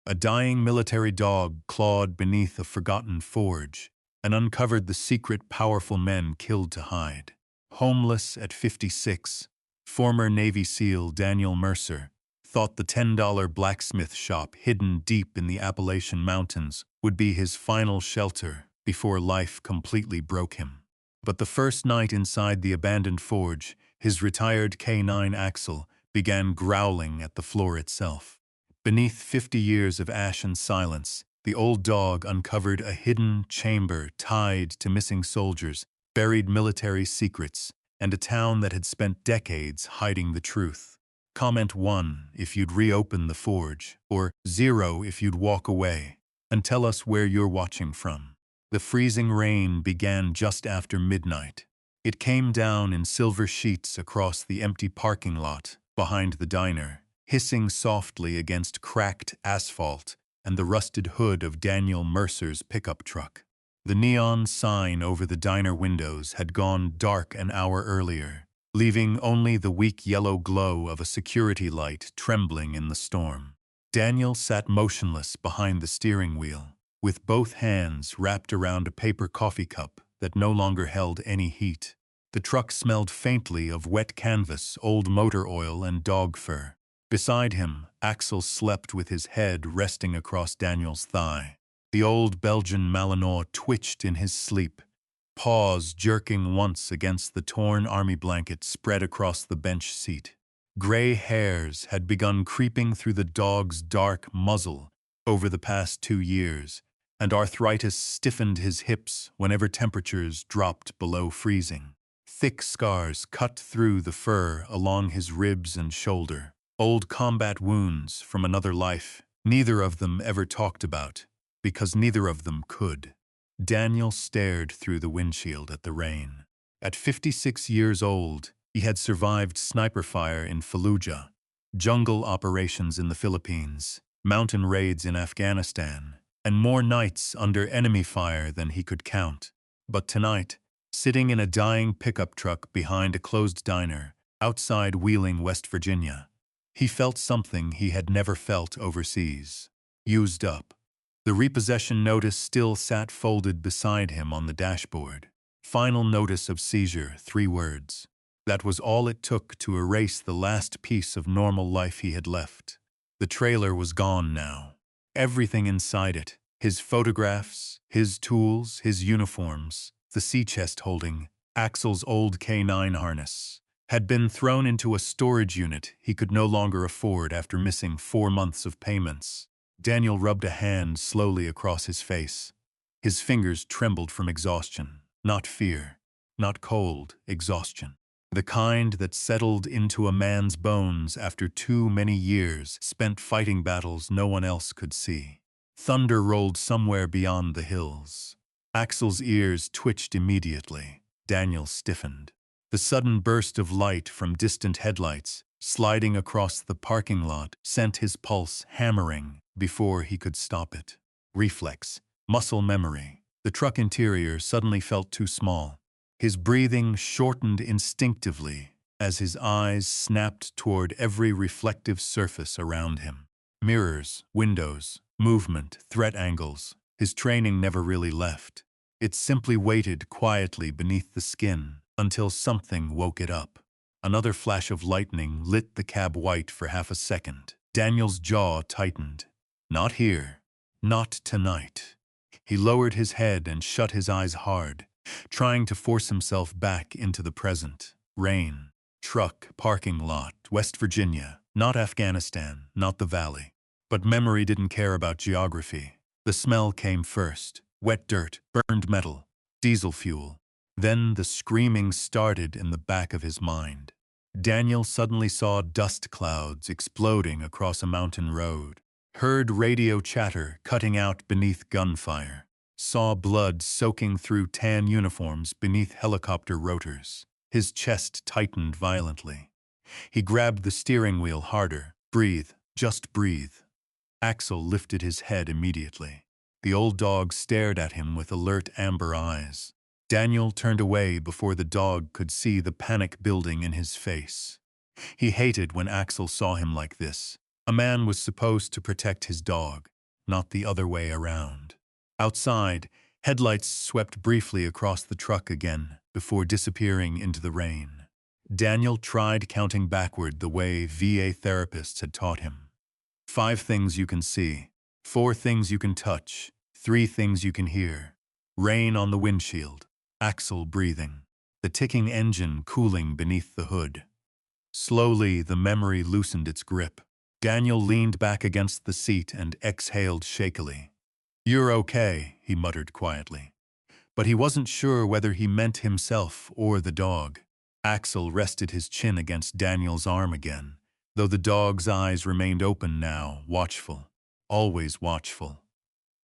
A dying military dog clawed beneath a forgotten forge and uncovered the secret powerful men killed to hide. Homeless at 56, former Navy SEAL Daniel Mercer thought the $10 blacksmith shop hidden deep in the Appalachian mountains would be his final shelter before life completely broke him. But the first night inside the abandoned forge, his retired K9 Axel began growling at the floor itself. Beneath 50 years of ash and silence, the old dog uncovered a hidden chamber tied to missing soldiers, buried military secrets, and a town that had spent decades hiding the truth. Comment 1 if you'd reopen the forge, or 0 if you'd walk away, and tell us where you're watching from. The freezing rain began just after midnight. It came down in silver sheets across the empty parking lot behind the diner, hissing softly against cracked asphalt and the rusted hood of Daniel Mercer's pickup truck. The neon sign over the diner windows had gone dark an hour earlier, leaving only the weak yellow glow of a security light trembling in the storm. Daniel sat motionless behind the steering wheel, with both hands wrapped around a paper coffee cup that no longer held any heat. The truck smelled faintly of wet canvas, old motor oil, and dog fur. Beside him, Axel slept with his head resting across Daniel's thigh. The old Belgian Malinois twitched in his sleep, paws jerking once against the torn army blanket spread across the bench seat. Gray hairs had begun creeping through the dog's dark muzzle over the past 2 years, and arthritis stiffened his hips whenever temperatures dropped below freezing. Thick scars cut through the fur along his ribs and shoulder. Old combat wounds from another life, neither of them ever talked about, because neither of them could. Daniel stared through the windshield at the rain. At 56 years old, he had survived sniper fire in Fallujah, jungle operations in the Philippines, mountain raids in Afghanistan, and more nights under enemy fire than he could count. But tonight, sitting in a dying pickup truck behind a closed diner outside Wheeling, West Virginia, he felt something he had never felt overseas. Used up. The repossession notice still sat folded beside him on the dashboard. Final notice of seizure, 3 words. That was all it took to erase the last piece of normal life he had left. The trailer was gone now. Everything inside it, his photographs, his tools, his uniforms, the sea chest holding Axel's old K9 harness, had been thrown into a storage unit he could no longer afford after missing 4 months of payments. Daniel rubbed a hand slowly across his face. His fingers trembled from exhaustion, not fear, not cold exhaustion. The kind that settled into a man's bones after too many years spent fighting battles no one else could see. Thunder rolled somewhere beyond the hills. Axel's ears twitched immediately. Daniel stiffened. The sudden burst of light from distant headlights, sliding across the parking lot, sent his pulse hammering before he could stop it. Reflex, muscle memory. The truck interior suddenly felt too small. His breathing shortened instinctively as his eyes snapped toward every reflective surface around him. Mirrors, windows, movement, threat angles. His training never really left. It simply waited quietly beneath the skin until something woke it up. Another flash of lightning lit the cab white for half a second. Daniel's jaw tightened. Not here. Not tonight. He lowered his head and shut his eyes hard, trying to force himself back into the present. Rain, truck, parking lot, West Virginia, not Afghanistan, not the valley. But memory didn't care about geography. The smell came first. Wet dirt, burned metal, diesel fuel. Then the screaming started in the back of his mind. Daniel suddenly saw dust clouds exploding across a mountain road, heard radio chatter cutting out beneath gunfire, saw blood soaking through tan uniforms beneath helicopter rotors. His chest tightened violently. He grabbed the steering wheel harder. Breathe, just breathe. Axel lifted his head immediately. The old dog stared at him with alert amber eyes. Daniel turned away before the dog could see the panic building in his face. He hated when Axel saw him like this. A man was supposed to protect his dog, not the other way around. Outside, headlights swept briefly across the truck again before disappearing into the rain. Daniel tried counting backward the way VA therapists had taught him. 5 things you can see, 4 things you can touch, 3 things you can hear. Rain on the windshield, Axel breathing, the ticking engine cooling beneath the hood. Slowly, the memory loosened its grip. Daniel leaned back against the seat and exhaled shakily. "You're okay," he muttered quietly. But he wasn't sure whether he meant himself or the dog. Axel rested his chin against Daniel's arm again, though the dog's eyes remained open now, watchful, always watchful.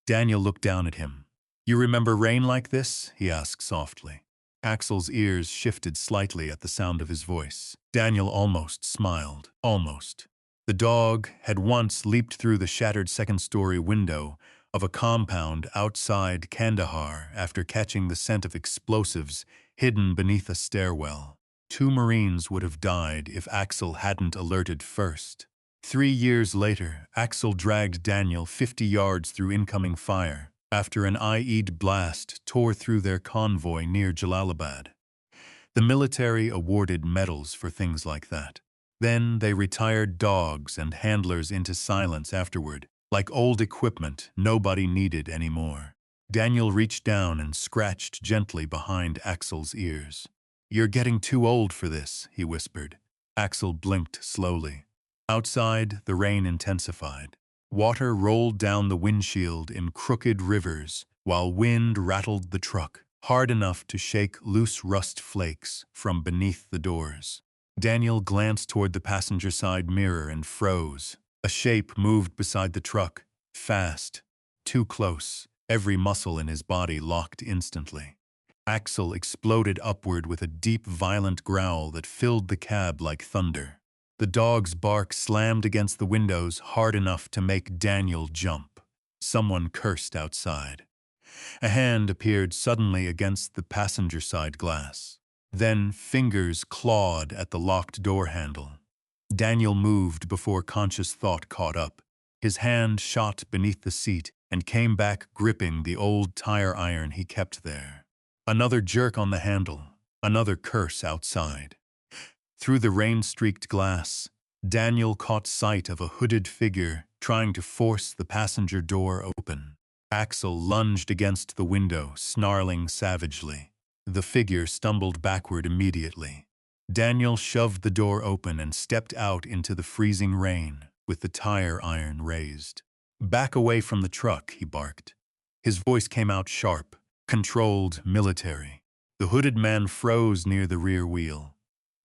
Daniel looked down at him. "You remember rain like this?" he asked softly. Axel's ears shifted slightly at the sound of his voice. Daniel almost smiled. Almost. The dog had once leaped through the shattered second-story window of a compound outside Kandahar after catching the scent of explosives hidden beneath a stairwell. 2 Marines would have died if Axel hadn't alerted first. 3 years later, Axel dragged Daniel 50 yards through incoming fire after an IED blast tore through their convoy near Jalalabad. The military awarded medals for things like that. Then they retired dogs and handlers into silence afterward, like old equipment nobody needed anymore. Daniel reached down and scratched gently behind Axel's ears. "You're getting too old for this," he whispered. Axel blinked slowly. Outside, the rain intensified. Water rolled down the windshield in crooked rivers, while wind rattled the truck, hard enough to shake loose rust flakes from beneath the doors. Daniel glanced toward the passenger side mirror and froze. A shape moved beside the truck, fast, too close, every muscle in his body locked instantly. Axel exploded upward with a deep, violent growl that filled the cab like thunder. The dog's bark slammed against the windows hard enough to make Daniel jump. Someone cursed outside. A hand appeared suddenly against the passenger side glass. Then fingers clawed at the locked door handle. Daniel moved before conscious thought caught up. His hand shot beneath the seat and came back gripping the old tire iron he kept there. Another jerk on the handle, another curse outside. Through the rain-streaked glass, Daniel caught sight of a hooded figure trying to force the passenger door open. Axel lunged against the window, snarling savagely. The figure stumbled backward immediately. Daniel shoved the door open and stepped out into the freezing rain, with the tire iron raised. "Back away from the truck," he barked. His voice came out sharp, controlled, military. The hooded man froze near the rear wheel.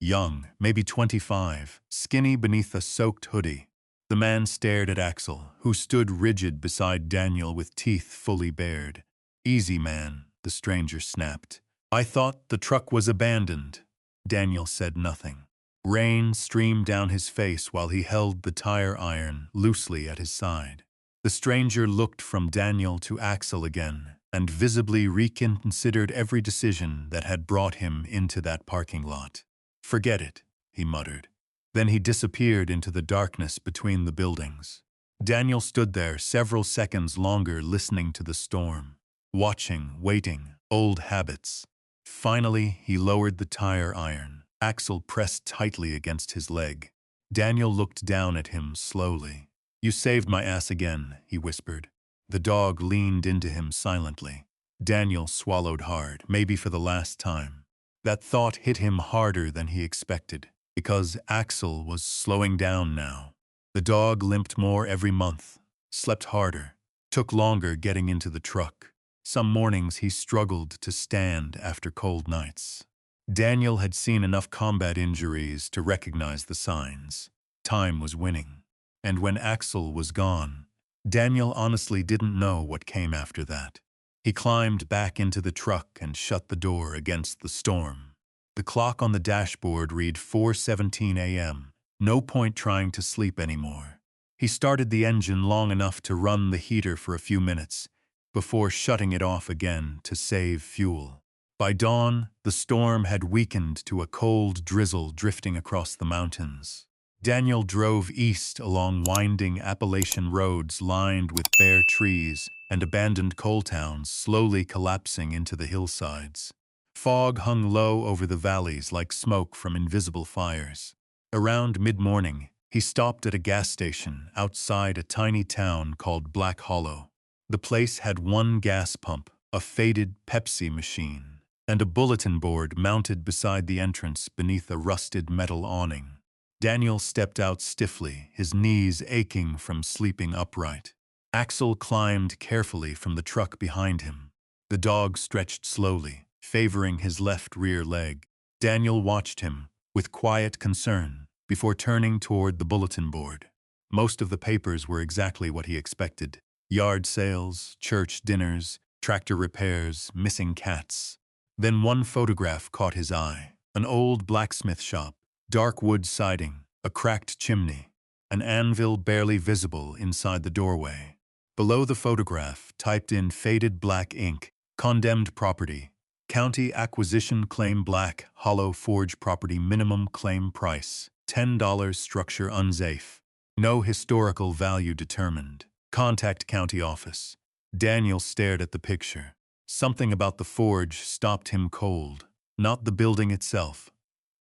Young, maybe 25, skinny beneath a soaked hoodie. The man stared at Axel, who stood rigid beside Daniel with teeth fully bared. "Easy, man," the stranger snapped. "I thought the truck was abandoned." Daniel said nothing. Rain streamed down his face while he held the tire iron loosely at his side. The stranger looked from Daniel to Axel again and visibly reconsidered every decision that had brought him into that parking lot. "Forget it," he muttered. Then he disappeared into the darkness between the buildings. Daniel stood there several seconds longer listening to the storm, watching, waiting, old habits. Finally, he lowered the tire iron. Axel pressed tightly against his leg. Daniel looked down at him slowly. "You saved my ass again," he whispered. The dog leaned into him silently. Daniel swallowed hard, maybe for the last time. That thought hit him harder than he expected, because Axel was slowing down now. The dog limped more every month, slept harder, took longer getting into the truck. Some mornings he struggled to stand after cold nights. Daniel had seen enough combat injuries to recognize the signs. Time was winning. And when Axel was gone, Daniel honestly didn't know what came after that. He climbed back into the truck and shut the door against the storm. The clock on the dashboard read 4:17 a.m. No point trying to sleep anymore. He started the engine long enough to run the heater for a few minutes, before shutting it off again to save fuel. By dawn, the storm had weakened to a cold drizzle drifting across the mountains. Daniel drove east along winding Appalachian roads lined with bare trees and abandoned coal towns slowly collapsing into the hillsides. Fog hung low over the valleys like smoke from invisible fires. Around mid-morning, he stopped at a gas station outside a tiny town called Black Hollow. The place had one gas pump, a faded Pepsi machine, and a bulletin board mounted beside the entrance beneath a rusted metal awning. Daniel stepped out stiffly, his knees aching from sleeping upright. Axel climbed carefully from the truck behind him. The dog stretched slowly, favoring his left rear leg. Daniel watched him, with quiet concern, before turning toward the bulletin board. Most of the papers were exactly what he expected. Yard sales, church dinners, tractor repairs, missing cats. Then one photograph caught his eye. An old blacksmith shop, dark wood siding, a cracked chimney, an anvil barely visible inside the doorway. Below the photograph, typed in faded black ink, condemned property, county acquisition claim Black Hollow Forge property minimum claim price, $10 structure unsafe. No historical value determined. Contact county office. Daniel stared at the picture. Something about the forge stopped him cold. Not the building itself.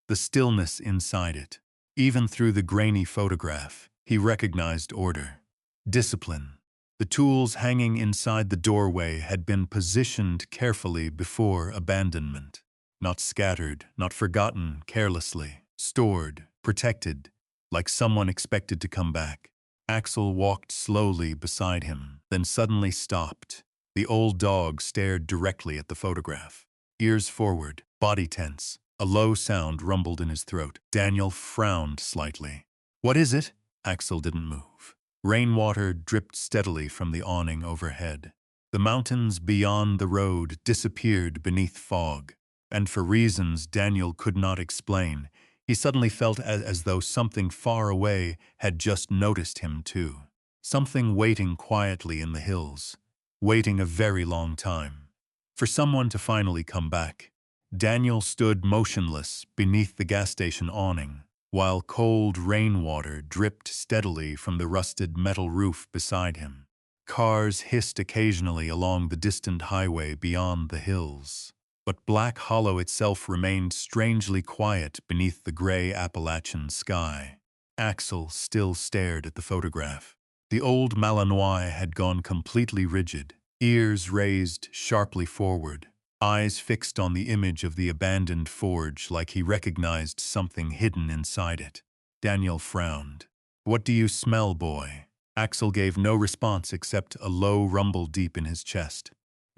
The stillness inside it. Even through the grainy photograph, he recognized order. Discipline. The tools hanging inside the doorway had been positioned carefully before abandonment. Not scattered, not forgotten carelessly. Stored, protected, like someone expected to come back. Axel walked slowly beside him, then suddenly stopped. The old dog stared directly at the photograph. Ears forward, body tense. A low sound rumbled in his throat. Daniel frowned slightly. "What is it?" Axel didn't move. Rainwater dripped steadily from the awning overhead. The mountains beyond the road disappeared beneath fog, and for reasons Daniel could not explain, he suddenly felt as though something far away had just noticed him too. Something waiting quietly in the hills, waiting a very long time, for someone to finally come back. Daniel stood motionless beneath the gas station awning, while cold rainwater dripped steadily from the rusted metal roof beside him. Cars hissed occasionally along the distant highway beyond the hills, but Black Hollow itself remained strangely quiet beneath the gray Appalachian sky. Axel still stared at the photograph. The old Malinois had gone completely rigid, ears raised sharply forward, eyes fixed on the image of the abandoned forge like he recognized something hidden inside it. Daniel frowned. "What do you smell, boy?" Axel gave no response except a low rumble deep in his chest.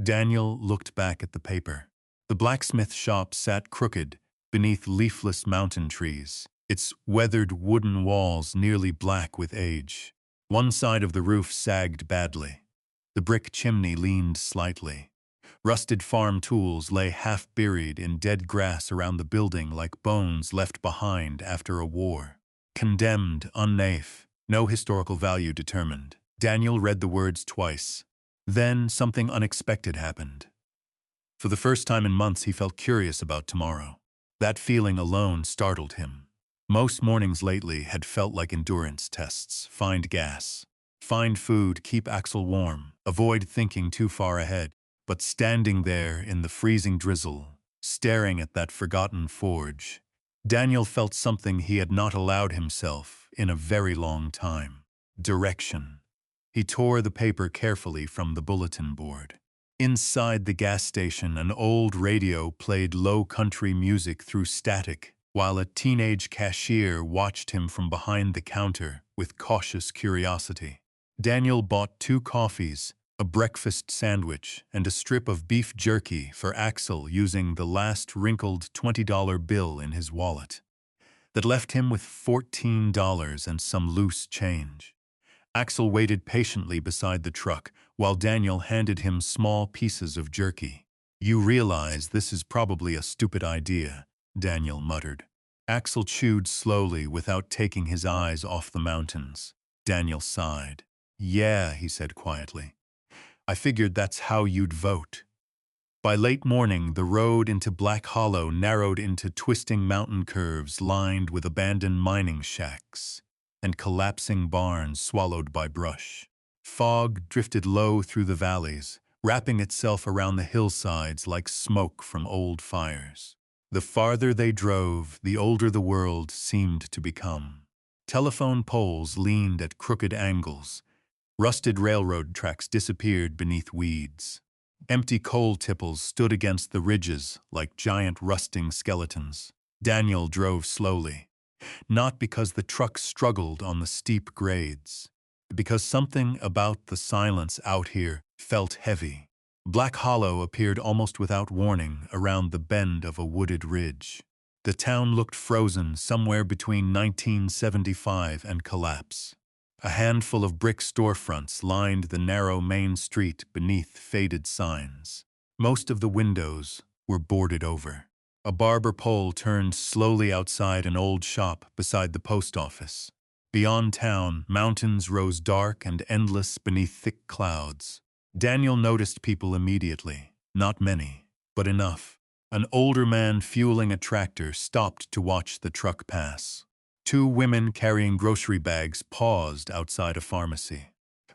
Daniel looked back at the paper. The blacksmith shop sat crooked beneath leafless mountain trees, its weathered wooden walls nearly black with age. One side of the roof sagged badly. The brick chimney leaned slightly. Rusted farm tools lay half-buried in dead grass around the building like bones left behind after a war. Condemned, unsafe, no historical value determined. Daniel read the words twice. Then something unexpected happened. For the first time in months, he felt curious about tomorrow. That feeling alone startled him. Most mornings lately had felt like endurance tests. Find gas. Find food, keep Axel warm, avoid thinking too far ahead. But standing there in the freezing drizzle, staring at that forgotten forge, Daniel felt something he had not allowed himself in a very long time. Direction. He tore the paper carefully from the bulletin board. Inside the gas station, an old radio played low country music through static, while a teenage cashier watched him from behind the counter with cautious curiosity. Daniel bought 2 coffees, a breakfast sandwich, and a strip of beef jerky for Axel using the last wrinkled $20 bill in his wallet. That left him with $14 and some loose change. Axel waited patiently beside the truck while Daniel handed him small pieces of jerky. "You realize this is probably a stupid idea," Daniel muttered. Axel chewed slowly without taking his eyes off the mountains. Daniel sighed. "Yeah," he said quietly. "I figured that's how you'd vote." By late morning, the road into Black Hollow narrowed into twisting mountain curves lined with abandoned mining shacks and collapsing barns swallowed by brush. Fog drifted low through the valleys, wrapping itself around the hillsides like smoke from old fires. The farther they drove, the older the world seemed to become. Telephone poles leaned at crooked angles. Rusted railroad tracks disappeared beneath weeds. Empty coal tipples stood against the ridges like giant rusting skeletons. Daniel drove slowly, not because the truck struggled on the steep grades, but because something about the silence out here felt heavy. Black Hollow appeared almost without warning around the bend of a wooded ridge. The town looked frozen somewhere between 1975 and collapse. A handful of brick storefronts lined the narrow main street beneath faded signs. Most of the windows were boarded over. A barber pole turned slowly outside an old shop beside the post office. Beyond town, mountains rose dark and endless beneath thick clouds. Daniel noticed people immediately. Not many, but enough. An older man fueling a tractor stopped to watch the truck pass. Two women carrying grocery bags paused outside a pharmacy.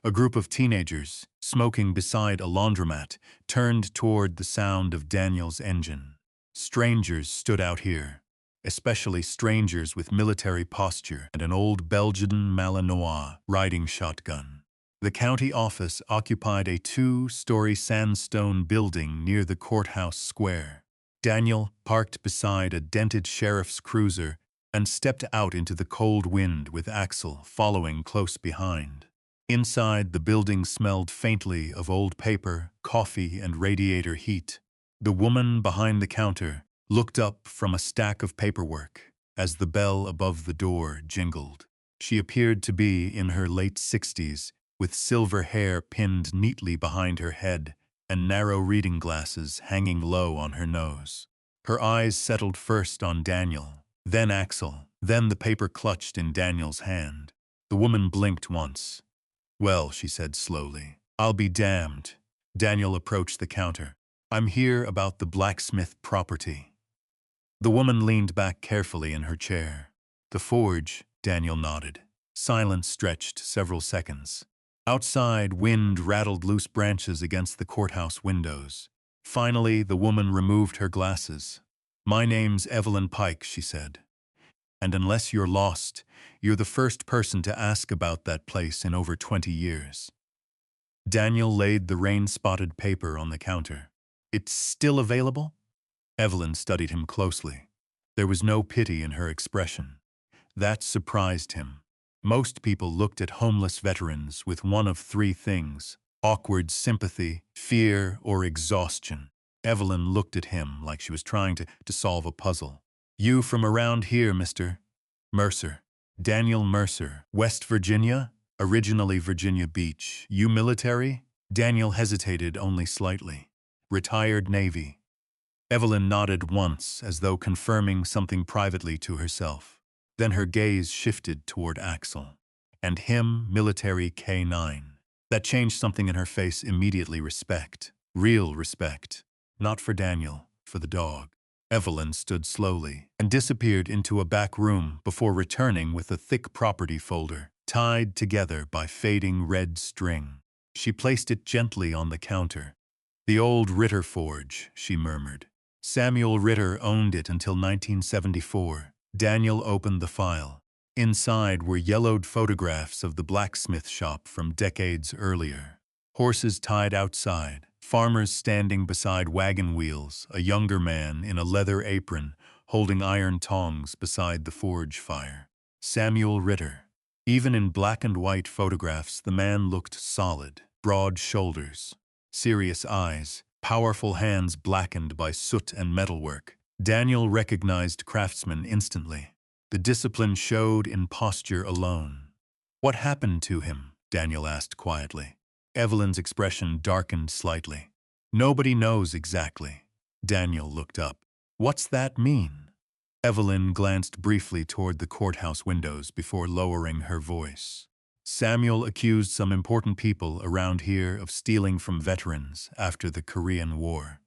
A group of teenagers, smoking beside a laundromat, turned toward the sound of Daniel's engine. Strangers stood out here, especially strangers with military posture and an old Belgian Malinois riding shotgun. The county office occupied a 2-story sandstone building near the courthouse square. Daniel parked beside a dented sheriff's cruiser and stepped out into the cold wind with Axel following close behind. Inside, the building smelled faintly of old paper, coffee, and radiator heat. The woman behind the counter looked up from a stack of paperwork as the bell above the door jingled. She appeared to be in her late 60s, with silver hair pinned neatly behind her head and narrow reading glasses hanging low on her nose. Her eyes settled first on Daniel, then Axel, then the paper clutched in Daniel's hand. The woman blinked once. "Well," she said slowly, "I'll be damned." Daniel approached the counter. "I'm here about the Blacksmith property." The woman leaned back carefully in her chair. "The forge," Daniel nodded. Silence stretched several seconds. Outside, wind rattled loose branches against the courthouse windows. Finally, the woman removed her glasses. "My name's Evelyn Pike," she said. "And unless you're lost, you're the first person to ask about that place in over 20 years. Daniel laid the rain-spotted paper on the counter. "It's still available?" Evelyn studied him closely. There was no pity in her expression. That surprised him. Most people looked at homeless veterans with one of three things: awkward sympathy, fear, or exhaustion. Evelyn looked at him like she was trying to solve a puzzle. "You from around here, Mr. Mercer?" "Daniel Mercer, West Virginia? Originally Virginia Beach. You military?" Daniel hesitated only slightly. "Retired Navy." Evelyn nodded once, as though confirming something privately to herself. Then her gaze shifted toward Axel. "And him, military K9. That changed something in her face immediately. Respect. Real respect. Not for Daniel, for the dog. Evelyn stood slowly and disappeared into a back room before returning with a thick property folder, tied together by fading red string. She placed it gently on the counter. "The old Ritter forge," she murmured. "Samuel Ritter owned it until 1974. Daniel opened the file. Inside were yellowed photographs of the blacksmith shop from decades earlier. Horses tied outside, farmers standing beside wagon wheels, a younger man in a leather apron holding iron tongs beside the forge fire. Samuel Ritter. Even in black and white photographs, the man looked solid, broad shoulders, serious eyes, powerful hands blackened by soot and metalwork. Daniel recognized craftsmen instantly. The discipline showed in posture alone. "What happened to him?" Daniel asked quietly. Evelyn's expression darkened slightly. "Nobody knows exactly." Daniel looked up. "What's that mean?" Evelyn glanced briefly toward the courthouse windows before lowering her voice. "Samuel accused some important people around here of stealing from veterans after the Korean War.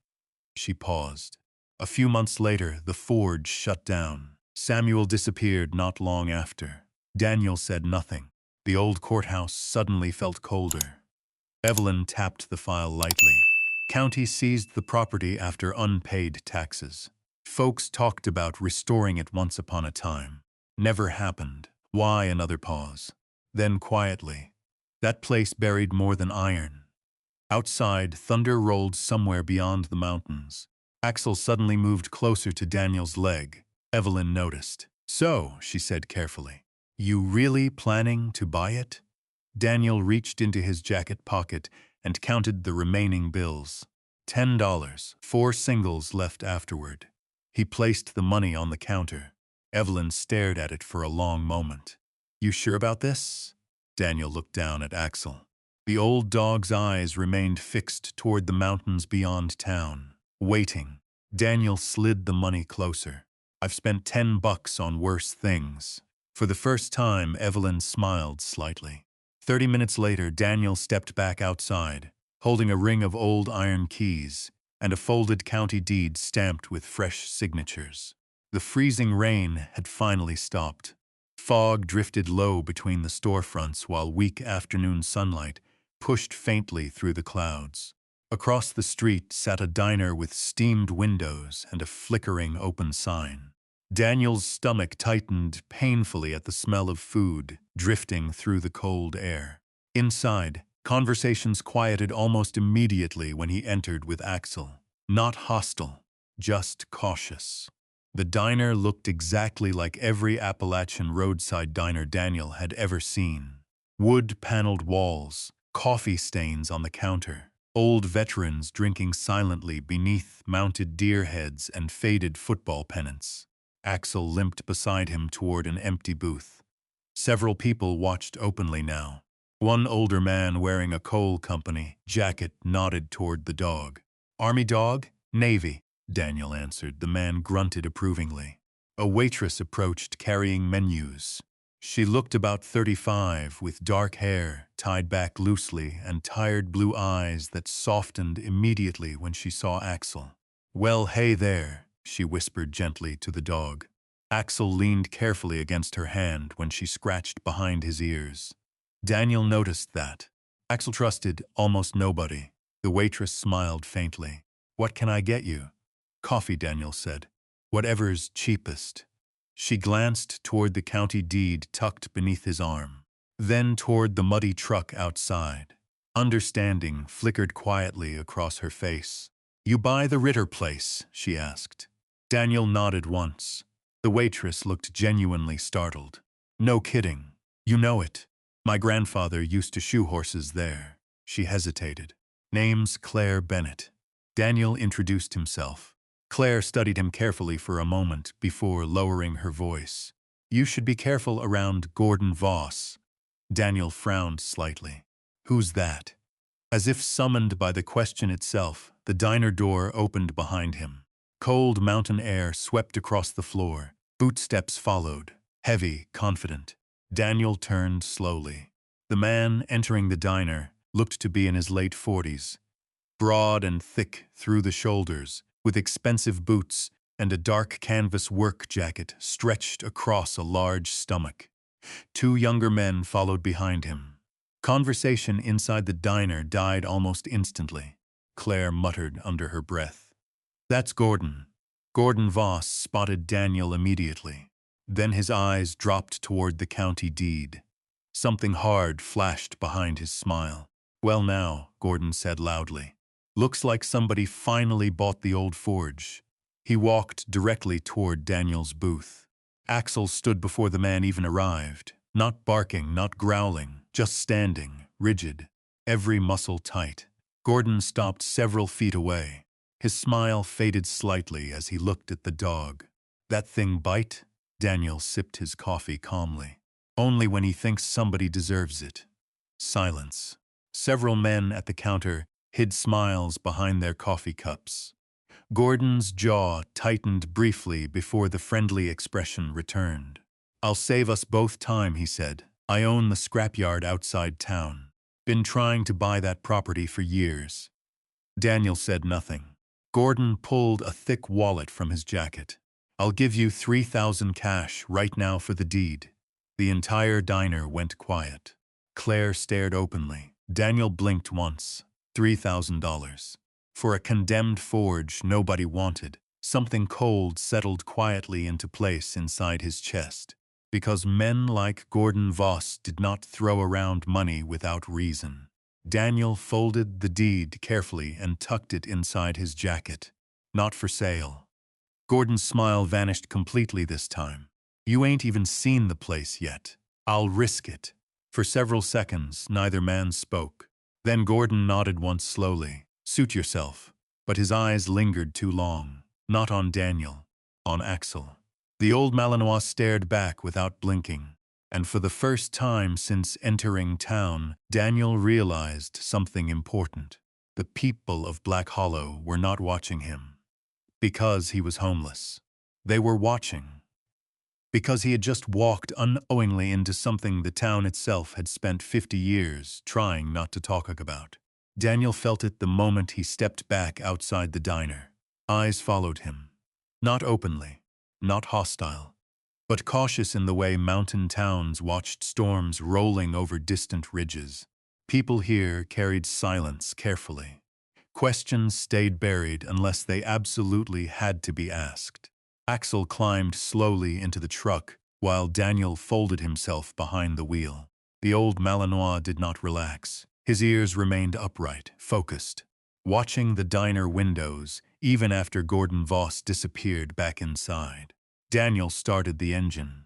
She paused. A few months later, the forge shut down. Samuel disappeared not long after. Daniel said nothing. The old courthouse suddenly felt colder. Evelyn tapped the file lightly. County seized the property after unpaid taxes. Folks talked about restoring it once upon a time. Never happened. Why? Another pause. Then quietly, that place buried more than iron. Outside, thunder rolled somewhere beyond the mountains. Axel suddenly moved closer to Daniel's leg. Evelyn noticed. "So," she said carefully, "you really planning to buy it?" Daniel reached into his jacket pocket and counted the remaining bills. $10, 4 singles left afterward. He placed the money on the counter. Evelyn stared at it for a long moment. "You sure about this?" Daniel looked down at Axel. The old dog's eyes remained fixed toward the mountains beyond town. Waiting, Daniel slid the money closer. "I've spent $10 on worse things." For the first time, Evelyn smiled slightly. 30 minutes later, Daniel stepped back outside, holding a ring of old iron keys and a folded county deed stamped with fresh signatures. The freezing rain had finally stopped. Fog drifted low between the storefronts while weak afternoon sunlight pushed faintly through the clouds. Across the street sat a diner with steamed windows and a flickering open sign. Daniel's stomach tightened painfully at the smell of food drifting through the cold air. Inside, conversations quieted almost immediately when he entered with Axel. Not hostile, just cautious. The diner looked exactly like every Appalachian roadside diner Daniel had ever seen. Wood-paneled walls, coffee stains on the counter, old veterans drinking silently beneath mounted deer heads and faded football pennants. Axel limped beside him toward an empty booth. Several people watched openly now. One older man wearing a coal company jacket nodded toward the dog. "Army dog? Navy," Daniel answered. The man grunted approvingly. A waitress approached carrying menus. She looked about 35, with dark hair tied back loosely and tired blue eyes that softened immediately when she saw Axel. "Well, hey there," she whispered gently to the dog. Axel leaned carefully against her hand when she scratched behind his ears. Daniel noticed that. Axel trusted almost nobody. The waitress smiled faintly. "What can I get you?" "Coffee," Daniel said. "Whatever's cheapest." She glanced toward the county deed tucked beneath his arm, then toward the muddy truck outside. Understanding flickered quietly across her face. "You buy the Ritter place?" she asked. Daniel nodded once. The waitress looked genuinely startled. "No kidding. You know it. My grandfather used to shoe horses there." She hesitated. "Name's Claire Bennett." Daniel introduced himself. Claire studied him carefully for a moment before lowering her voice. "You should be careful around Gordon Voss." Daniel frowned slightly. "Who's that?" As if summoned by the question itself, the diner door opened behind him. Cold mountain air swept across the floor. Footsteps followed, heavy, confident. Daniel turned slowly. The man entering the diner looked to be in his late 40s, broad and thick through the shoulders, with expensive boots and a dark canvas work jacket stretched across a large stomach. 2 younger men followed behind him. Conversation inside the diner died almost instantly. Claire muttered under her breath. "That's Gordon." Gordon Voss spotted Daniel immediately. Then his eyes dropped toward the county deed. Something hard flashed behind his smile. "Well now," Gordon said loudly. "Looks like somebody finally bought the old forge." He walked directly toward Daniel's booth. Axel stood before the man even arrived, not barking, not growling, just standing, rigid, every muscle tight. Gordon stopped several feet away. His smile faded slightly as he looked at the dog. "That thing bite?" Daniel sipped his coffee calmly. "Only when he thinks somebody deserves it." Silence. Several men at the counter hid smiles behind their coffee cups. Gordon's jaw tightened briefly before the friendly expression returned. "I'll save us both time," he said. "I own the scrapyard outside town. Been trying to buy that property for years." Daniel said nothing. Gordon pulled a thick wallet from his jacket. "I'll give you 3,000 cash right now for the deed." The entire diner went quiet. Claire stared openly. Daniel blinked once. $3,000. For a condemned forge nobody wanted. Something cold settled quietly into place inside his chest. Because men like Gordon Voss did not throw around money without reason. Daniel folded the deed carefully and tucked it inside his jacket. "Not for sale." Gordon's smile vanished completely this time. "You ain't even seen the place yet. I'll risk it." For several seconds, neither man spoke. Then Gordon nodded once slowly. "Suit yourself." But his eyes lingered too long. Not on Daniel. On Axel. The old Malinois stared back without blinking. And for the first time since entering town, Daniel realized something important. The people of Black Hollow were not watching him. Because he was homeless. They were watching. Because he had just walked unknowingly into something the town itself had spent 50 years trying not to talk about. Daniel felt it the moment he stepped back outside the diner. Eyes followed him. Not openly, not hostile, but cautious in the way mountain towns watched storms rolling over distant ridges. People here carried silence carefully. Questions stayed buried unless they absolutely had to be asked. Axel climbed slowly into the truck, while Daniel folded himself behind the wheel. The old Malinois did not relax. His ears remained upright, focused, watching the diner windows, even after Gordon Voss disappeared back inside. Daniel started the engine.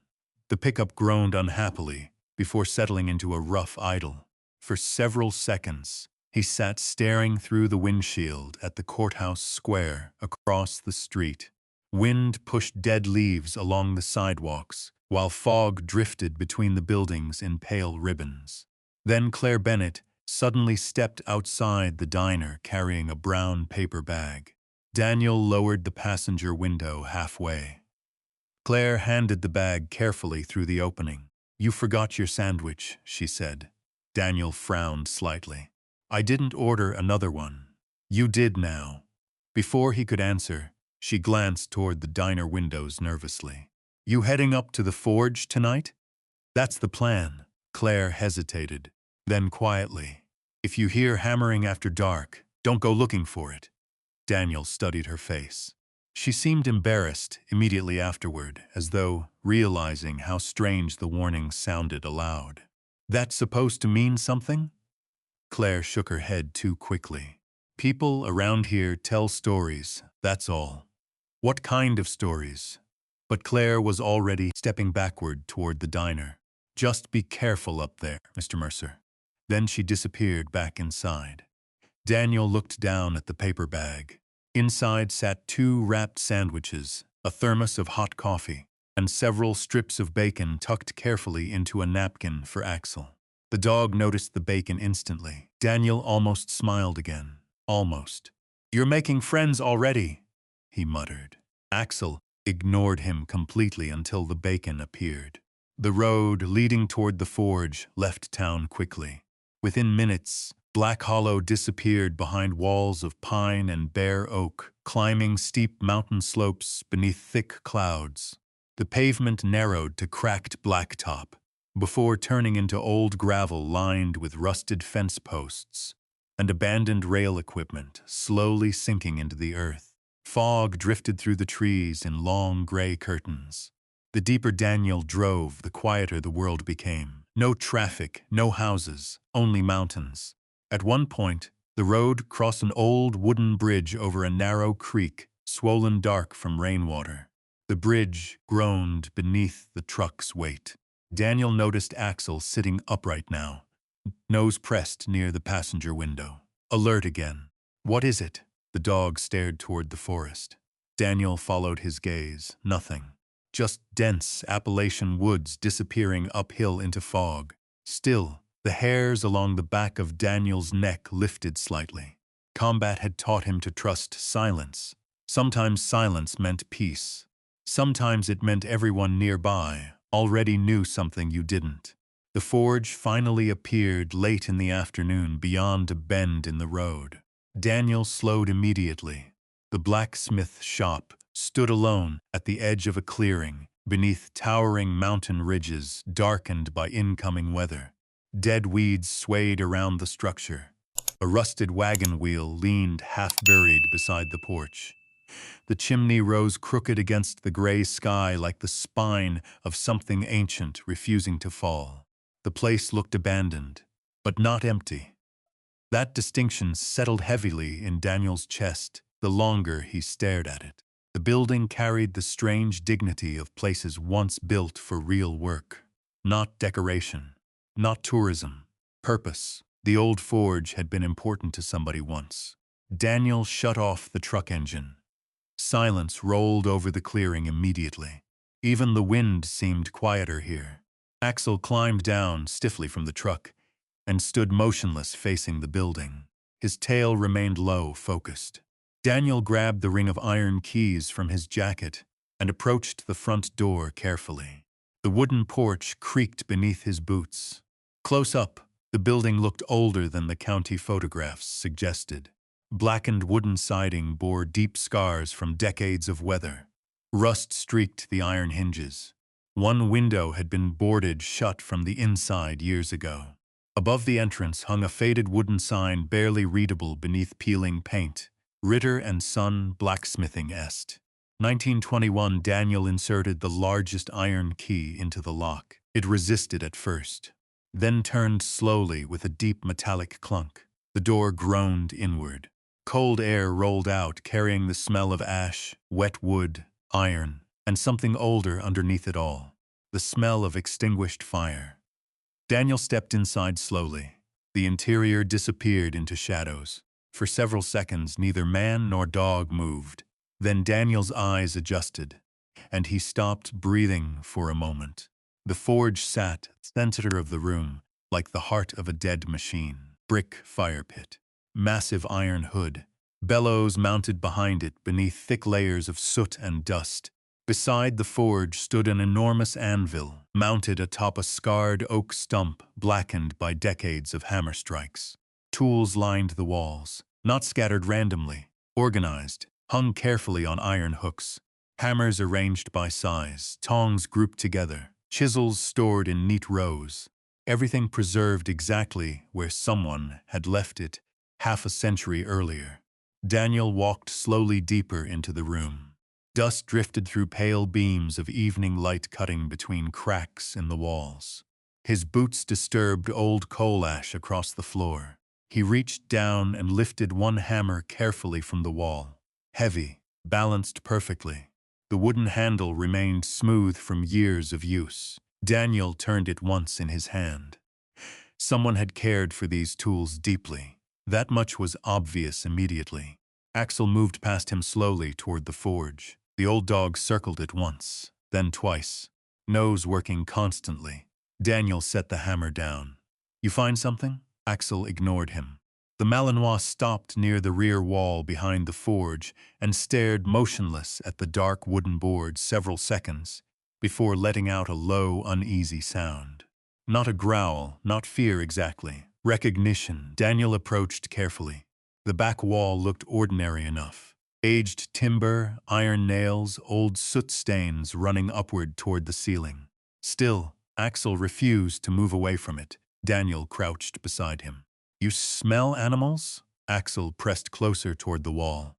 The pickup groaned unhappily before settling into a rough idle. For several seconds, he sat staring through the windshield at the courthouse square across the street. Wind pushed dead leaves along the sidewalks, while fog drifted between the buildings in pale ribbons. Then Claire Bennett suddenly stepped outside the diner carrying a brown paper bag. Daniel lowered the passenger window halfway. Claire handed the bag carefully through the opening. "You forgot your sandwich," she said. Daniel frowned slightly. "I didn't order another one." "You did now." Before he could answer, she glanced toward the diner windows nervously. "You heading up to the forge tonight?" "That's the plan." Claire hesitated. Then quietly, "If you hear hammering after dark, don't go looking for it." Daniel studied her face. She seemed embarrassed immediately afterward, as though realizing how strange the warning sounded aloud. "That's supposed to mean something?" Claire shook her head too quickly. "People around here tell stories, that's all." "What kind of stories?" But Claire was already stepping backward toward the diner. "Just be careful up there, Mr. Mercer." Then she disappeared back inside. Daniel looked down at the paper bag. Inside sat 2 wrapped sandwiches, a thermos of hot coffee, and several strips of bacon tucked carefully into a napkin for Axel. The dog noticed the bacon instantly. Daniel almost smiled again. Almost. "You're making friends already," he muttered. Axel ignored him completely until the bacon appeared. The road leading toward the forge left town quickly. Within minutes, Black Hollow disappeared behind walls of pine and bare oak, climbing steep mountain slopes beneath thick clouds. The pavement narrowed to cracked blacktop, before turning into old gravel lined with rusted fence posts and abandoned rail equipment slowly sinking into the earth. Fog drifted through the trees in long gray curtains. The deeper Daniel drove, the quieter the world became. No traffic, no houses, only mountains. At one point, the road crossed an old wooden bridge over a narrow creek, swollen dark from rainwater. The bridge groaned beneath the truck's weight. Daniel noticed Axel sitting upright now, nose pressed near the passenger window. Alert again. "What is it?" The dog stared toward the forest. Daniel followed his gaze. Nothing. Just dense Appalachian woods disappearing uphill into fog. Still, the hairs along the back of Daniel's neck lifted slightly. Combat had taught him to trust silence. Sometimes silence meant peace. Sometimes it meant everyone nearby already knew something you didn't. The forge finally appeared late in the afternoon beyond a bend in the road. Daniel slowed immediately. The blacksmith shop stood alone at the edge of a clearing, beneath towering mountain ridges darkened by incoming weather. Dead weeds swayed around the structure. A rusted wagon wheel leaned half-buried beside the porch. The chimney rose crooked against the gray sky like the spine of something ancient refusing to fall. The place looked abandoned, but not empty. That distinction settled heavily in Daniel's chest the longer he stared at it. The building carried the strange dignity of places once built for real work. Not decoration, not tourism, purpose. The old forge had been important to somebody once. Daniel shut off the truck engine. Silence rolled over the clearing immediately. Even the wind seemed quieter here. Axel climbed down stiffly from the truck and stood motionless facing the building. His tail remained low, focused. Daniel grabbed the ring of iron keys from his jacket and approached the front door carefully. The wooden porch creaked beneath his boots. Close up, the building looked older than the county photographs suggested. Blackened wooden siding bore deep scars from decades of weather. Rust streaked the iron hinges. One window had been boarded shut from the inside years ago. Above the entrance hung a faded wooden sign barely readable beneath peeling paint. Ritter and Son Blacksmithing Est. 1921. Daniel inserted the largest iron key into the lock. It resisted at first, then turned slowly with a deep metallic clunk. The door groaned inward. Cold air rolled out, carrying the smell of ash, wet wood, iron, and something older underneath it all. The smell of extinguished fire. Daniel stepped inside slowly. The interior disappeared into shadows. For several seconds, neither man nor dog moved. Then Daniel's eyes adjusted, and he stopped breathing for a moment. The forge sat center of the room, like the heart of a dead machine. Brick fire pit. Massive iron hood. Bellows mounted behind it beneath thick layers of soot and dust. Beside the forge stood an enormous anvil, mounted atop a scarred oak stump blackened by decades of hammer strikes. Tools lined the walls, not scattered randomly, organized, hung carefully on iron hooks. Hammers arranged by size, tongs grouped together, chisels stored in neat rows. Everything preserved exactly where someone had left it half a century earlier. Daniel walked slowly deeper into the room. Dust drifted through pale beams of evening light cutting between cracks in the walls. His boots disturbed old coal ash across the floor. He reached down and lifted one hammer carefully from the wall. Heavy, balanced perfectly. The wooden handle remained smooth from years of use. Daniel turned it once in his hand. Someone had cared for these tools deeply. That much was obvious immediately. Axel moved past him slowly toward the forge. The old dog circled it once, then twice, nose working constantly. Daniel set the hammer down. "You find something?" Axel ignored him. The Malinois stopped near the rear wall behind the forge and stared motionless at the dark wooden board several seconds before letting out a low, uneasy sound. Not a growl, not fear exactly. Recognition. Daniel approached carefully. The back wall looked ordinary enough. Aged timber, iron nails, old soot stains running upward toward the ceiling. Still, Axel refused to move away from it. Daniel crouched beside him. "You smell animals?" Axel pressed closer toward the wall.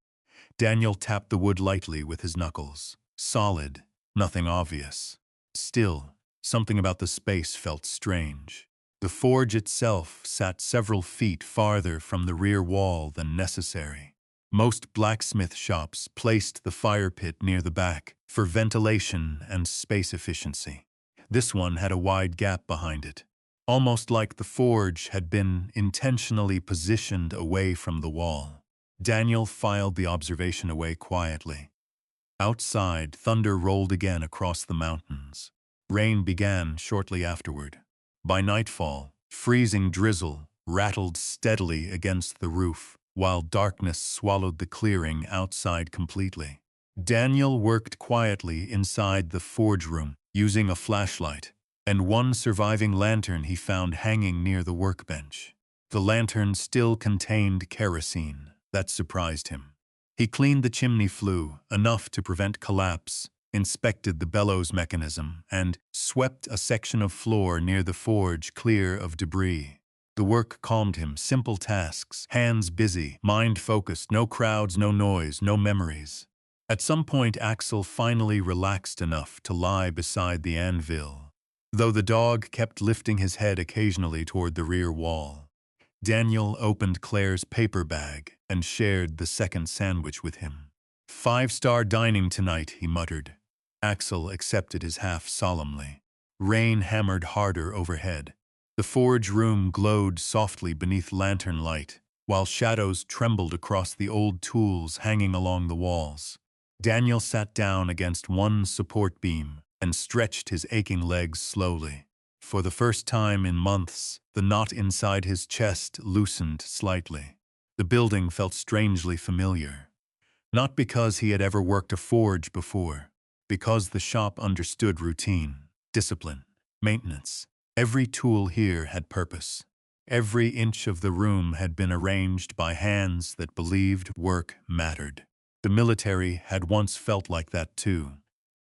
Daniel tapped the wood lightly with his knuckles. Solid, nothing obvious. Still, something about the space felt strange. The forge itself sat several feet farther from the rear wall than necessary. Most blacksmith shops placed the fire pit near the back for ventilation and space efficiency. This one had a wide gap behind it, almost like the forge had been intentionally positioned away from the wall. Daniel filed the observation away quietly. Outside, thunder rolled again across the mountains. Rain began shortly afterward. By nightfall, freezing drizzle rattled steadily against the roof, while darkness swallowed the clearing outside completely. Daniel worked quietly inside the forge room, using a flashlight, and one surviving lantern he found hanging near the workbench. The lantern still contained kerosene. That surprised him. He cleaned the chimney flue, enough to prevent collapse, inspected the bellows mechanism, and swept a section of floor near the forge clear of debris. The work calmed him, simple tasks, hands busy, mind focused, no crowds, no noise, no memories. At some point, Axel finally relaxed enough to lie beside the anvil, though the dog kept lifting his head occasionally toward the rear wall. Daniel opened Claire's paper bag and shared the second sandwich with him. "Five-star dining tonight," he muttered. Axel accepted his half solemnly. Rain hammered harder overhead. The forge room glowed softly beneath lantern light, while shadows trembled across the old tools hanging along the walls. Daniel sat down against one support beam and stretched his aching legs slowly. For the first time in months, the knot inside his chest loosened slightly. The building felt strangely familiar. Not because he had ever worked a forge before, because the shop understood routine, discipline, maintenance. Every tool here had purpose. Every inch of the room had been arranged by hands that believed work mattered. The military had once felt like that too,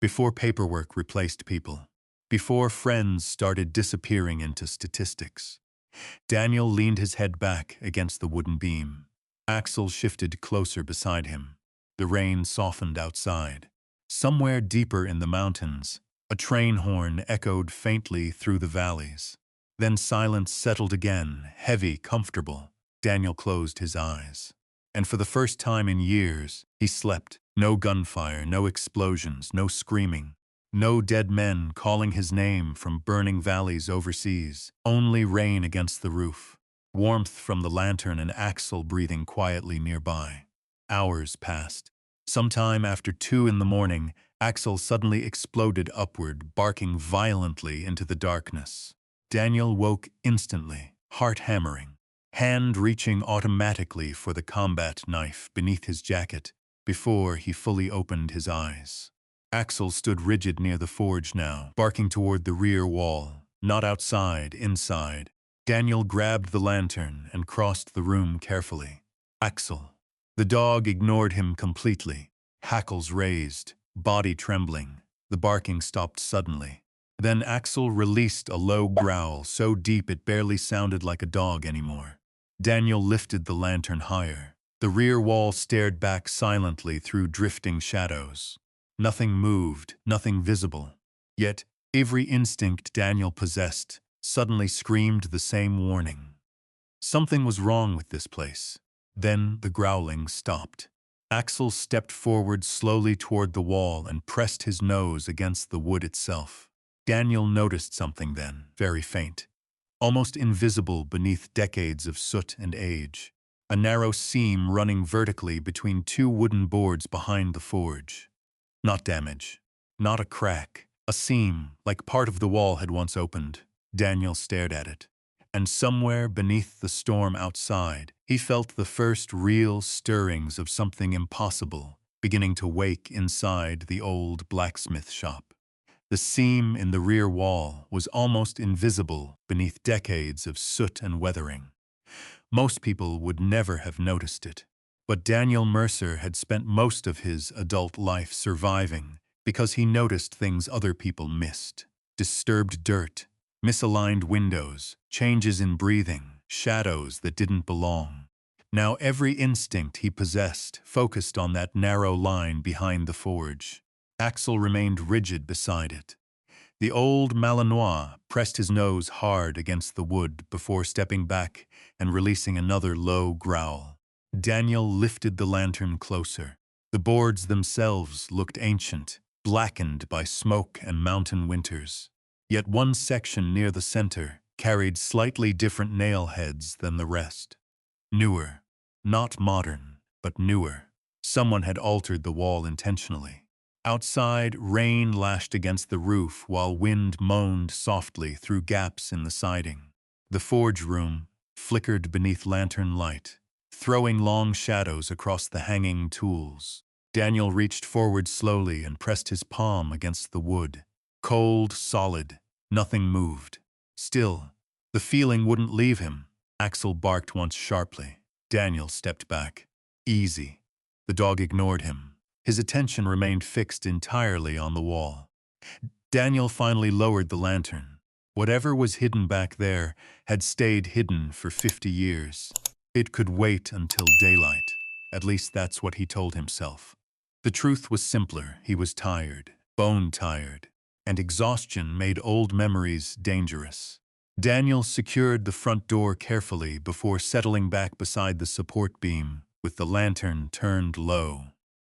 before paperwork replaced people, before friends started disappearing into statistics. Daniel leaned his head back against the wooden beam. Axel shifted closer beside him. The rain softened outside. Somewhere deeper in the mountains, a train horn echoed faintly through the valleys. Then silence settled again, heavy, comfortable. Daniel closed his eyes. And for the first time in years, he slept. No gunfire, no explosions, no screaming. No dead men calling his name from burning valleys overseas. Only rain against the roof. Warmth from the lantern and Axel breathing quietly nearby. Hours passed. Sometime after 2 in the morning, Axel suddenly exploded upward, barking violently into the darkness. Daniel woke instantly, heart hammering, hand reaching automatically for the combat knife beneath his jacket before he fully opened his eyes. Axel stood rigid near the forge now, barking toward the rear wall, not outside, inside. Daniel grabbed the lantern and crossed the room carefully. Axel. The dog ignored him completely, hackles raised, body trembling. The barking stopped suddenly. Then Axel released a low growl so deep it barely sounded like a dog anymore. Daniel lifted the lantern higher. The rear wall stared back silently through drifting shadows. Nothing moved, nothing visible. Yet every instinct Daniel possessed suddenly screamed the same warning. Something was wrong with this place. Then the growling stopped. Axel stepped forward slowly toward the wall and pressed his nose against the wood itself. Daniel noticed something then, very faint, almost invisible beneath decades of soot and age. A narrow seam running vertically between 2 wooden boards behind the forge. Not damage, not a crack, a seam, like part of the wall had once opened. Daniel stared at it. And somewhere beneath the storm outside, he felt the first real stirrings of something impossible beginning to wake inside the old blacksmith shop. The seam in the rear wall was almost invisible beneath decades of soot and weathering. Most people would never have noticed it, but Daniel Mercer had spent most of his adult life surviving because he noticed things other people missed. Disturbed dirt, misaligned windows, changes in breathing, shadows that didn't belong. Now every instinct he possessed focused on that narrow line behind the forge. Axel remained rigid beside it. The old Malinois pressed his nose hard against the wood before stepping back and releasing another low growl. Daniel lifted the lantern closer. The boards themselves looked ancient, blackened by smoke and mountain winters. Yet one section near the center carried slightly different nail heads than the rest. Newer. Not modern, but newer. Someone had altered the wall intentionally. Outside, rain lashed against the roof while wind moaned softly through gaps in the siding. The forge room flickered beneath lantern light, throwing long shadows across the hanging tools. Daniel reached forward slowly and pressed his palm against the wood. Cold, solid, nothing moved. Still, the feeling wouldn't leave him. Axel barked once sharply. Daniel stepped back. Easy. The dog ignored him. His attention remained fixed entirely on the wall. Daniel finally lowered the lantern. Whatever was hidden back there had stayed hidden for 50 years. It could wait until daylight. At least that's what he told himself. The truth was simpler. He was tired, bone-tired, and exhaustion made old memories dangerous. Daniel secured the front door carefully before settling back beside the support beam, with the lantern turned low.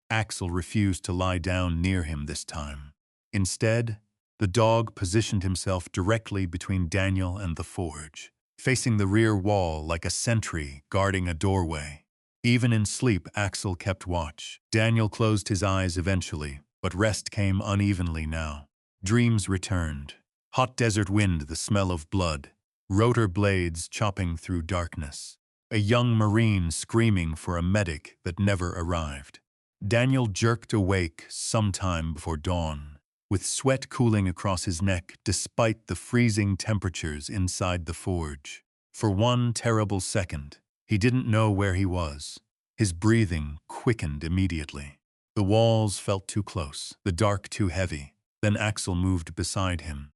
Axel refused to lie down near him this time. Instead, the dog positioned himself directly between Daniel and the forge, facing the rear wall like a sentry guarding a doorway. Even in sleep, Axel kept watch. Daniel closed his eyes eventually, but rest came unevenly now. Dreams returned. Hot desert wind, the smell of blood, rotor blades chopping through darkness, a young Marine screaming for a medic that never arrived. Daniel jerked awake sometime before dawn, with sweat cooling across his neck despite the freezing temperatures inside the forge. For one terrible second, he didn't know where he was. His breathing quickened immediately. The walls felt too close, the dark too heavy. Then Axel moved beside him.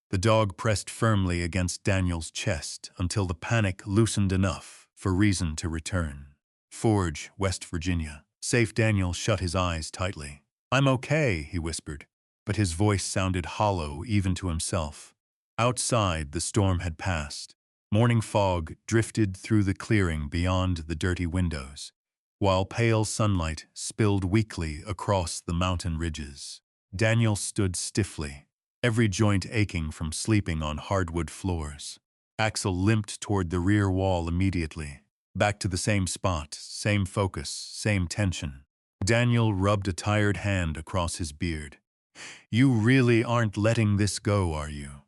The dog pressed firmly against Daniel's chest until the panic loosened enough for reason to return. Forge, West Virginia. Safe. Daniel shut his eyes tightly. "I'm okay," he whispered, but his voice sounded hollow even to himself. Outside, the storm had passed. Morning fog drifted through the clearing beyond the dirty windows, while pale sunlight spilled weakly across the mountain ridges. Daniel stood stiffly, every joint aching from sleeping on hardwood floors. Axel limped toward the rear wall immediately, back to the same spot, same focus, same tension. Daniel rubbed a tired hand across his beard. "You really aren't letting this go, are you?"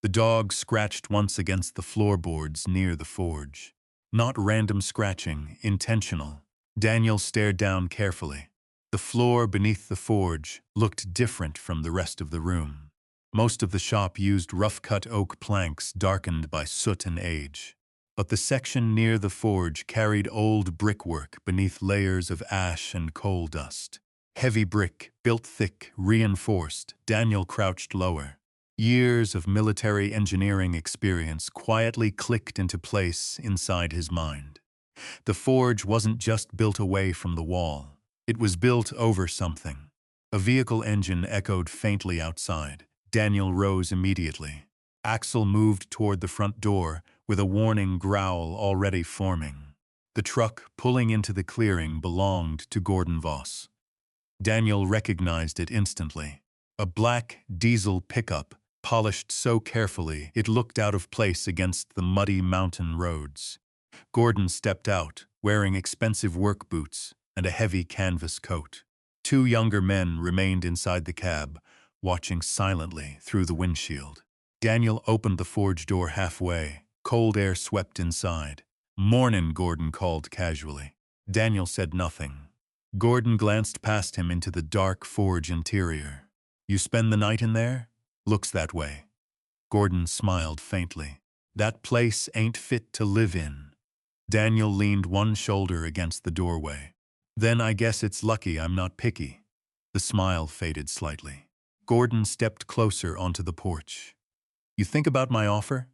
The dog scratched once against the floorboards near the forge. Not random scratching, intentional. Daniel stared down carefully. The floor beneath the forge looked different from the rest of the room. Most of the shop used rough-cut oak planks darkened by soot and age. But the section near the forge carried old brickwork beneath layers of ash and coal dust. Heavy brick, built thick, reinforced. Daniel crouched lower. Years of military engineering experience quietly clicked into place inside his mind. The forge wasn't just built away from the wall. It was built over something. A vehicle engine echoed faintly outside. Daniel rose immediately. Axel moved toward the front door with a warning growl already forming. The truck pulling into the clearing belonged to Gordon Voss. Daniel recognized it instantly. A black diesel pickup, polished so carefully it looked out of place against the muddy mountain roads. Gordon stepped out, wearing expensive work boots and a heavy canvas coat. Two younger men remained inside the cab, watching silently through the windshield. Daniel opened the forge door halfway. Cold air swept inside. "Mornin'," Gordon called casually. Daniel said nothing. Gordon glanced past him into the dark forge interior. "You spend the night in there?" "Looks that way." Gordon smiled faintly. "That place ain't fit to live in." Daniel leaned one shoulder against the doorway. "Then I guess it's lucky I'm not picky." The smile faded slightly. Gordon stepped closer onto the porch. "You think about my offer?"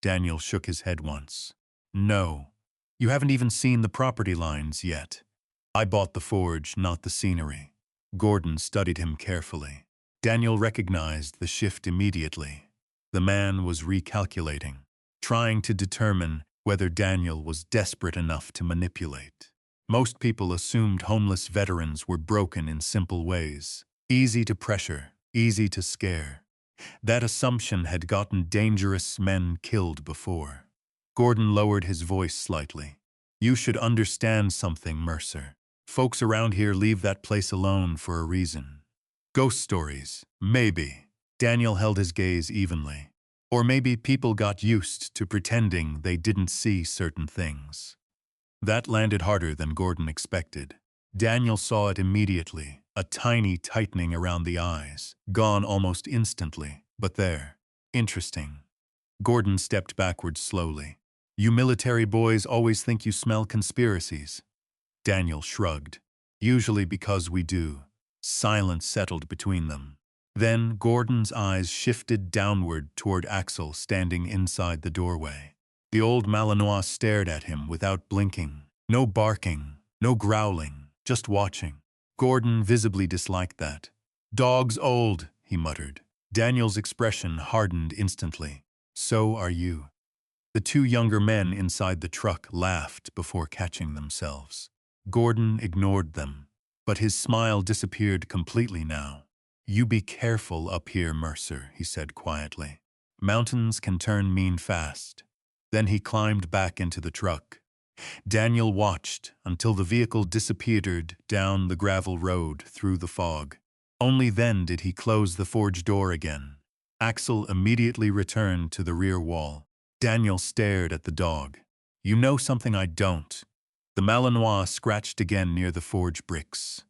Daniel shook his head once. "No. You haven't even seen the property lines yet. I bought the forge, not the scenery." Gordon studied him carefully. Daniel recognized the shift immediately. The man was recalculating, trying to determine whether Daniel was desperate enough to manipulate. Most people assumed homeless veterans were broken in simple ways, easy to pressure, easy to scare. That assumption had gotten dangerous men killed before. Gordon lowered his voice slightly. "You should understand something, Mercer. Folks around here leave that place alone for a reason. Ghost stories, maybe." Daniel held his gaze evenly. Or maybe people got used to pretending they didn't see certain things. That landed harder than Gordon expected. Daniel saw it immediately, a tiny tightening around the eyes, gone almost instantly, but there. "Interesting." Gordon stepped backward slowly. "You military boys always think you smell conspiracies." Daniel shrugged. Usually because we do. Silence settled between them. Then Gordon's eyes shifted downward toward Axel standing inside the doorway. The old Malinois stared at him without blinking. No barking, no growling, just watching. Gordon visibly disliked that. "Dog's old," he muttered. Daniel's expression hardened instantly. "So are you." The two younger men inside the truck laughed before catching themselves. Gordon ignored them, but his smile disappeared completely now. "You be careful up here, Mercer," he said quietly. "Mountains can turn mean fast." Then he climbed back into the truck. Daniel watched until the vehicle disappeared down the gravel road through the fog. Only then did he close the forge door again. Axel immediately returned to the rear wall. Daniel stared at the dog. "You know something I don't." The Malinois scratched again near the forge bricks.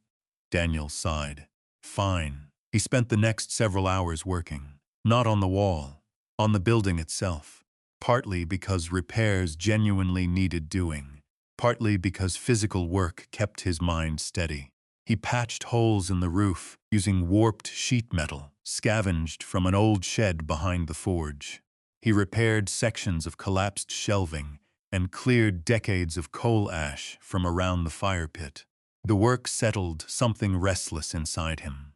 Daniel sighed. "Fine." He spent the next several hours working. Not on the wall, on the building itself. Partly because repairs genuinely needed doing. Partly because physical work kept his mind steady. He patched holes in the roof using warped sheet metal, scavenged from an old shed behind the forge. He repaired sections of collapsed shelving and cleared decades of coal ash from around the fire pit. The work settled something restless inside him.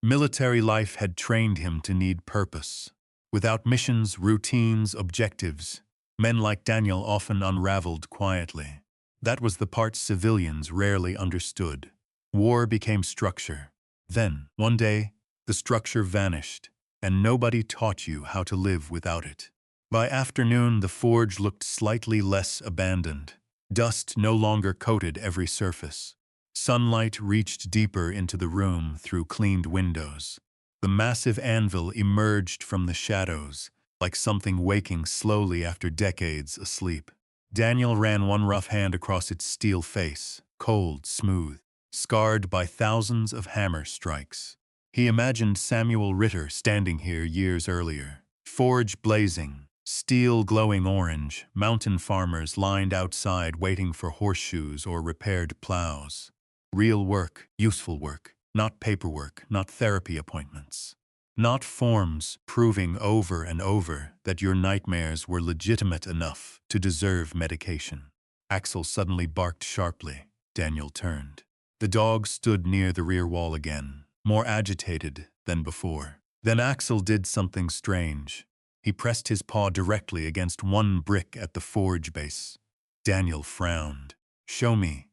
Military life had trained him to need purpose. Without missions, routines, objectives, men like Daniel often unraveled quietly. That was the part civilians rarely understood. War became structure. Then, one day, the structure vanished, and nobody taught you how to live without it. By afternoon, the forge looked slightly less abandoned. Dust no longer coated every surface. Sunlight reached deeper into the room through cleaned windows. The massive anvil emerged from the shadows, like something waking slowly after decades asleep. Daniel ran one rough hand across its steel face, cold, smooth, scarred by thousands of hammer strikes. He imagined Samuel Ritter standing here years earlier. Forge blazing, steel glowing orange, mountain farmers lined outside waiting for horseshoes or repaired plows. Real work, useful work, not paperwork, not therapy appointments. Not forms proving over and over that your nightmares were legitimate enough to deserve medication. Axel suddenly barked sharply. Daniel turned. The dog stood near the rear wall again, more agitated than before. Then Axel did something strange. He pressed his paw directly against one brick at the forge base. Daniel frowned. "Show me."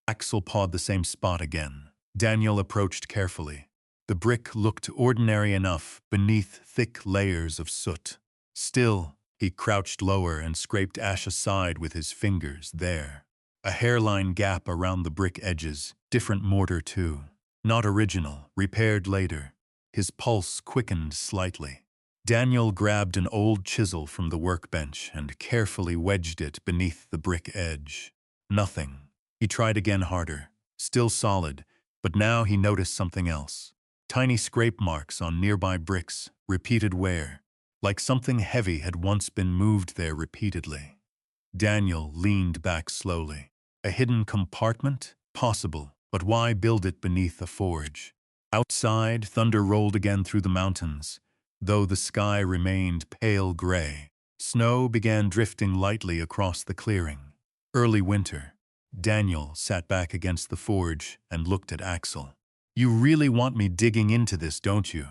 Axel pawed the same spot again. Daniel approached carefully. The brick looked ordinary enough beneath thick layers of soot. Still, he crouched lower and scraped ash aside with his fingers there. A hairline gap around the brick edges, different mortar too. Not original, repaired later. His pulse quickened slightly. Daniel grabbed an old chisel from the workbench and carefully wedged it beneath the brick edge. Nothing. He tried again harder. Still solid, but now he noticed something else. Tiny scrape marks on nearby bricks, repeated wear, like something heavy had once been moved there repeatedly. Daniel leaned back slowly. A hidden compartment? Possible, but why build it beneath a forge? Outside, thunder rolled again through the mountains, though the sky remained pale gray. Snow began drifting lightly across the clearing. Early winter. Daniel sat back against the forge and looked at Axel. "You really want me digging into this, don't you?"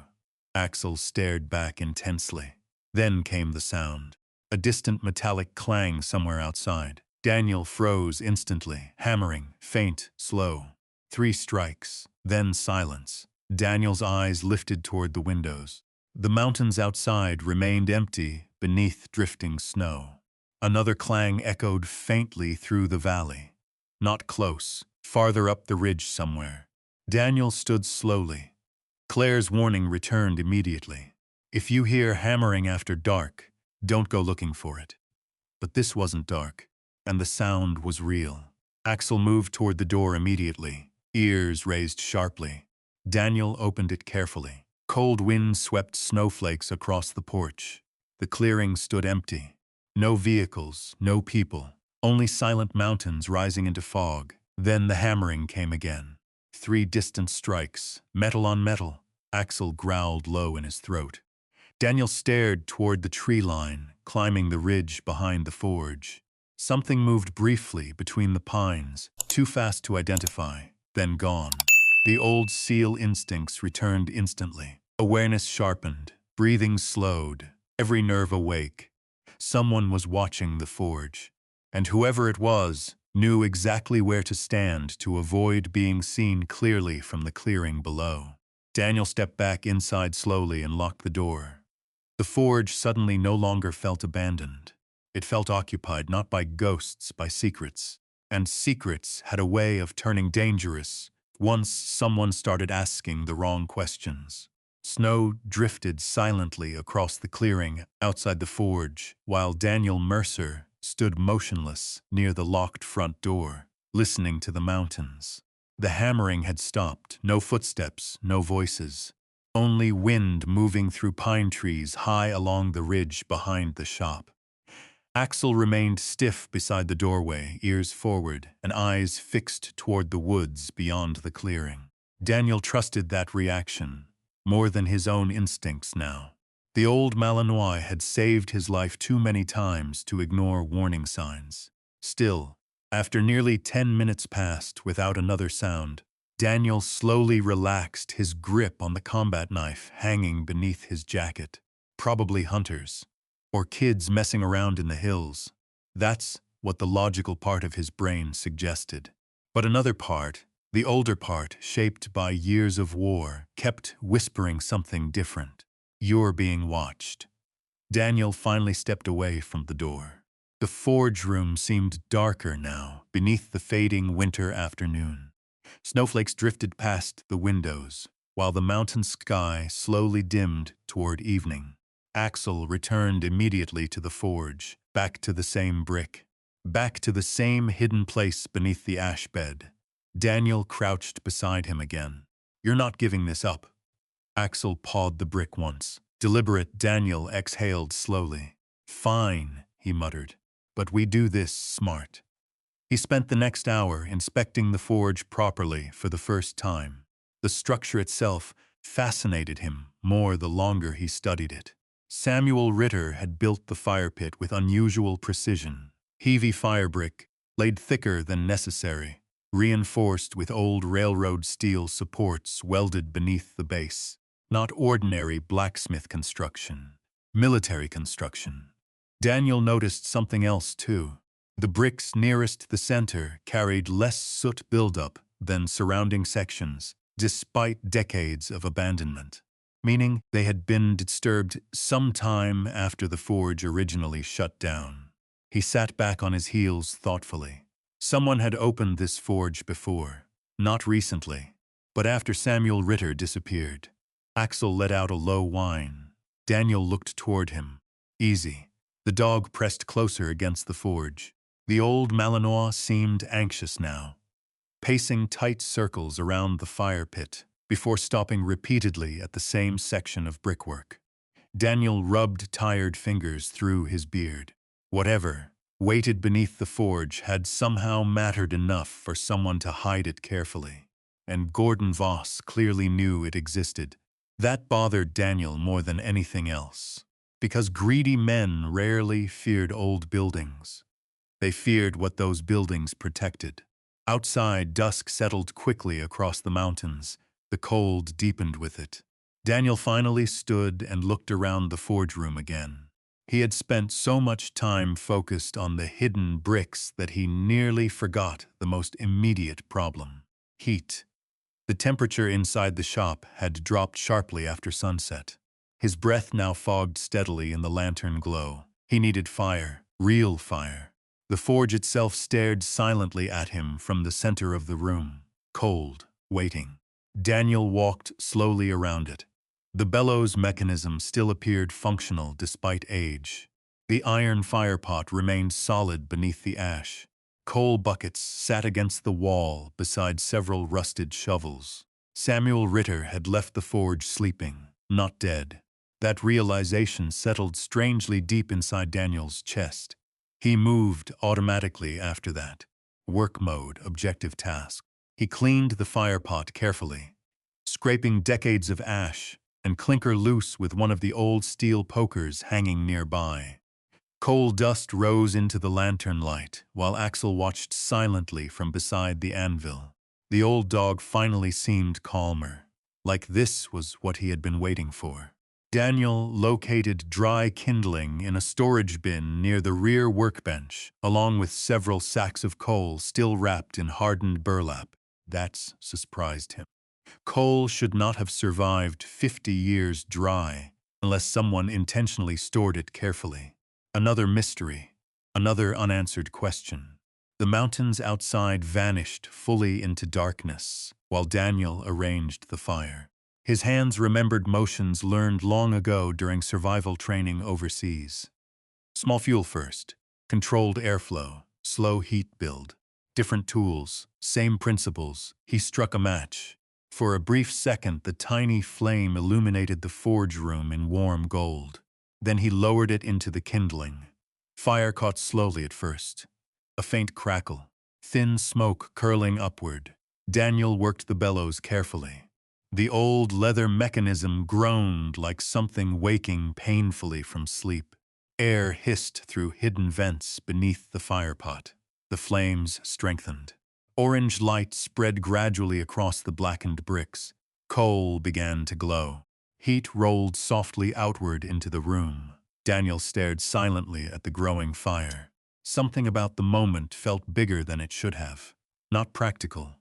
Axel stared back intensely. Then came the sound. A distant metallic clang somewhere outside. Daniel froze instantly, hammering, faint, slow. 3 strikes, then silence. Daniel's eyes lifted toward the windows. The mountains outside remained empty beneath drifting snow. Another clang echoed faintly through the valley. Not close, farther up the ridge somewhere. Daniel stood slowly. Claire's warning returned immediately. "If you hear hammering after dark, don't go looking for it." But this wasn't dark, and the sound was real. Axel moved toward the door immediately, ears raised sharply. Daniel opened it carefully. Cold wind swept snowflakes across the porch. The clearing stood empty. No vehicles, no people, only silent mountains rising into fog. Then the hammering came again. 3 distant strikes, metal on metal. Axel growled low in his throat. Daniel stared toward the tree line, climbing the ridge behind the forge. Something moved briefly between the pines, too fast to identify, then gone. The old SEAL instincts returned instantly. Awareness sharpened, breathing slowed, every nerve awake. Someone was watching the forge, and whoever it was knew exactly where to stand to avoid being seen clearly from the clearing below. Daniel stepped back inside slowly and locked the door. The forge suddenly no longer felt abandoned. It felt occupied not by ghosts, by secrets. And secrets had a way of turning dangerous once someone started asking the wrong questions. Snow drifted silently across the clearing outside the forge, while Daniel Mercer stood motionless near the locked front door, listening to the mountains. The hammering had stopped, no footsteps, no voices. Only wind moving through pine trees high along the ridge behind the shop. Axel remained stiff beside the doorway, ears forward and eyes fixed toward the woods beyond the clearing. Daniel trusted that reaction more than his own instincts now. The old Malinois had saved his life too many times to ignore warning signs. Still, after nearly 10 minutes passed without another sound, Daniel slowly relaxed his grip on the combat knife hanging beneath his jacket. Probably hunters, or kids messing around in the hills. That's what the logical part of his brain suggested. But another part, the older part shaped by years of war, kept whispering something different. You're being watched. Daniel finally stepped away from the door. The forge room seemed darker now, beneath the fading winter afternoon. Snowflakes drifted past the windows, while the mountain sky slowly dimmed toward evening. Axel returned immediately to the forge, back to the same brick, back to the same hidden place beneath the ash bed. Daniel crouched beside him again. You're not giving this up. Axel pawed the brick once. Deliberate, Daniel exhaled slowly. Fine, he muttered, but we do this smart. He spent the next hour inspecting the forge properly for the first time. The structure itself fascinated him more the longer he studied it. Samuel Ritter had built the fire pit with unusual precision. Heavy fire brick, laid thicker than necessary, reinforced with old railroad steel supports welded beneath the base. Not ordinary blacksmith construction, military construction. Daniel noticed something else too. The bricks nearest the center carried less soot buildup than surrounding sections, despite decades of abandonment. Meaning they had been disturbed some time after the forge originally shut down. He sat back on his heels thoughtfully. Someone had opened this forge before, not recently, but after Samuel Ritter disappeared. Axel let out a low whine. Daniel looked toward him. Easy. The dog pressed closer against the forge. The old Malinois seemed anxious now, pacing tight circles around the fire pit, before stopping repeatedly at the same section of brickwork. Daniel rubbed tired fingers through his beard. Whatever waited beneath the forge had somehow mattered enough for someone to hide it carefully. And Gordon Voss clearly knew it existed. That bothered Daniel more than anything else. Because greedy men rarely feared old buildings. They feared what those buildings protected. Outside, dusk settled quickly across the mountains. The cold deepened with it. Daniel finally stood and looked around the forge room again. He had spent so much time focused on the hidden bricks that he nearly forgot the most immediate problem: heat. The temperature inside the shop had dropped sharply after sunset. His breath now fogged steadily in the lantern glow. He needed fire, real fire. The forge itself stared silently at him from the center of the room, cold, waiting. Daniel walked slowly around it. The bellows mechanism still appeared functional despite age. The iron firepot remained solid beneath the ash. Coal buckets sat against the wall beside several rusted shovels. Samuel Ritter had left the forge sleeping, not dead. That realization settled strangely deep inside Daniel's chest. He moved automatically after that. Work mode, objective task. He cleaned the firepot carefully, scraping decades of ash and clinker loose with one of the old steel pokers hanging nearby. Coal dust rose into the lantern light while Axel watched silently from beside the anvil. The old dog finally seemed calmer, like this was what he had been waiting for. Daniel located dry kindling in a storage bin near the rear workbench, along with several sacks of coal still wrapped in hardened burlap. That surprised him. Coal should not have survived 50 years dry unless someone intentionally stored it carefully. Another mystery, another unanswered question. The mountains outside vanished fully into darkness while Daniel arranged the fire. His hands remembered motions learned long ago during survival training overseas. Small fuel first, controlled airflow, slow heat build. Different tools, same principles. He struck a match. For a brief second, the tiny flame illuminated the forge room in warm gold. Then he lowered it into the kindling. Fire caught slowly at first. A faint crackle, thin smoke curling upward. Daniel worked the bellows carefully. The old leather mechanism groaned like something waking painfully from sleep. Air hissed through hidden vents beneath the firepot. The flames strengthened. Orange light spread gradually across the blackened bricks. Coal began to glow. Heat rolled softly outward into the room. Daniel stared silently at the growing fire. Something about the moment felt bigger than it should have. Not practical,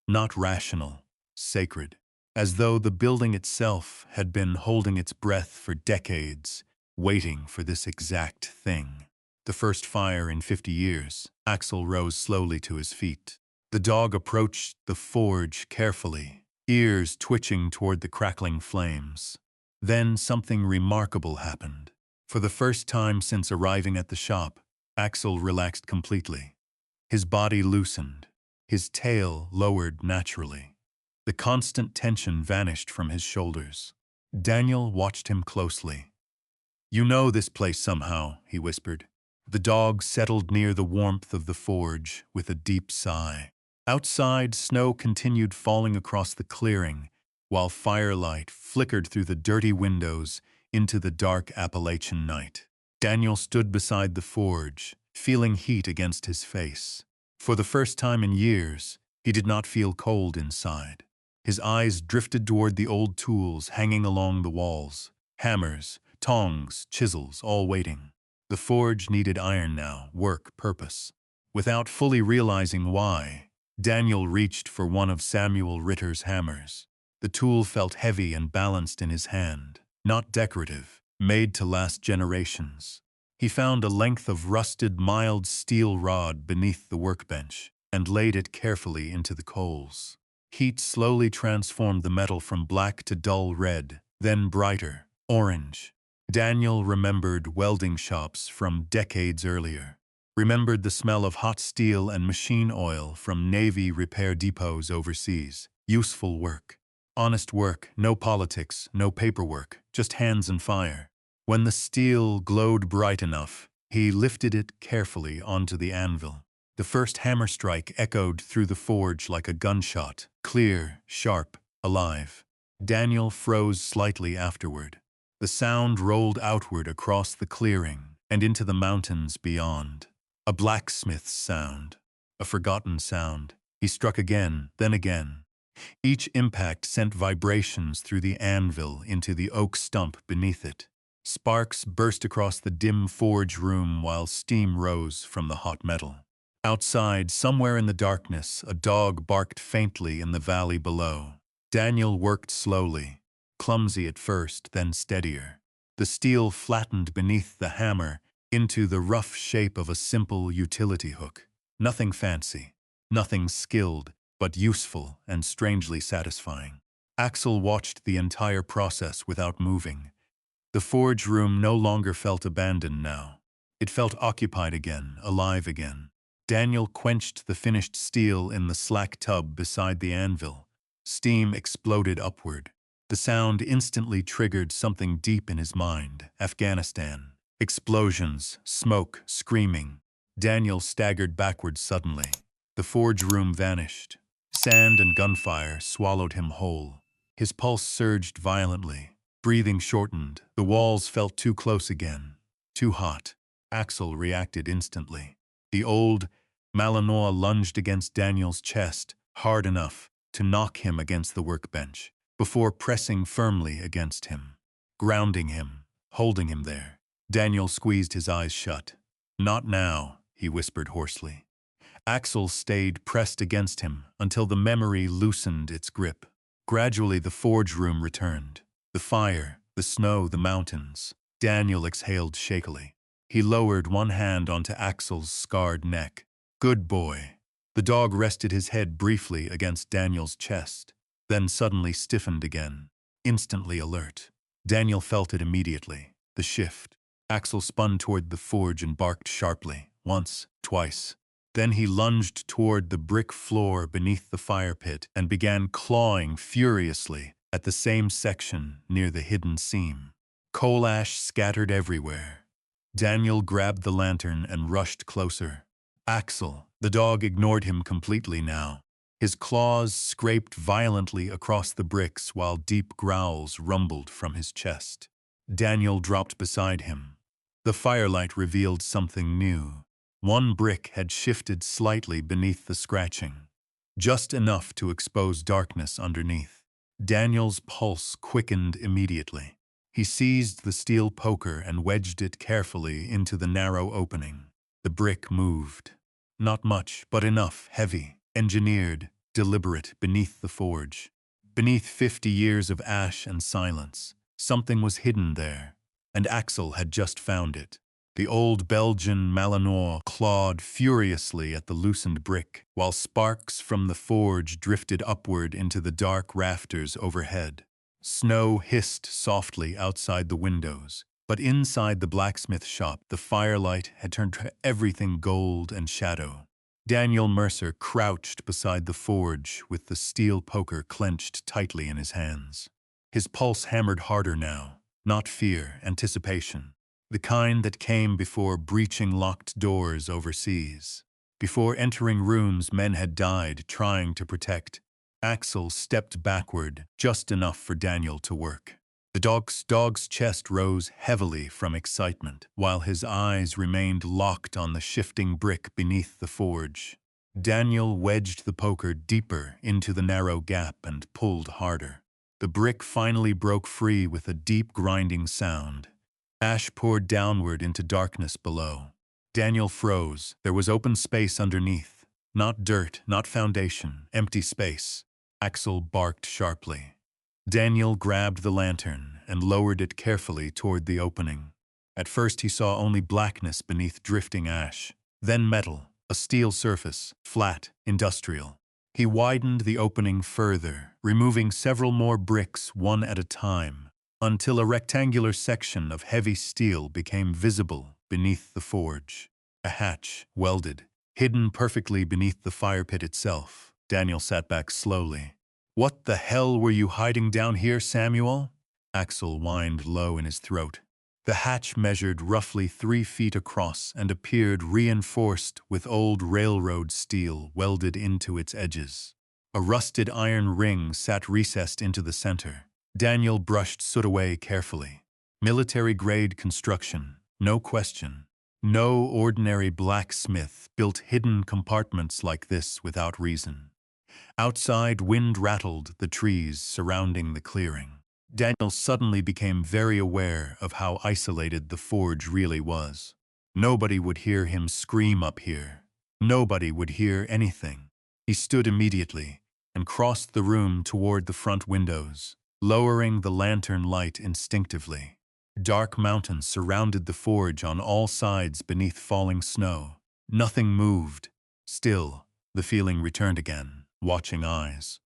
not rational, sacred. As though the building itself had been holding its breath for decades, waiting for this exact thing. The first fire in 50 years, Axel rose slowly to his feet. The dog approached the forge carefully, ears twitching toward the crackling flames. Then something remarkable happened. For the first time since arriving at the shop, Axel relaxed completely. His body loosened, his tail lowered naturally. The constant tension vanished from his shoulders. Daniel watched him closely. "You know this place somehow," he whispered. The dog settled near the warmth of the forge with a deep sigh. Outside, snow continued falling across the clearing, while firelight flickered through the dirty windows into the dark Appalachian night. Daniel stood beside the forge, feeling heat against his face. For the first time in years, he did not feel cold inside. His eyes drifted toward the old tools hanging along the walls. Hammers, tongs, chisels, all waiting. The forge needed iron now, work, purpose. Without fully realizing why, Daniel reached for one of Samuel Ritter's hammers. The tool felt heavy and balanced in his hand, not decorative, made to last generations. He found a length of rusted, mild steel rod beneath the workbench and laid it carefully into the coals. Heat slowly transformed the metal from black to dull red, then brighter, orange. Daniel remembered welding shops from decades earlier, remembered the smell of hot steel and machine oil from Navy repair depots overseas. Useful work. Honest work, no politics, no paperwork, just hands and fire. When the steel glowed bright enough, he lifted it carefully onto the anvil. The first hammer strike echoed through the forge like a gunshot, clear, sharp, alive. Daniel froze slightly afterward. The sound rolled outward across the clearing and into the mountains beyond. A blacksmith's sound, a forgotten sound. He struck again, then again. Each impact sent vibrations through the anvil into the oak stump beneath it. Sparks burst across the dim forge room while steam rose from the hot metal. Outside, somewhere in the darkness, a dog barked faintly in the valley below. Daniel worked slowly, clumsy at first, then steadier. The steel flattened beneath the hammer into the rough shape of a simple utility hook. Nothing fancy, nothing skilled, but useful and strangely satisfying. Axel watched the entire process without moving. The forge room no longer felt abandoned now. It felt occupied again, alive again. Daniel quenched the finished steel in the slack tub beside the anvil. Steam exploded upward. The sound instantly triggered something deep in his mind. Afghanistan. Explosions, smoke, screaming. Daniel staggered backwards suddenly. The forge room vanished. Sand and gunfire swallowed him whole. His pulse surged violently. Breathing shortened. The walls felt too close again. Too hot. Axel reacted instantly. The old Malinois lunged against Daniel's chest, hard enough to knock him against the workbench, before pressing firmly against him, grounding him, holding him there. Daniel squeezed his eyes shut. "Not now," he whispered hoarsely. Axel stayed pressed against him until the memory loosened its grip. Gradually the forge room returned. The fire, the snow, the mountains. Daniel exhaled shakily. He lowered one hand onto Axel's scarred neck. "Good boy." The dog rested his head briefly against Daniel's chest, then suddenly stiffened again, instantly alert. Daniel felt it immediately, the shift. Axel spun toward the forge and barked sharply, once, twice. Then he lunged toward the brick floor beneath the fire pit and began clawing furiously at the same section near the hidden seam. Coal ash scattered everywhere. Daniel grabbed the lantern and rushed closer. Axel, the dog, ignored him completely now. His claws scraped violently across the bricks while deep growls rumbled from his chest. Daniel dropped beside him. The firelight revealed something new. One brick had shifted slightly beneath the scratching, just enough to expose darkness underneath. Daniel's pulse quickened immediately. He seized the steel poker and wedged it carefully into the narrow opening. The brick moved. Not much, but enough, heavy, engineered, deliberate, beneath the forge. Beneath 50 years of ash and silence, something was hidden there, and Axel had just found it. The old Belgian Malinois clawed furiously at the loosened brick, while sparks from the forge drifted upward into the dark rafters overhead. Snow hissed softly outside the windows, but inside the blacksmith shop, the firelight had turned everything gold and shadow. Daniel Mercer crouched beside the forge with the steel poker clenched tightly in his hands. His pulse hammered harder now, not fear, anticipation. The kind that came before breaching locked doors overseas. Before entering rooms men had died trying to protect. Axel stepped backward, just enough for Daniel to work. The dog's chest rose heavily from excitement, while his eyes remained locked on the shifting brick beneath the forge. Daniel wedged the poker deeper into the narrow gap and pulled harder. The brick finally broke free with a deep grinding sound. Ash poured downward into darkness below. Daniel froze. There was open space underneath. Not dirt, not foundation, empty space. Axel barked sharply. Daniel grabbed the lantern and lowered it carefully toward the opening. At first he saw only blackness beneath drifting ash, then metal, a steel surface, flat, industrial. He widened the opening further, removing several more bricks one at a time, until a rectangular section of heavy steel became visible beneath the forge. A hatch, welded, hidden perfectly beneath the fire pit itself. Daniel sat back slowly. "What the hell were you hiding down here, Samuel?" Axel whined low in his throat. The hatch measured roughly 3 feet across and appeared reinforced with old railroad steel welded into its edges. A rusted iron ring sat recessed into the center. Daniel brushed soot away carefully. Military-grade construction, no question. No ordinary blacksmith built hidden compartments like this without reason. Outside, wind rattled the trees surrounding the clearing. Daniel suddenly became very aware of how isolated the forge really was. Nobody would hear him scream up here. Nobody would hear anything. He stood immediately and crossed the room toward the front windows, lowering the lantern light instinctively. Dark mountains surrounded the forge on all sides beneath falling snow. Nothing moved. Still, the feeling returned again, watching eyes.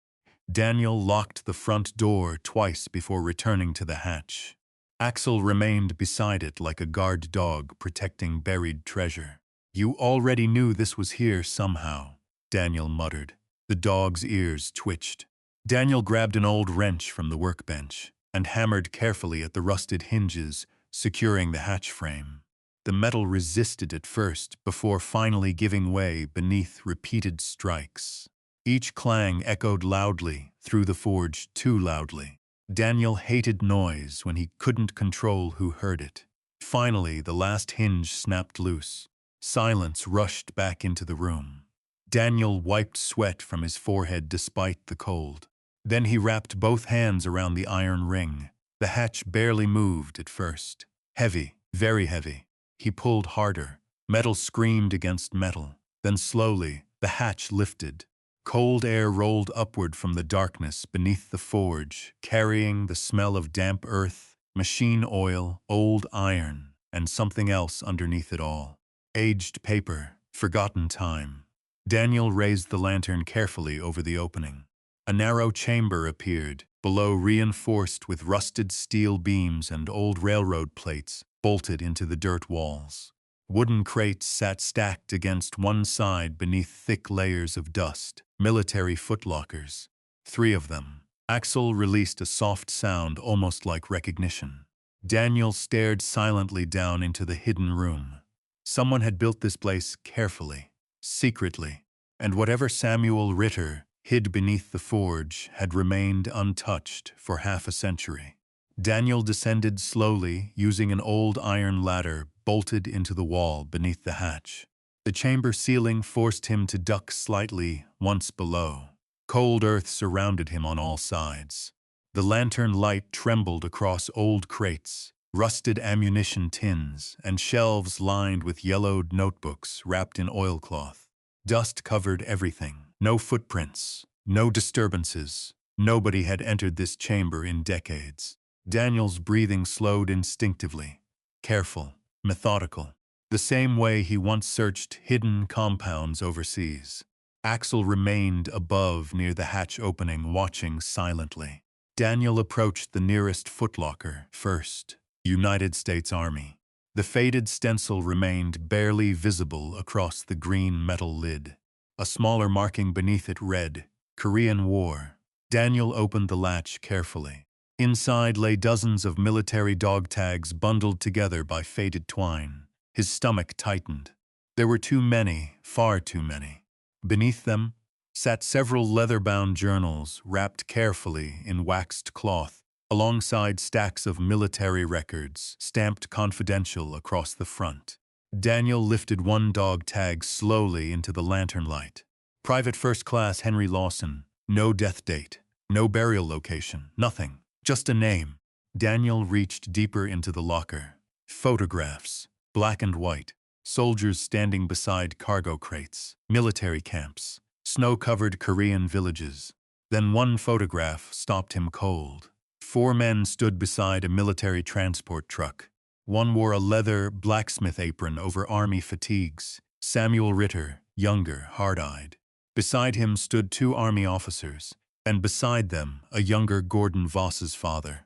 Daniel locked the front door twice before returning to the hatch. Axel remained beside it like a guard dog protecting buried treasure. "You already knew this was here somehow," Daniel muttered. The dog's ears twitched. Daniel grabbed an old wrench from the workbench and hammered carefully at the rusted hinges, securing the hatch frame. The metal resisted at first before finally giving way beneath repeated strikes. Each clang echoed loudly through the forge, too loudly. Daniel hated noise when he couldn't control who heard it. Finally, the last hinge snapped loose. Silence rushed back into the room. Daniel wiped sweat from his forehead despite the cold. Then he wrapped both hands around the iron ring. The hatch barely moved at first. Heavy, very heavy. He pulled harder. Metal screamed against metal. Then slowly, the hatch lifted. Cold air rolled upward from the darkness beneath the forge, carrying the smell of damp earth, machine oil, old iron, and something else underneath it all. Aged paper, forgotten time. Daniel raised the lantern carefully over the opening. A narrow chamber appeared, below reinforced with rusted steel beams and old railroad plates bolted into the dirt walls. Wooden crates sat stacked against one side beneath thick layers of dust. Military footlockers. 3 of them. Axel released a soft sound almost like recognition. Daniel stared silently down into the hidden room. Someone had built this place carefully, secretly, and whatever Samuel Ritter hid beneath the forge had remained untouched for half a century. Daniel descended slowly, using an old iron ladder bolted into the wall beneath the hatch. The chamber ceiling forced him to duck slightly once below. Cold earth surrounded him on all sides. The lantern light trembled across old crates, rusted ammunition tins, and shelves lined with yellowed notebooks wrapped in oilcloth. Dust covered everything. No footprints, no disturbances. Nobody had entered this chamber in decades. Daniel's breathing slowed instinctively, careful, methodical, the same way he once searched hidden compounds overseas. Axel remained above near the hatch opening, watching silently. Daniel approached the nearest footlocker first. United States Army. The faded stencil remained barely visible across the green metal lid. A smaller marking beneath it read, Korean War. Daniel opened the latch carefully. Inside lay dozens of military dog tags bundled together by faded twine. His stomach tightened. There were too many, far too many. Beneath them sat several leather-bound journals wrapped carefully in waxed cloth, alongside stacks of military records, stamped confidential across the front. Daniel lifted one dog tag slowly into the lantern light. Private First Class Henry Lawson. No death date. No burial location. Nothing. Just a name. Daniel reached deeper into the locker. Photographs. Black and white. Soldiers standing beside cargo crates. Military camps. Snow-covered Korean villages. Then one photograph stopped him cold. 4 men stood beside a military transport truck. One wore a leather blacksmith apron over army fatigues. Samuel Ritter, younger, hard-eyed. Beside him stood 2 army officers, and beside them a younger Gordon Voss's father.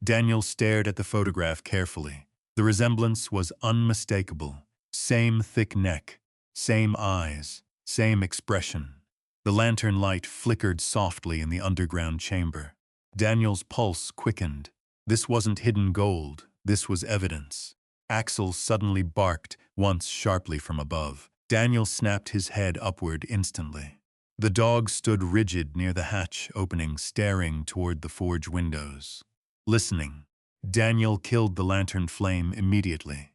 Daniel stared at the photograph carefully. The resemblance was unmistakable. Same thick neck, same eyes, same expression. The lantern light flickered softly in the underground chamber. Daniel's pulse quickened. This wasn't hidden gold. This was evidence. Axel suddenly barked, once sharply from above. Daniel snapped his head upward instantly. The dog stood rigid near the hatch opening, staring toward the forge windows. Listening. Daniel killed the lantern flame immediately.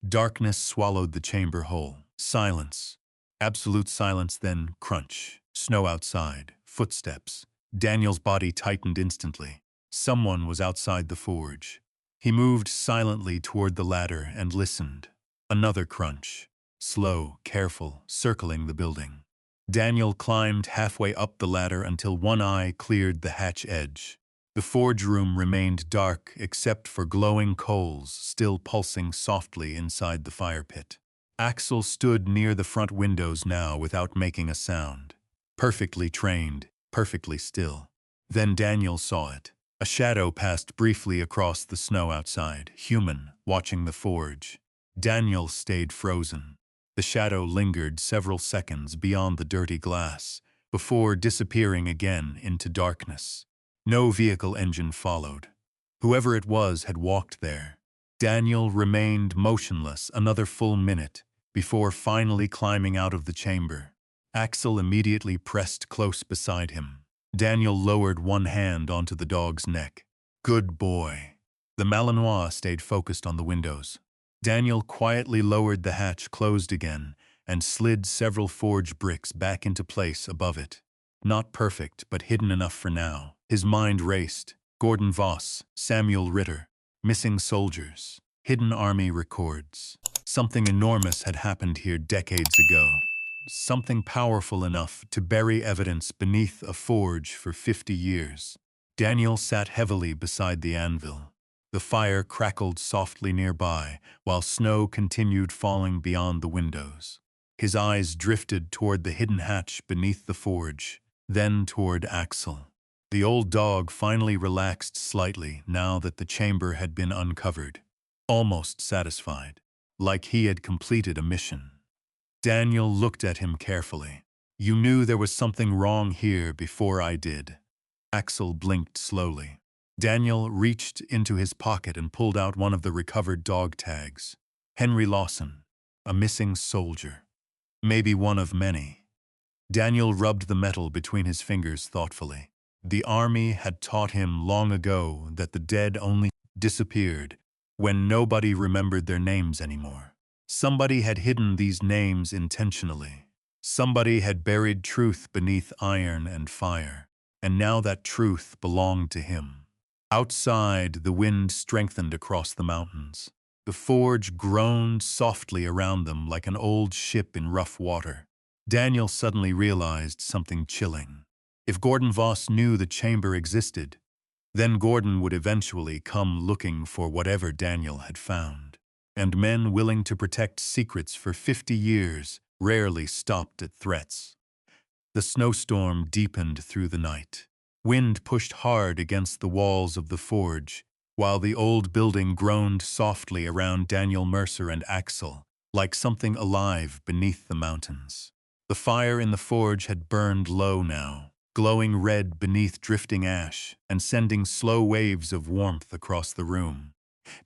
Darkness swallowed the chamber whole. Silence. Absolute silence, then crunch. Snow outside. Footsteps. Daniel's body tightened instantly. Someone was outside the forge. He moved silently toward the ladder and listened. Another crunch. Slow, careful, circling the building. Daniel climbed halfway up the ladder until one eye cleared the hatch edge. The forge room remained dark except for glowing coals still pulsing softly inside the fire pit. Axel stood near the front windows now without making a sound. Perfectly trained, perfectly still. Then Daniel saw it. A shadow passed briefly across the snow outside, human, watching the forge. Daniel stayed frozen. The shadow lingered several seconds beyond the dirty glass, before disappearing again into darkness. No vehicle engine followed. Whoever it was had walked there. Daniel remained motionless another full minute before finally climbing out of the chamber. Axel immediately pressed close beside him. Daniel lowered one hand onto the dog's neck. Good boy. The Malinois stayed focused on the windows. Daniel quietly lowered the hatch closed again and slid several forge bricks back into place above it. Not perfect, but hidden enough for now. His mind raced. Gordon Voss, Samuel Ritter, missing soldiers, hidden army records. Something enormous had happened here decades ago. Something powerful enough to bury evidence beneath a forge for 50 years. Daniel sat heavily beside the anvil. The fire crackled softly nearby, while snow continued falling beyond the windows. His eyes drifted toward the hidden hatch beneath the forge, then toward Axel. The old dog finally relaxed slightly now that the chamber had been uncovered, almost satisfied, like he had completed a mission. Daniel looked at him carefully. You knew there was something wrong here before I did. Axel blinked slowly. Daniel reached into his pocket and pulled out one of the recovered dog tags. Henry Lawson, a missing soldier. Maybe one of many. Daniel rubbed the metal between his fingers thoughtfully. The army had taught him long ago that the dead only disappeared when nobody remembered their names anymore. Somebody had hidden these names intentionally. Somebody had buried truth beneath iron and fire, and now that truth belonged to him. Outside, the wind strengthened across the mountains. The forge groaned softly around them like an old ship in rough water. Daniel suddenly realized something chilling. If Gordon Voss knew the chamber existed, then Gordon would eventually come looking for whatever Daniel had found. And men willing to protect secrets for 50 years rarely stopped at threats. The snowstorm deepened through the night. Wind pushed hard against the walls of the forge, while the old building groaned softly around Daniel Mercer and Axel, like something alive beneath the mountains. The fire in the forge had burned low now, glowing red beneath drifting ash and sending slow waves of warmth across the room.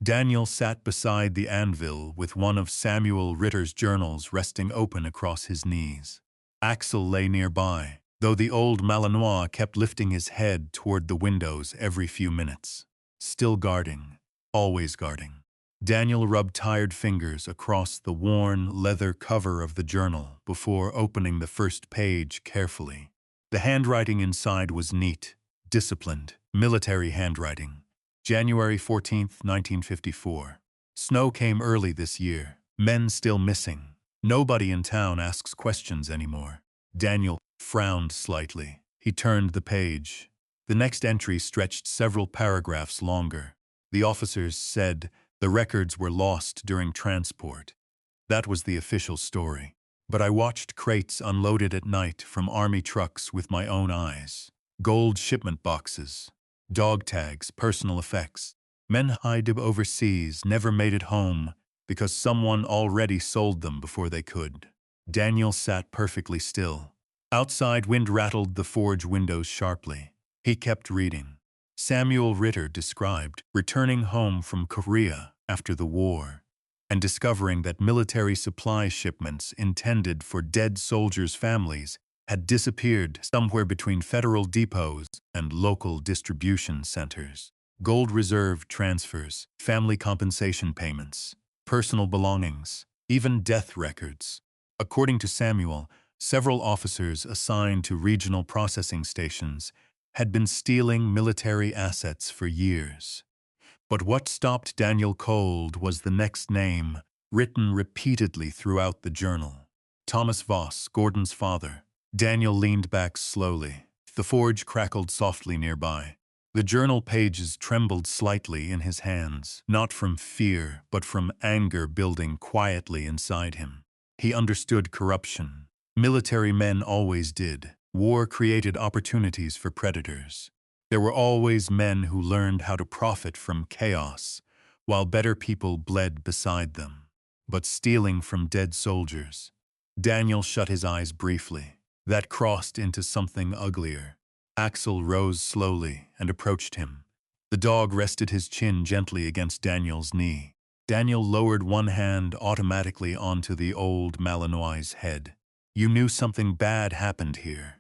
Daniel sat beside the anvil with one of Samuel Ritter's journals resting open across his knees. Axel lay nearby, though the old Malinois kept lifting his head toward the windows every few minutes. Still guarding, always guarding. Daniel rubbed tired fingers across the worn leather cover of the journal before opening the first page carefully. The handwriting inside was neat, disciplined, military handwriting. January 14, 1954. Snow came early this year. Men still missing. Nobody in town asks questions anymore. Daniel frowned slightly. He turned the page. The next entry stretched several paragraphs longer. The officers said the records were lost during transport. That was the official story. But I watched crates unloaded at night from army trucks with my own eyes. Gold shipment boxes, dog tags, personal effects. Men hid overseas, never made it home because someone already sold them before they could. Daniel sat perfectly still. Outside, wind rattled the forge windows sharply. He kept reading. Samuel Ritter described returning home from Korea after the war and discovering that military supply shipments intended for dead soldiers' families had disappeared somewhere between federal depots and local distribution centers. Gold reserve transfers, family compensation payments, personal belongings, even death records. According to Samuel, several officers assigned to regional processing stations had been stealing military assets for years. But what stopped Daniel cold was the next name, written repeatedly throughout the journal. Thomas Voss, Gordon's father. Daniel leaned back slowly. The forge crackled softly nearby. The journal pages trembled slightly in his hands, not from fear, but from anger building quietly inside him. He understood corruption. Military men always did. War created opportunities for predators. There were always men who learned how to profit from chaos, while better people bled beside them. But stealing from dead soldiers. Daniel shut his eyes briefly. That crossed into something uglier. Axel rose slowly and approached him. The dog rested his chin gently against Daniel's knee. Daniel lowered one hand automatically onto the old Malinois' head. You knew something bad happened here.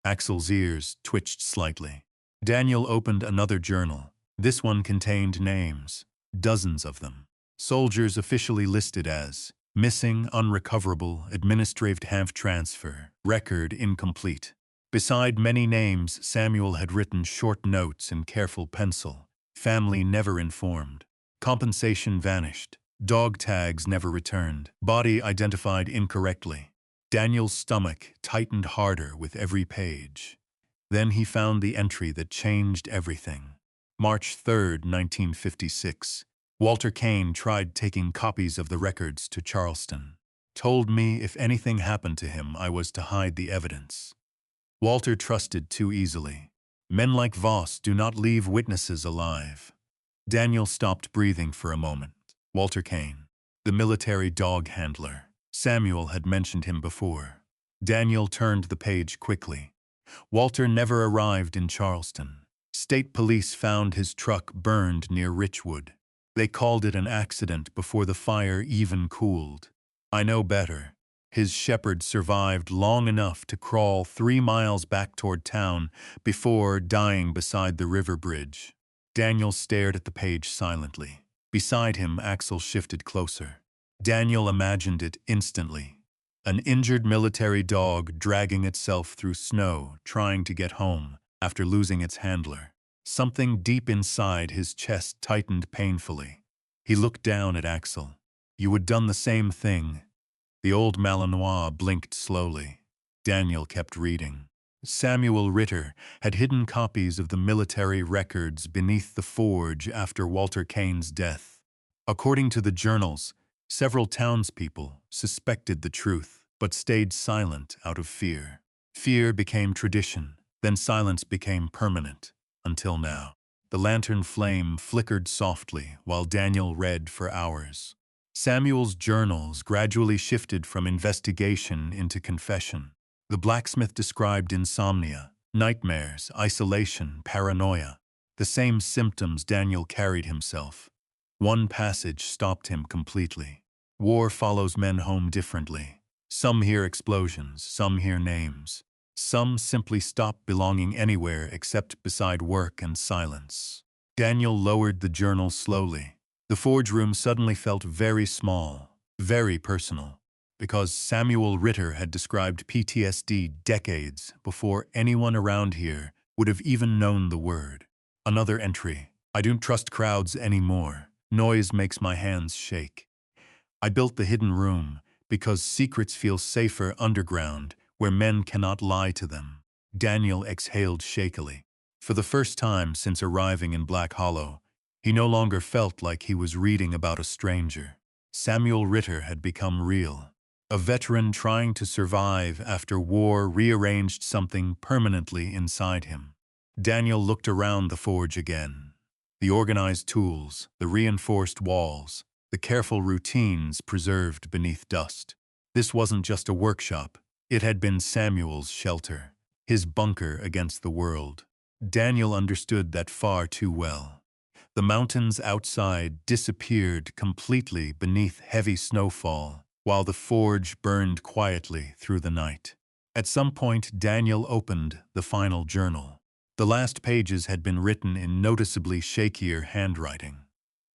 Axel's ears twitched slightly. Daniel opened another journal. This one contained names, dozens of them. Soldiers officially listed as missing, unrecoverable, administrative have transfer, record incomplete. Beside many names, Samuel had written short notes in careful pencil. Family never informed. Compensation vanished. Dog tags never returned. Body identified incorrectly. Daniel's stomach tightened harder with every page. Then he found the entry that changed everything. March 3rd, 1956. Walter Kane tried taking copies of the records to Charleston. Told me if anything happened to him, I was to hide the evidence. Walter trusted too easily. Men like Voss do not leave witnesses alive. Daniel stopped breathing for a moment. Walter Kane, the military dog handler. Samuel had mentioned him before. Daniel turned the page quickly. Walter never arrived in Charleston. State police found his truck burned near Richwood. They called it an accident before the fire even cooled. I know better. His shepherd survived long enough to crawl 3 miles back toward town before dying beside the river bridge. Daniel stared at the page silently. Beside him, Axel shifted closer. Daniel imagined it instantly. An injured military dog dragging itself through snow, trying to get home after losing its handler. Something deep inside his chest tightened painfully. He looked down at Axel. You had done the same thing. The old Malinois blinked slowly. Daniel kept reading. Samuel Ritter had hidden copies of the military records beneath the forge after Walter Kane's death. According to the journals, several townspeople suspected the truth, but stayed silent out of fear. Fear became tradition, then silence became permanent, until now. The lantern flame flickered softly while Daniel read for hours. Samuel's journals gradually shifted from investigation into confession. The blacksmith described insomnia, nightmares, isolation, paranoia. The same symptoms Daniel carried himself. One passage stopped him completely. War follows men home differently. Some hear explosions, some hear names. Some simply stop belonging anywhere except beside work and silence. Daniel lowered the journal slowly. The forge room suddenly felt very small, very personal, because Samuel Ritter had described PTSD decades before anyone around here would have even known the word. Another entry. I don't trust crowds anymore. Noise makes my hands shake. I built the hidden room because secrets feel safer underground where men cannot lie to them. Daniel exhaled shakily. For the first time since arriving in Black Hollow, he no longer felt like he was reading about a stranger. Samuel Ritter had become real. A veteran trying to survive after war rearranged something permanently inside him. Daniel looked around the forge again. The organized tools, the reinforced walls, the careful routines preserved beneath dust. This wasn't just a workshop. It had been Samuel's shelter, his bunker against the world. Daniel understood that far too well. The mountains outside disappeared completely beneath heavy snowfall, while the forge burned quietly through the night. At some point, Daniel opened the final journal. The last pages had been written in noticeably shakier handwriting.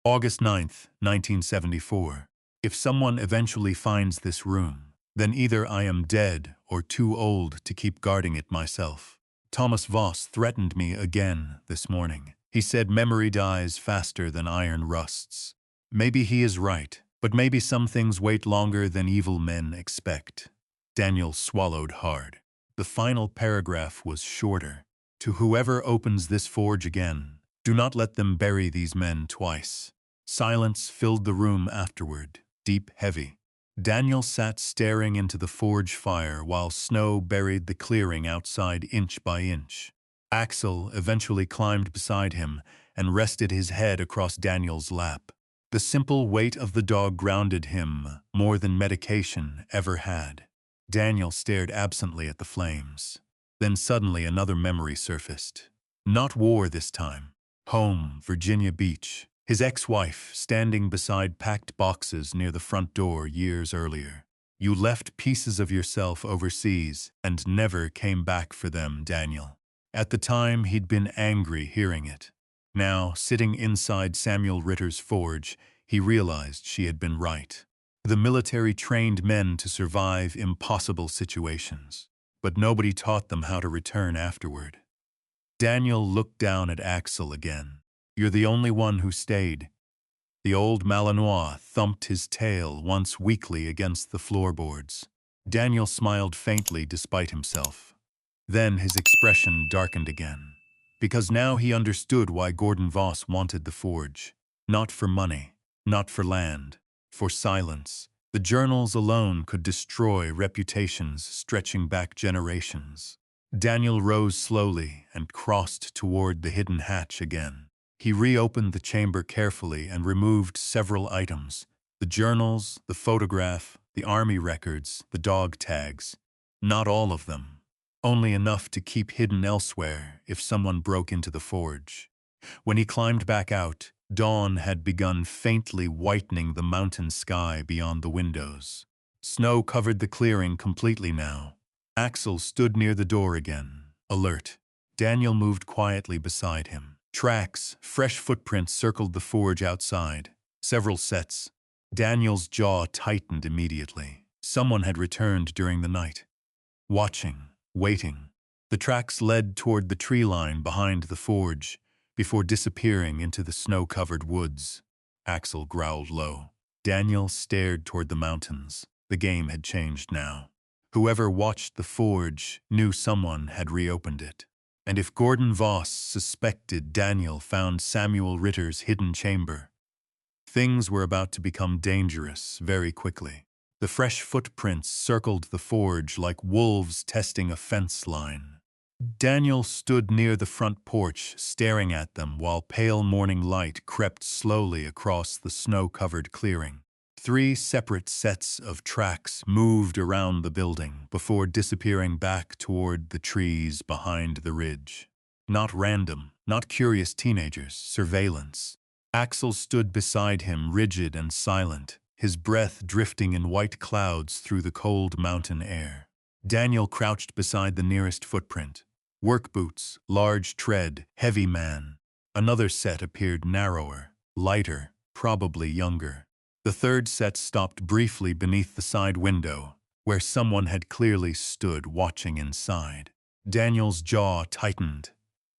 August 9th, 1974. If someone eventually finds this room, then either I am dead or too old to keep guarding it myself. Thomas Voss threatened me again this morning. He said memory dies faster than iron rusts. Maybe he is right, but maybe some things wait longer than evil men expect. Daniel swallowed hard. The final paragraph was shorter. To whoever opens this forge again, do not let them bury these men twice. Silence filled the room afterward, deep, heavy. Daniel sat staring into the forge fire while snow buried the clearing outside inch by inch. Axel eventually climbed beside him and rested his head across Daniel's lap. The simple weight of the dog grounded him more than medication ever had. Daniel stared absently at the flames. Then suddenly another memory surfaced. Not war this time. Home, Virginia Beach. His ex-wife standing beside packed boxes near the front door years earlier. You left pieces of yourself overseas and never came back for them, Daniel. At the time, he'd been angry hearing it. Now, sitting inside Samuel Ritter's forge, he realized she had been right. The military trained men to survive impossible situations, but nobody taught them how to return afterward. Daniel looked down at Axel again. You're the only one who stayed. The old Malinois thumped his tail once weakly against the floorboards. Daniel smiled faintly despite himself. Then his expression darkened again, because now he understood why Gordon Voss wanted the forge. Not for money, not for land, for silence. The journals alone could destroy reputations stretching back generations. Daniel rose slowly and crossed toward the hidden hatch again. He reopened the chamber carefully and removed several items: the journals, the photograph, the army records, the dog tags. Not all of them. Only enough to keep hidden elsewhere if someone broke into the forge. When he climbed back out, dawn had begun faintly whitening the mountain sky beyond the windows. Snow covered the clearing completely now. Axel stood near the door again, alert. Daniel moved quietly beside him. Tracks, fresh footprints circled the forge outside. Several sets. Daniel's jaw tightened immediately. Someone had returned during the night. Watching, waiting. The tracks led toward the tree line behind the forge, before disappearing into the snow-covered woods. Axel growled low. Daniel stared toward the mountains. The game had changed now. Whoever watched the forge knew someone had reopened it. And if Gordon Voss suspected Daniel found Samuel Ritter's hidden chamber, things were about to become dangerous very quickly. The fresh footprints circled the forge like wolves testing a fence line. Daniel stood near the front porch, staring at them while pale morning light crept slowly across the snow-covered clearing. 3 separate sets of tracks moved around the building before disappearing back toward the trees behind the ridge. Not random, not curious teenagers, surveillance. Axel stood beside him, rigid and silent, his breath drifting in white clouds through the cold mountain air. Daniel crouched beside the nearest footprint. Work boots, large tread, heavy man. Another set appeared narrower, lighter, probably younger. The third set stopped briefly beneath the side window, where someone had clearly stood watching inside. Daniel's jaw tightened.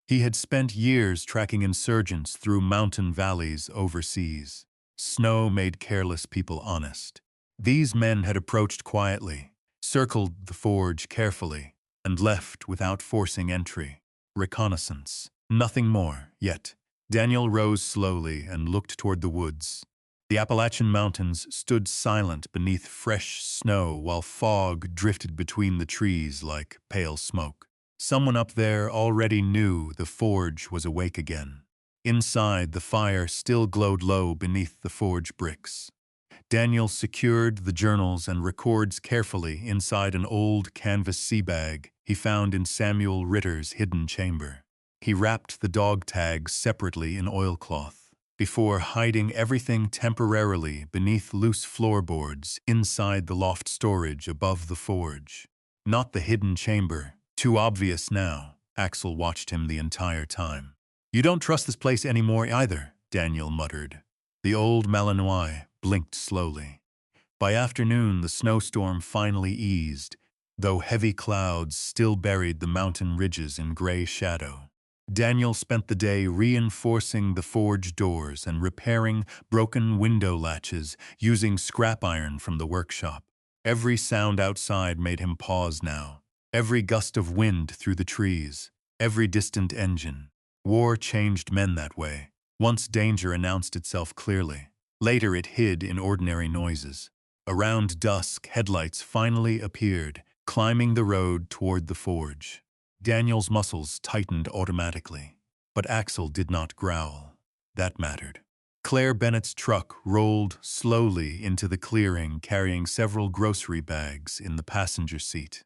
He had spent years tracking insurgents through mountain valleys overseas. Snow made careless people honest. These men had approached quietly, circled the forge carefully, and left without forcing entry. Reconnaissance. Nothing more, yet. Daniel rose slowly and looked toward the woods. The Appalachian mountains stood silent beneath fresh snow while fog drifted between the trees like pale smoke. Someone up there already knew the forge was awake again. Inside, the fire still glowed low beneath the forge bricks. Daniel secured the journals and records carefully inside an old canvas sea bag he found in Samuel Ritter's hidden chamber. He wrapped the dog tags separately in oilcloth, before hiding everything temporarily beneath loose floorboards inside the loft storage above the forge. Not the hidden chamber, too obvious now. Axel watched him the entire time. "You don't trust this place anymore either," Daniel muttered. The old Malinois blinked slowly. By afternoon, the snowstorm finally eased, though heavy clouds still buried the mountain ridges in gray shadow. Daniel spent the day reinforcing the forge doors and repairing broken window latches using scrap iron from the workshop. Every sound outside made him pause now. Every gust of wind through the trees, every distant engine. War changed men that way. Once danger announced itself clearly. Later it hid in ordinary noises. Around dusk, headlights finally appeared, climbing the road toward the forge. Daniel's muscles tightened automatically, but Axel did not growl. That mattered. Claire Bennett's truck rolled slowly into the clearing, carrying several grocery bags in the passenger seat.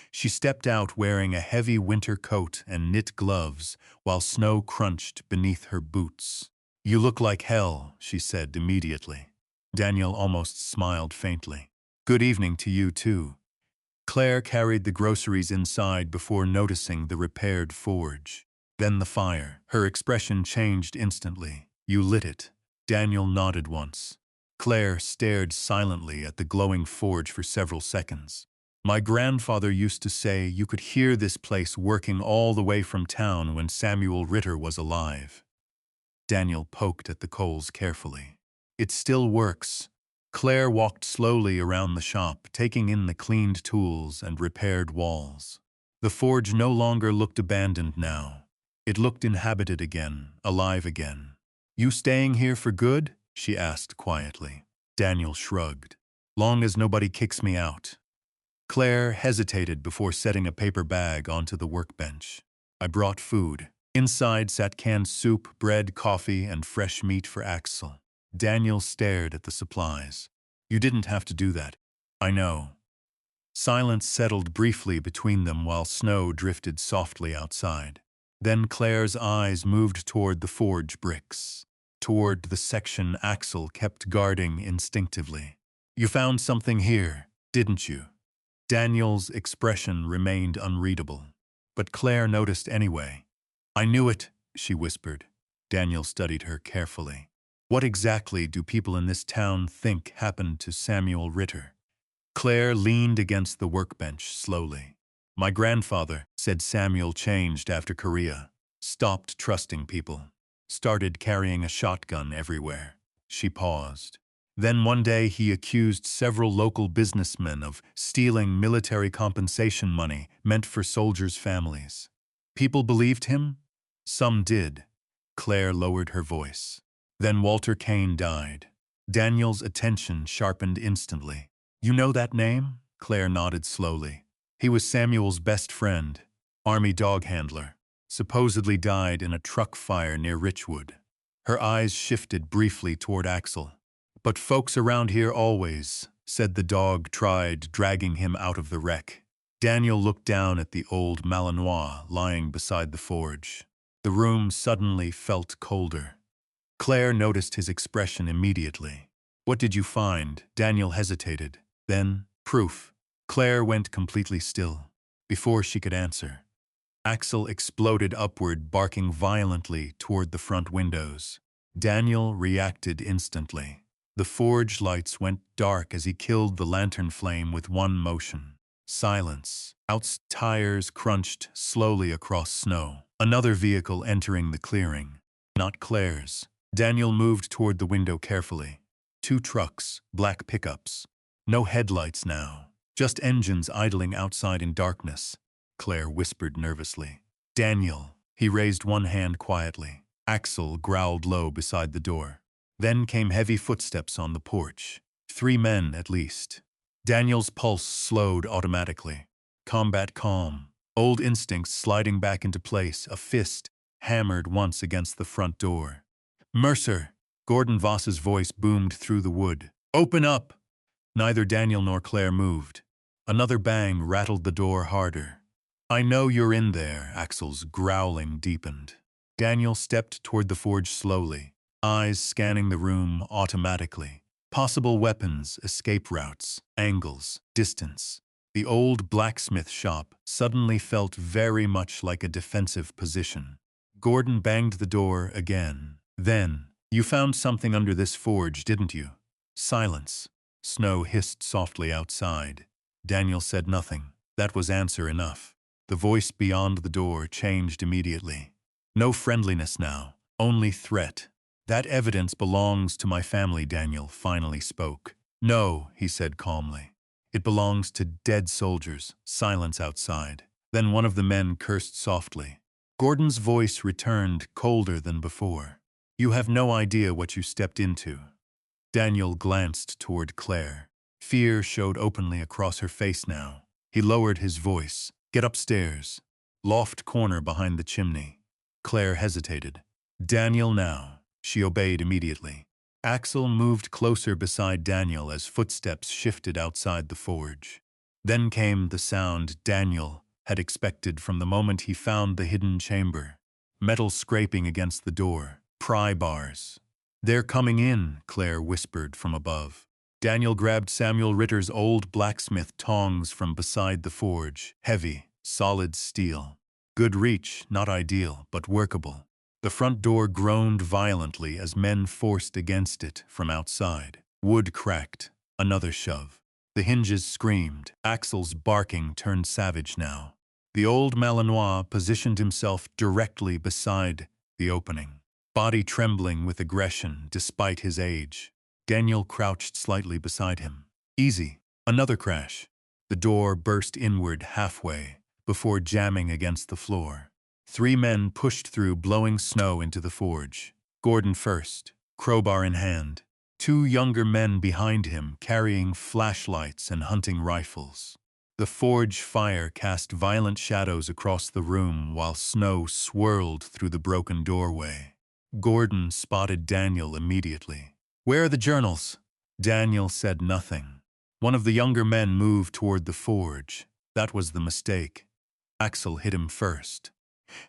She stepped out wearing a heavy winter coat and knit gloves while snow crunched beneath her boots. "You look like hell," she said immediately. Daniel almost smiled faintly. Good evening to you, too. Claire carried the groceries inside before noticing the repaired forge. Then the fire. Her expression changed instantly. You lit it. Daniel nodded once. Claire stared silently at the glowing forge for several seconds. My grandfather used to say you could hear this place working all the way from town when Samuel Ritter was alive. Daniel poked at the coals carefully. It still works. Claire walked slowly around the shop, taking in the cleaned tools and repaired walls. The forge no longer looked abandoned now. It looked inhabited again, alive again. You staying here for good? She asked quietly. Daniel shrugged. Long as nobody kicks me out. Claire hesitated before setting a paper bag onto the workbench. I brought food. Inside sat canned soup, bread, coffee, and fresh meat for Axel. Daniel stared at the supplies. You didn't have to do that. I know. Silence settled briefly between them while snow drifted softly outside. Then Claire's eyes moved toward the forge bricks, toward the section Axel kept guarding instinctively. You found something here, didn't you? Daniel's expression remained unreadable, but Claire noticed anyway. I knew it, she whispered. Daniel studied her carefully. What exactly do people in this town think happened to Samuel Ritter? Claire leaned against the workbench slowly. My grandfather said Samuel changed after Korea, stopped trusting people, started carrying a shotgun everywhere. She paused. Then one day he accused several local businessmen of stealing military compensation money meant for soldiers' families. People believed him? Some did. Claire lowered her voice. Then Walter Kane died. Daniel's attention sharpened instantly. You know that name? Claire nodded slowly. He was Samuel's best friend, Army dog handler. Supposedly died in a truck fire near Richwood. Her eyes shifted briefly toward Axel. But folks around here always said the dog tried dragging him out of the wreck. Daniel looked down at the old Malinois lying beside the forge. The room suddenly felt colder. Claire noticed his expression immediately. What did you find? Daniel hesitated. Then, proof. Claire went completely still. Before she could answer, Axel exploded upward, barking violently toward the front windows. Daniel reacted instantly. The forge lights went dark as he killed the lantern flame with one motion. Silence. Tires crunched slowly across snow. Another vehicle entering the clearing. Not Claire's. Daniel moved toward the window carefully. 2 trucks, black pickups. No headlights now. Just engines idling outside in darkness. Claire whispered nervously. Daniel. He raised one hand quietly. Axel growled low beside the door. Then came heavy footsteps on the porch. 3 men, at least. Daniel's pulse slowed automatically. Combat calm. Old instincts sliding back into place, a fist hammered once against the front door. Mercer! Gordon Voss's voice boomed through the wood. Open up! Neither Daniel nor Claire moved. Another bang rattled the door harder. I know you're in there, Axel's growling deepened. Daniel stepped toward the forge slowly, eyes scanning the room automatically. Possible weapons, escape routes, angles, distance. The old blacksmith shop suddenly felt very much like a defensive position. Gordon banged the door again. Then, you found something under this forge, didn't you? Silence. Snow hissed softly outside. Daniel said nothing. That was answer enough. The voice beyond the door changed immediately. No friendliness now, only threat. That evidence belongs to my family, Daniel finally spoke. No, he said calmly. It belongs to dead soldiers. Silence outside. Then one of the men cursed softly. Gordon's voice returned colder than before. You have no idea what you stepped into. Daniel glanced toward Claire. Fear showed openly across her face now. He lowered his voice. Get upstairs. Loft corner behind the chimney. Claire hesitated. Daniel now. She obeyed immediately. Axel moved closer beside Daniel as footsteps shifted outside the forge. Then came the sound Daniel had expected from the moment he found the hidden chamber. Metal scraping against the door. Pry bars. They're coming in, Claire whispered from above. Daniel grabbed Samuel Ritter's old blacksmith tongs from beside the forge. Heavy, solid steel. Good reach, not ideal, but workable. The front door groaned violently as men forced against it from outside. Wood cracked. Another shove. The hinges screamed. Axel's barking turned savage now. The old Malinois positioned himself directly beside the opening, body trembling with aggression despite his age. Daniel crouched slightly beside him. Easy. Another crash. The door burst inward halfway before jamming against the floor. 3 men pushed through, blowing snow into the forge. Gordon first, crowbar in hand. 2 younger men behind him carrying flashlights and hunting rifles. The forge fire cast violent shadows across the room while snow swirled through the broken doorway. Gordon spotted Daniel immediately. "Where are the journals?" Daniel said nothing. One of the younger men moved toward the forge. That was the mistake. Axel hit him first.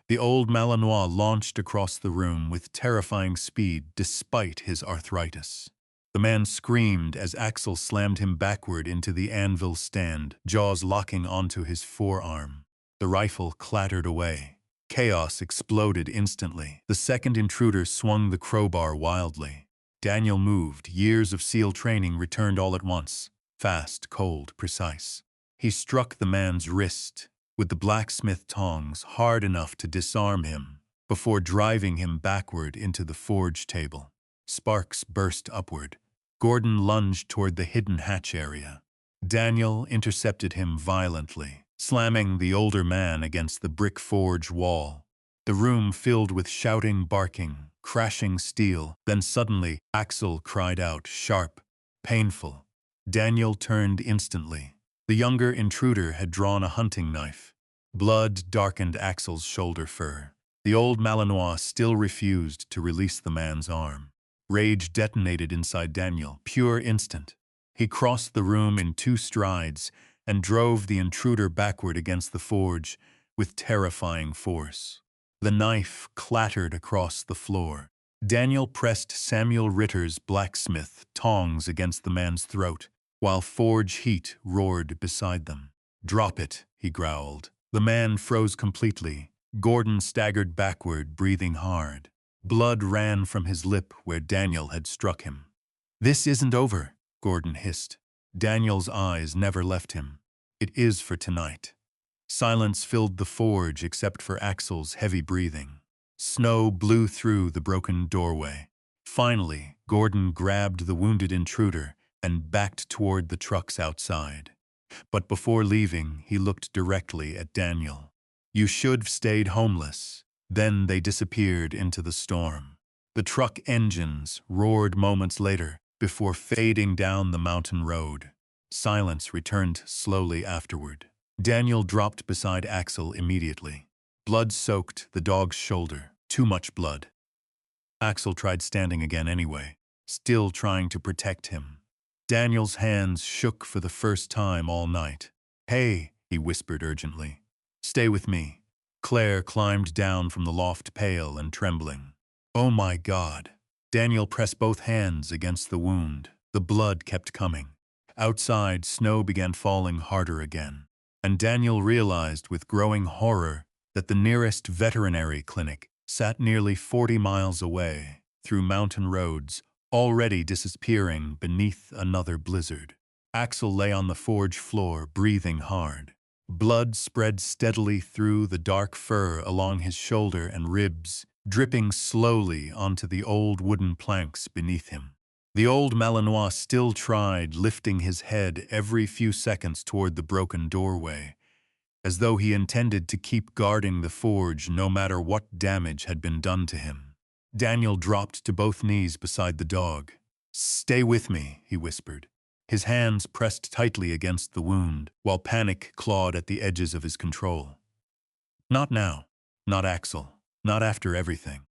The old Malinois launched across the room with terrifying speed despite his arthritis. The man screamed as Axel slammed him backward into the anvil stand, jaws locking onto his forearm. The rifle clattered away. Chaos exploded instantly. The second intruder swung the crowbar wildly. Daniel moved. Years of SEAL training returned all at once. Fast, cold, precise. He struck the man's wrist with the blacksmith tongs hard enough to disarm him before driving him backward into the forge table. Sparks burst upward. Gordon lunged toward the hidden hatch area. Daniel intercepted him violently, slamming the older man against the brick forge wall. The room filled with shouting, barking, crashing steel. Then suddenly, Axel cried out, sharp, painful. Daniel turned instantly. The younger intruder had drawn a hunting knife. Blood darkened Axel's shoulder fur. The old Malinois still refused to release the man's arm. Rage detonated inside Daniel, pure instant. He crossed the room in 2 strides and drove the intruder backward against the forge with terrifying force. The knife clattered across the floor. Daniel pressed Samuel Ritter's blacksmith tongs against the man's throat, while forge heat roared beside them. "Drop it," he growled. The man froze completely. Gordon staggered backward, breathing hard. Blood ran from his lip where Daniel had struck him. "This isn't over," Gordon hissed. Daniel's eyes never left him. "It is for tonight." Silence filled the forge except for Axel's heavy breathing. Snow blew through the broken doorway. Finally, Gordon grabbed the wounded intruder and backed toward the trucks outside. But before leaving, he looked directly at Daniel. "You should have stayed homeless." Then they disappeared into the storm. The truck engines roared moments later before fading down the mountain road. Silence returned slowly afterward. Daniel dropped beside Axel immediately. Blood soaked the dog's shoulder. Too much blood. Axel tried standing again anyway, still trying to protect him. Daniel's hands shook for the first time all night. "Hey," he whispered urgently. "Stay with me." Claire climbed down from the loft, pale and trembling. "Oh my God." Daniel pressed both hands against the wound. The blood kept coming. Outside, snow began falling harder again. And Daniel realized with growing horror that the nearest veterinary clinic sat nearly 40 miles away, through mountain roads, already disappearing beneath another blizzard. Axel lay on the forge floor, breathing hard. Blood spread steadily through the dark fur along his shoulder and ribs, dripping slowly onto the old wooden planks beneath him. The old Malinois still tried, lifting his head every few seconds toward the broken doorway, as though he intended to keep guarding the forge no matter what damage had been done to him. Daniel dropped to both knees beside the dog. "Stay with me," he whispered. His hands pressed tightly against the wound, while panic clawed at the edges of his control. "Not now. Not Axel. Not after everything."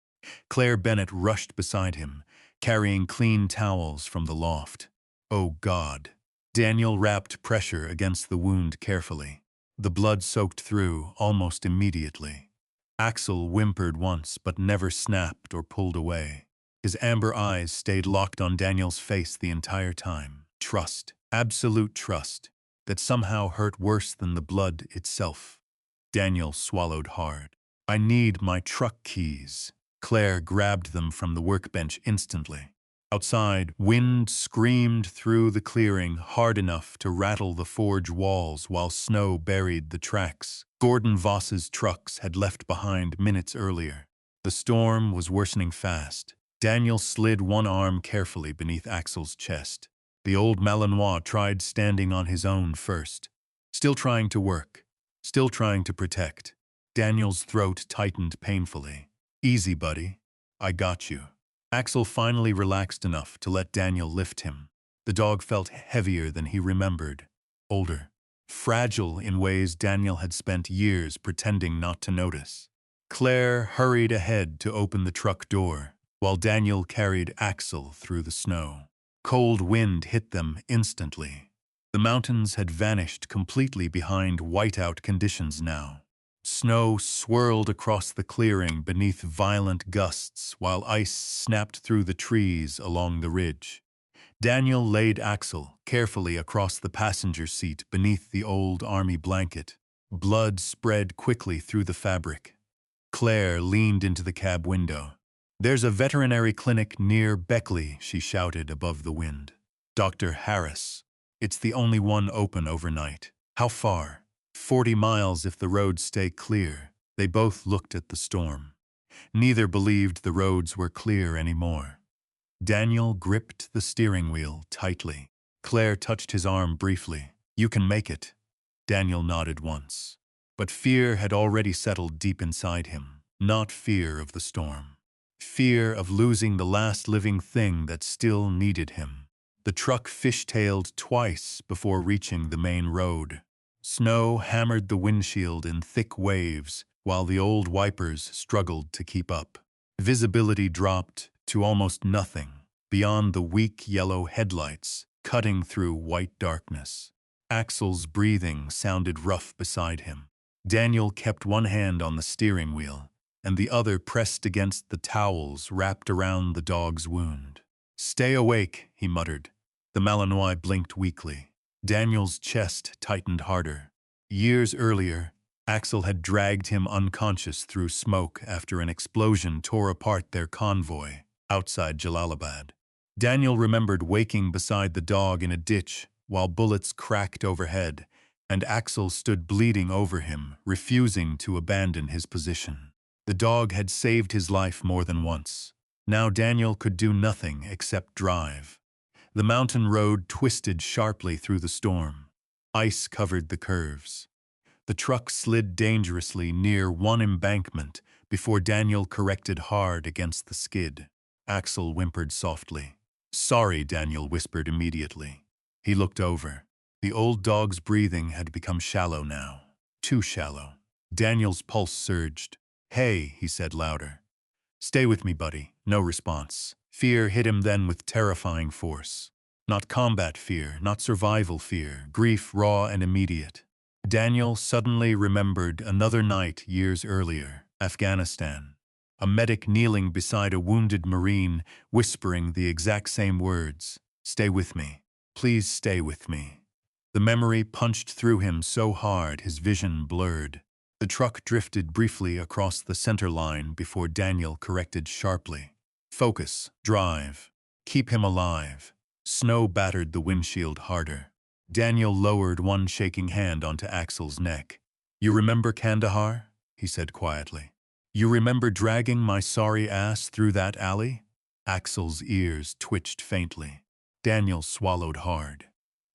Claire Bennett rushed beside him, carrying clean towels from the loft. "Oh God." Daniel wrapped pressure against the wound carefully. The blood soaked through almost immediately. Axel whimpered once, but never snapped or pulled away. His amber eyes stayed locked on Daniel's face the entire time. Trust, absolute trust, that somehow hurt worse than the blood itself. Daniel swallowed hard. I need my truck keys. Claire grabbed them from the workbench instantly. Outside, wind screamed through the clearing hard enough to rattle the forge walls while snow buried the tracks Gordon Voss's trucks had left behind minutes earlier. The storm was worsening fast. Daniel slid one arm carefully beneath Axel's chest. The old Malinois tried standing on his own first. Still trying to work. Still trying to protect. Daniel's throat tightened painfully. Easy, buddy. I got you. Axel finally relaxed enough to let Daniel lift him. The dog felt heavier than he remembered. Older. Fragile in ways Daniel had spent years pretending not to notice. Claire hurried ahead to open the truck door, while Daniel carried Axel through the snow. Cold wind hit them instantly. The mountains had vanished completely behind whiteout conditions now. Snow swirled across the clearing beneath violent gusts while ice snapped through the trees along the ridge. Daniel laid Axel carefully across the passenger seat beneath the old army blanket. Blood spread quickly through the fabric. Claire leaned into the cab window. There's a veterinary clinic near Beckley, she shouted above the wind. Dr. Harris. It's the only one open overnight. How far? 40 miles if the roads stay clear. They both looked at the storm. Neither believed the roads were clear anymore. Daniel gripped the steering wheel tightly. Claire touched his arm briefly. You can make it. Daniel nodded once. But fear had already settled deep inside him. Not fear of the storm. Fear of losing the last living thing that still needed him. The truck fishtailed twice before reaching the main road. Snow hammered the windshield in thick waves, while the old wipers struggled to keep up. Visibility dropped to almost nothing, beyond the weak yellow headlights cutting through white darkness. Axel's breathing sounded rough beside him. Daniel kept one hand on the steering wheel, and the other pressed against the towels wrapped around the dog's wound. Stay awake, he muttered. The Malinois blinked weakly. Daniel's chest tightened harder. Years earlier, Axel had dragged him unconscious through smoke after an explosion tore apart their convoy outside Jalalabad. Daniel remembered waking beside the dog in a ditch while bullets cracked overhead, and Axel stood bleeding over him, refusing to abandon his position. The dog had saved his life more than once. Now Daniel could do nothing except drive. The mountain road twisted sharply through the storm. Ice covered the curves. The truck slid dangerously near one embankment before Daniel corrected hard against the skid. Axel whimpered softly. Sorry, Daniel whispered immediately. He looked over. The old dog's breathing had become shallow now. Too shallow. Daniel's pulse surged. Hey, he said louder. Stay with me, buddy. No response. Fear hit him then with terrifying force. Not combat fear, not survival fear, grief raw and immediate. Daniel suddenly remembered another night years earlier, Afghanistan. A medic kneeling beside a wounded Marine, whispering the exact same words. Stay with me. Please stay with me. The memory punched through him so hard his vision blurred. The truck drifted briefly across the center line before Daniel corrected sharply. Focus, drive, keep him alive. Snow battered the windshield harder. Daniel lowered one shaking hand onto Axel's neck. You remember Kandahar? He said quietly. You remember dragging my sorry ass through that alley? Axel's ears twitched faintly. Daniel swallowed hard.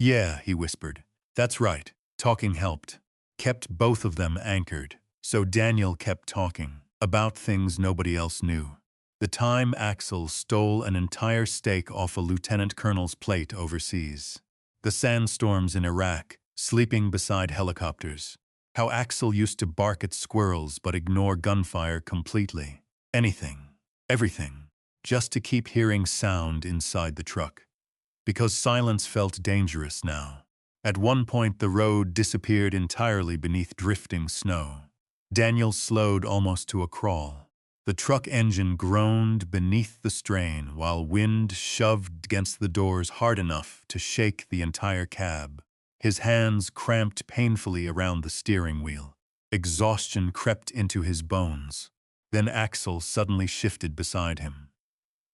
Yeah, he whispered. That's right. Talking helped. Kept both of them anchored. So Daniel kept talking about things nobody else knew. The time Axel stole an entire steak off a lieutenant colonel's plate overseas. The sandstorms in Iraq, sleeping beside helicopters. How Axel used to bark at squirrels but ignore gunfire completely. Anything, everything, just to keep hearing sound inside the truck. Because silence felt dangerous now. At one point the road disappeared entirely beneath drifting snow. Daniel slowed almost to a crawl. The truck engine groaned beneath the strain while wind shoved against the doors hard enough to shake the entire cab. His hands cramped painfully around the steering wheel. Exhaustion crept into his bones. Then Axel suddenly shifted beside him.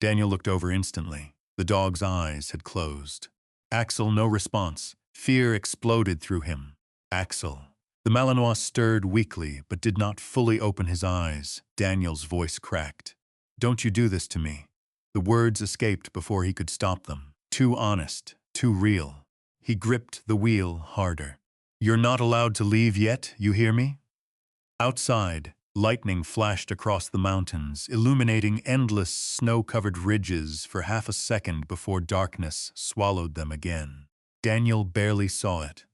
Daniel looked over instantly. The dog's eyes had closed. Axel, no response. Fear exploded through him. Axel. The Malinois stirred weakly, but did not fully open his eyes. Daniel's voice cracked. "Don't you do this to me." The words escaped before he could stop them. Too honest, too real. He gripped the wheel harder. "You're not allowed to leave yet, you hear me?" Outside, lightning flashed across the mountains, illuminating endless snow-covered ridges for half a second before darkness swallowed them again. Daniel barely saw it.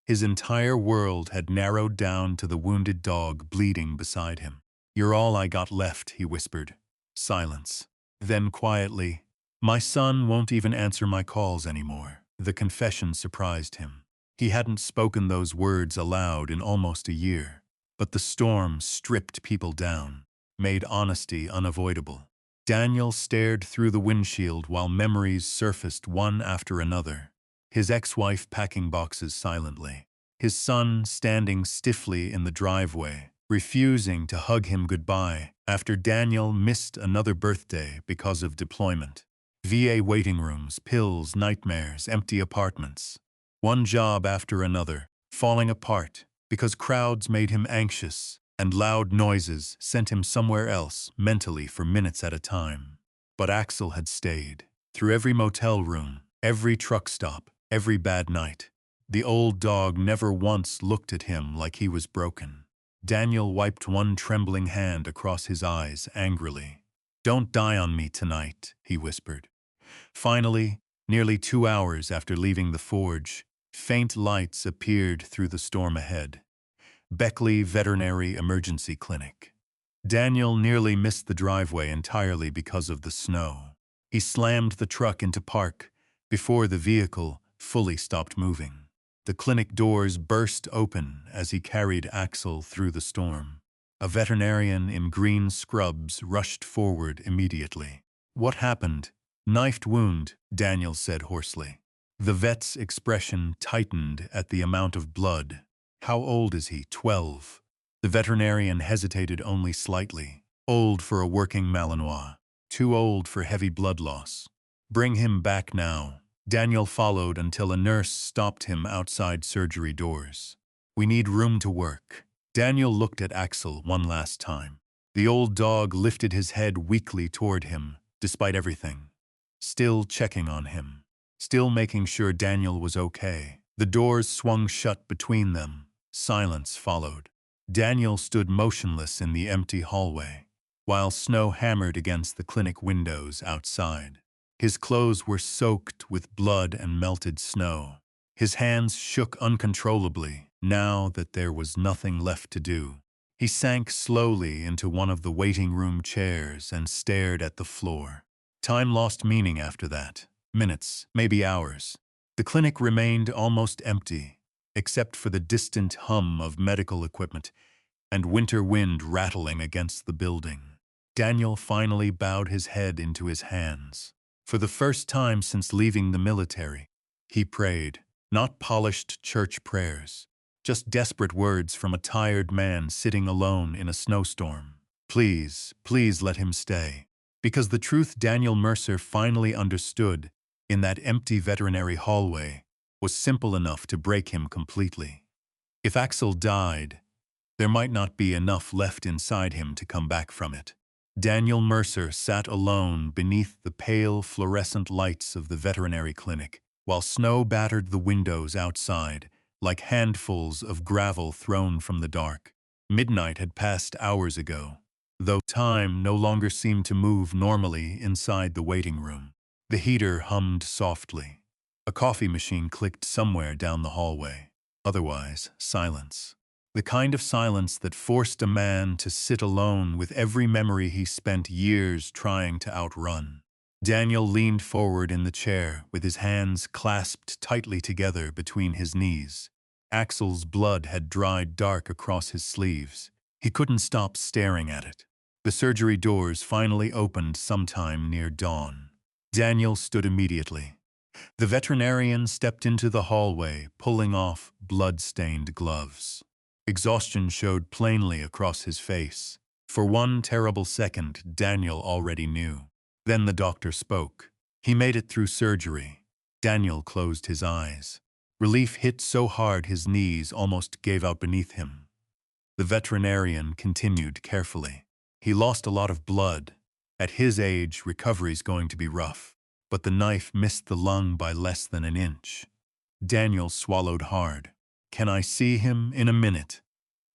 His entire world had narrowed down to the wounded dog bleeding beside him. "You're all I got left," he whispered. Silence. Then quietly, "My son won't even answer my calls anymore." The confession surprised him. He hadn't spoken those words aloud in almost a year. But the storm stripped people down, made honesty unavoidable. Daniel stared through the windshield while memories surfaced one after another. His ex-wife packing boxes silently. His son standing stiffly in the driveway, refusing to hug him goodbye after Daniel missed another birthday because of deployment. VA waiting rooms, pills, nightmares, empty apartments. One job after another, falling apart because crowds made him anxious and loud noises sent him somewhere else mentally for minutes at a time. But Axel had stayed. Through every motel room, every truck stop, every bad night. The old dog never once looked at him like he was broken. Daniel wiped one trembling hand across his eyes angrily. "Don't die on me tonight," he whispered. Finally, nearly 2 hours after leaving the forge, faint lights appeared through the storm ahead. Beckley Veterinary Emergency Clinic. Daniel nearly missed the driveway entirely because of the snow. He slammed the truck into park before the vehicle fully stopped moving. The clinic doors burst open as he carried Axel through the storm. A veterinarian in green scrubs rushed forward immediately. "What happened?" "Knifed wound," Daniel said hoarsely. The vet's expression tightened at the amount of blood. "How old is he?" 12. The veterinarian hesitated only slightly. "Old for a working Malinois. Too old for heavy blood loss." "Bring him back now." Daniel followed until a nurse stopped him outside surgery doors. "We need room to work." Daniel looked at Axel one last time. The old dog lifted his head weakly toward him, despite everything. Still checking on him. Still making sure Daniel was okay. The doors swung shut between them. Silence followed. Daniel stood motionless in the empty hallway, while snow hammered against the clinic windows outside. His clothes were soaked with blood and melted snow. His hands shook uncontrollably, now that there was nothing left to do. He sank slowly into one of the waiting room chairs and stared at the floor. Time lost meaning after that. Minutes, maybe hours. The clinic remained almost empty, except for the distant hum of medical equipment and winter wind rattling against the building. Daniel finally bowed his head into his hands. For the first time since leaving the military, he prayed, not polished church prayers, just desperate words from a tired man sitting alone in a snowstorm. Please, please let him stay. Because the truth Daniel Mercer finally understood in that empty veterinary hallway was simple enough to break him completely. If Axel died, there might not be enough left inside him to come back from it. Daniel Mercer sat alone beneath the pale fluorescent lights of the veterinary clinic, while snow battered the windows outside like handfuls of gravel thrown from the dark. Midnight had passed hours ago, though time no longer seemed to move normally inside the waiting room. The heater hummed softly. A coffee machine clicked somewhere down the hallway. Otherwise, silence. The kind of silence that forced a man to sit alone with every memory he spent years trying to outrun. Daniel leaned forward in the chair with his hands clasped tightly together between his knees. Axel's blood had dried dark across his sleeves. He couldn't stop staring at it. The surgery doors finally opened sometime near dawn. Daniel stood immediately. The veterinarian stepped into the hallway, pulling off blood-stained gloves. Exhaustion showed plainly across his face. For one terrible second, Daniel already knew. Then the doctor spoke. He made it through surgery. Daniel closed his eyes. Relief hit so hard his knees almost gave out beneath him. The veterinarian continued carefully. He lost a lot of blood. At his age, recovery's going to be rough. But the knife missed the lung by less than an inch. Daniel swallowed hard. "Can I see him in a minute?"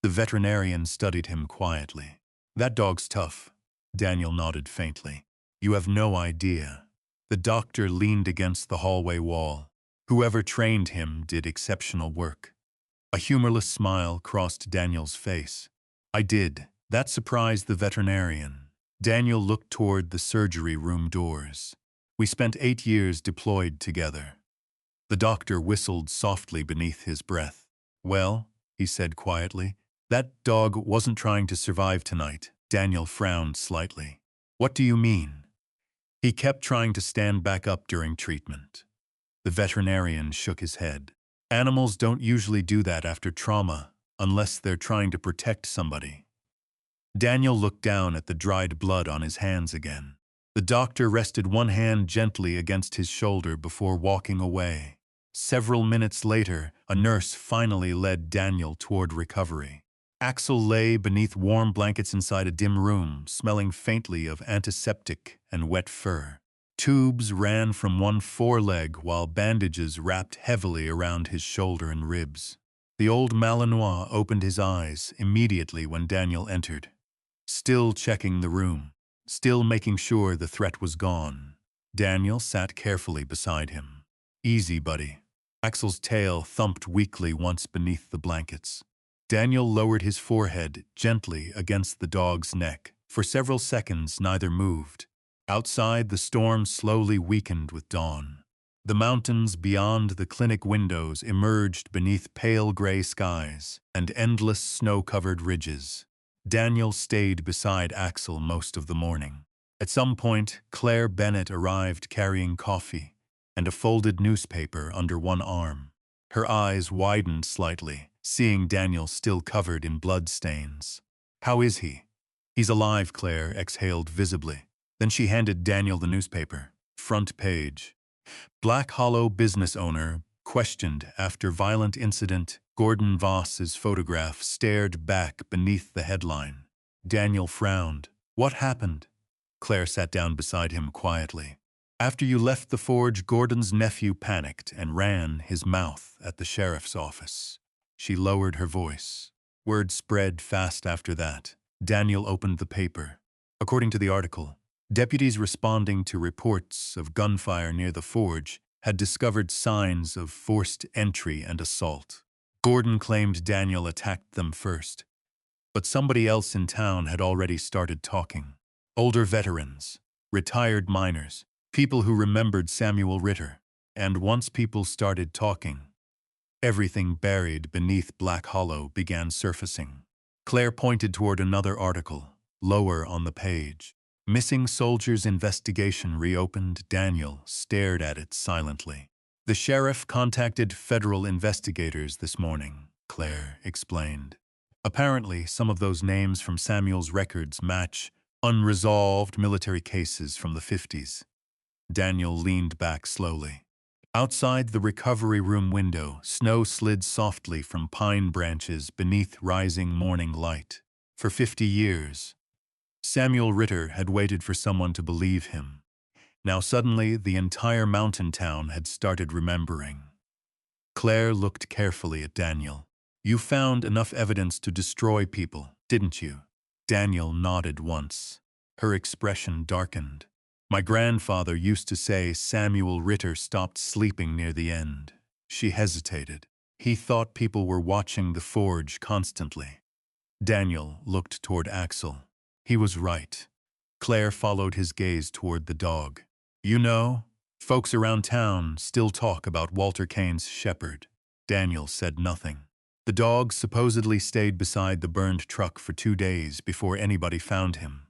The veterinarian studied him quietly. "That dog's tough." Daniel nodded faintly. "You have no idea." The doctor leaned against the hallway wall. "Whoever trained him did exceptional work." A humorless smile crossed Daniel's face. "I did." That surprised the veterinarian. Daniel looked toward the surgery room doors. "We spent 8 years deployed together." The doctor whistled softly beneath his breath. "Well," he said quietly, "that dog wasn't trying to survive tonight." Daniel frowned slightly. "What do you mean?" "He kept trying to stand back up during treatment." The veterinarian shook his head. "Animals don't usually do that after trauma, unless they're trying to protect somebody." Daniel looked down at the dried blood on his hands again. The doctor rested one hand gently against his shoulder before walking away. Several minutes later, a nurse finally led Daniel toward recovery. Axel lay beneath warm blankets inside a dim room, smelling faintly of antiseptic and wet fur. Tubes ran from one foreleg while bandages wrapped heavily around his shoulder and ribs. The old Malinois opened his eyes immediately when Daniel entered. Still checking the room. Still making sure the threat was gone. Daniel sat carefully beside him. "Easy, buddy." Axel's tail thumped weakly once beneath the blankets. Daniel lowered his forehead gently against the dog's neck. For several seconds, neither moved. Outside, the storm slowly weakened with dawn. The mountains beyond the clinic windows emerged beneath pale gray skies and endless snow-covered ridges. Daniel stayed beside Axel most of the morning. At some point, Claire Bennett arrived carrying coffee and a folded newspaper under one arm. Her eyes widened slightly, seeing Daniel still covered in bloodstains. "How is he?" "He's alive," Claire exhaled visibly. Then she handed Daniel the newspaper. Front page. Black Hollow business owner questioned after violent incident. Gordon Voss's photograph stared back beneath the headline. Daniel frowned. "What happened?" Claire sat down beside him quietly. "After you left the forge, Gordon's nephew panicked and ran his mouth at the sheriff's office." She lowered her voice. Word spread fast after that. Daniel opened the paper. According to the article, deputies responding to reports of gunfire near the forge had discovered signs of forced entry and assault. Gordon claimed Daniel attacked them first, but somebody else in town had already started talking. Older veterans, retired miners, people who remembered Samuel Ritter. And once people started talking, everything buried beneath Black Hollow began surfacing. Claire pointed toward another article, lower on the page. Missing soldiers investigation reopened. Daniel stared at it silently. "The sheriff contacted federal investigators this morning," Claire explained. "Apparently, some of those names from Samuel's records match unresolved military cases from the 50s. Daniel leaned back slowly. Outside the recovery room window, snow slid softly from pine branches beneath rising morning light. For 50 years, Samuel Ritter had waited for someone to believe him. Now suddenly, the entire mountain town had started remembering. Claire looked carefully at Daniel. "You found enough evidence to destroy people, didn't you?" Daniel nodded once. Her expression darkened. "My grandfather used to say Samuel Ritter stopped sleeping near the end." She hesitated. "He thought people were watching the forge constantly." Daniel looked toward Axel. He was right. Claire followed his gaze toward the dog. "You know, folks around town still talk about Walter Kane's shepherd." Daniel said nothing. "The dog supposedly stayed beside the burned truck for 2 days before anybody found him."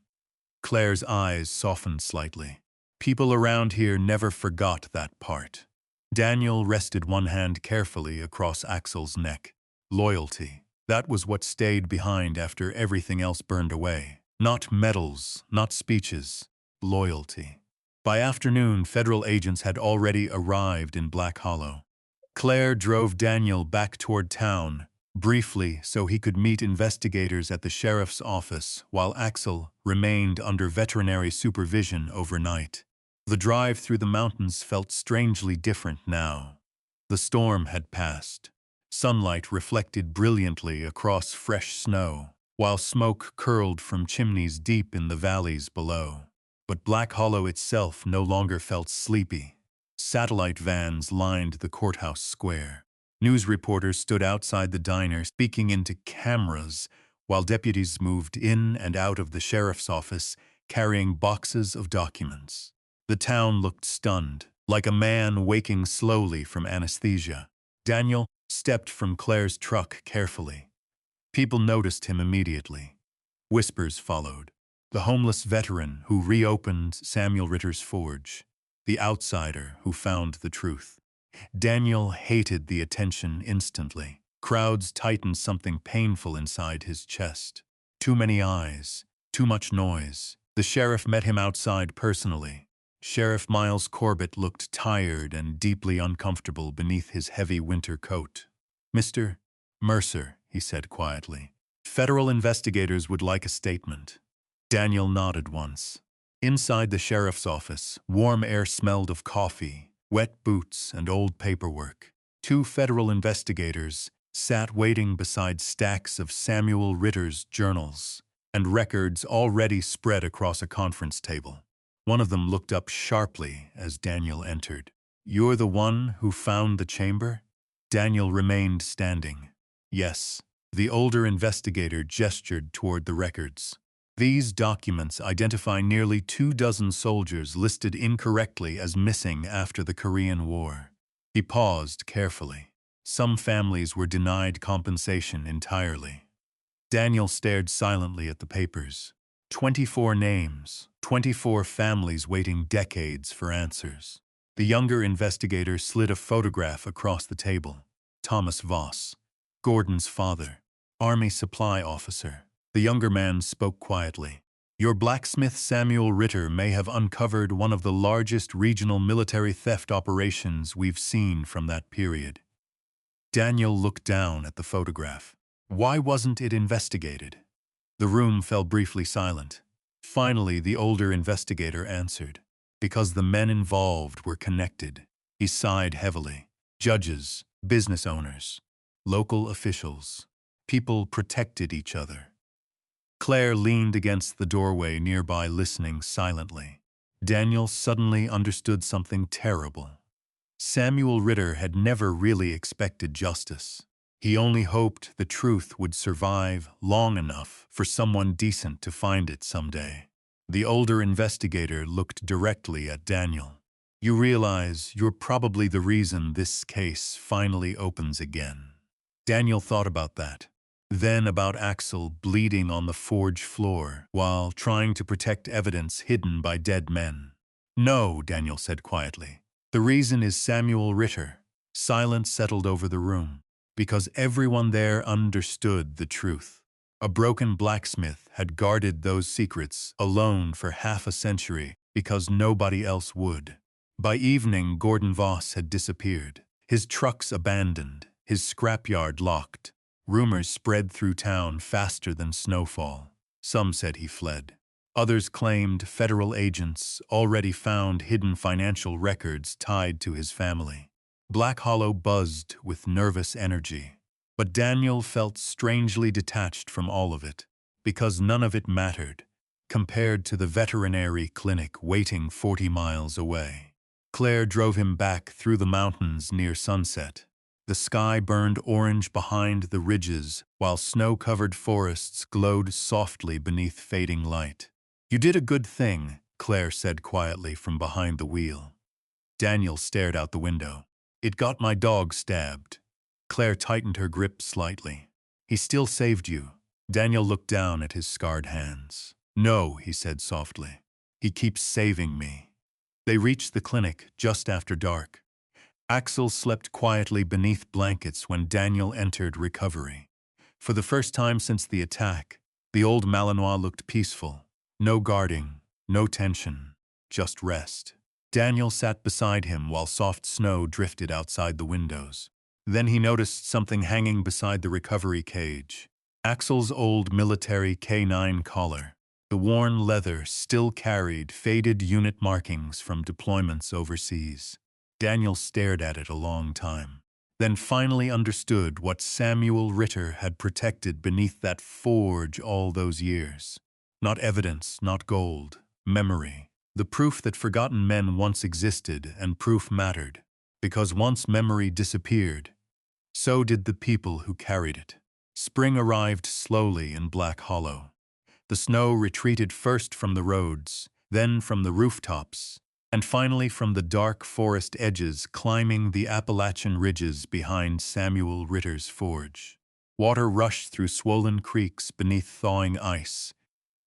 Claire's eyes softened slightly. People around here never forgot that part. Daniel rested one hand carefully across Axel's neck. Loyalty. That was what stayed behind after everything else burned away. Not medals, not speeches. Loyalty. By afternoon, federal agents had already arrived in Black Hollow. Claire drove Daniel back toward town, briefly so he could meet investigators at the sheriff's office, while Axel remained under veterinary supervision overnight. The drive through the mountains felt strangely different now. The storm had passed. Sunlight reflected brilliantly across fresh snow, while smoke curled from chimneys deep in the valleys below. But Black Hollow itself no longer felt sleepy. Satellite vans lined the courthouse square. News reporters stood outside the diner speaking into cameras, while deputies moved in and out of the sheriff's office carrying boxes of documents. The town looked stunned, like a man waking slowly from anesthesia. Daniel stepped from Claire's truck carefully. People noticed him immediately. Whispers followed. The homeless veteran who reopened Samuel Ritter's forge. The outsider who found the truth. Daniel hated the attention instantly. Crowds tightened something painful inside his chest. Too many eyes, too much noise. The sheriff met him outside personally. Sheriff Miles Corbett looked tired and deeply uncomfortable beneath his heavy winter coat. "Mr. Mercer," he said quietly, "federal investigators would like a statement." Daniel nodded once. Inside the sheriff's office, warm air smelled of coffee, wet boots, and old paperwork. Two federal investigators sat waiting beside stacks of Samuel Ritter's journals and records already spread across a conference table. One of them looked up sharply as Daniel entered. "You're the one who found the chamber?" Daniel remained standing. "Yes." The older investigator gestured toward the records. "These documents identify nearly 24 soldiers listed incorrectly as missing after the Korean War." He paused carefully. Some families were denied compensation entirely. Daniel stared silently at the papers. 24 names, 24 families waiting decades for answers. The younger investigator slid a photograph across the table. Thomas Voss, Gordon's father, Army supply officer. The younger man spoke quietly. "Your blacksmith Samuel Ritter may have uncovered one of the largest regional military theft operations we've seen from that period." Daniel looked down at the photograph. Why wasn't it investigated? The room fell briefly silent. Finally, the older investigator answered. "Because the men involved were connected." He sighed heavily. "Judges, business owners, local officials. People protected each other." Claire leaned against the doorway nearby, listening silently. Daniel suddenly understood something terrible. Samuel Ritter had never really expected justice. He only hoped the truth would survive long enough for someone decent to find it someday. The older investigator looked directly at Daniel. "You realize you're probably the reason this case finally opens again." Daniel thought about that. Then about Axel bleeding on the forge floor while trying to protect evidence hidden by dead men. "No," Daniel said quietly. "The reason is Samuel Ritter." Silence settled over the room, because everyone there understood the truth. A broken blacksmith had guarded those secrets alone for half a century because nobody else would. By evening, Gordon Voss had disappeared. His trucks abandoned, his scrapyard locked. Rumors spread through town faster than snowfall. Some said he fled. Others claimed federal agents already found hidden financial records tied to his family. Black Hollow buzzed with nervous energy. But Daniel felt strangely detached from all of it, because none of it mattered, compared to the veterinary clinic waiting 40 miles away. Claire drove him back through the mountains near sunset. The sky burned orange behind the ridges, while snow-covered forests glowed softly beneath fading light. "You did a good thing," Claire said quietly from behind the wheel. Daniel stared out the window. "It got my dog stabbed." Claire tightened her grip slightly. "He still saved you." Daniel looked down at his scarred hands. "No," he said softly. "He keeps saving me." They reached the clinic just after dark. Axel slept quietly beneath blankets when Daniel entered recovery. For the first time since the attack, the old Malinois looked peaceful. No guarding, no tension, just rest. Daniel sat beside him while soft snow drifted outside the windows. Then he noticed something hanging beside the recovery cage. Axel's old military K9 collar. The worn leather still carried faded unit markings from deployments overseas. Daniel stared at it a long time, then finally understood what Samuel Ritter had protected beneath that forge all those years. Not evidence, not gold, memory. The proof that forgotten men once existed, and proof mattered, because once memory disappeared, so did the people who carried it. Spring arrived slowly in Black Hollow. The snow retreated first from the roads, then from the rooftops, and finally from the dark forest edges climbing the Appalachian ridges behind Samuel Ritter's forge. Water rushed through swollen creeks beneath thawing ice,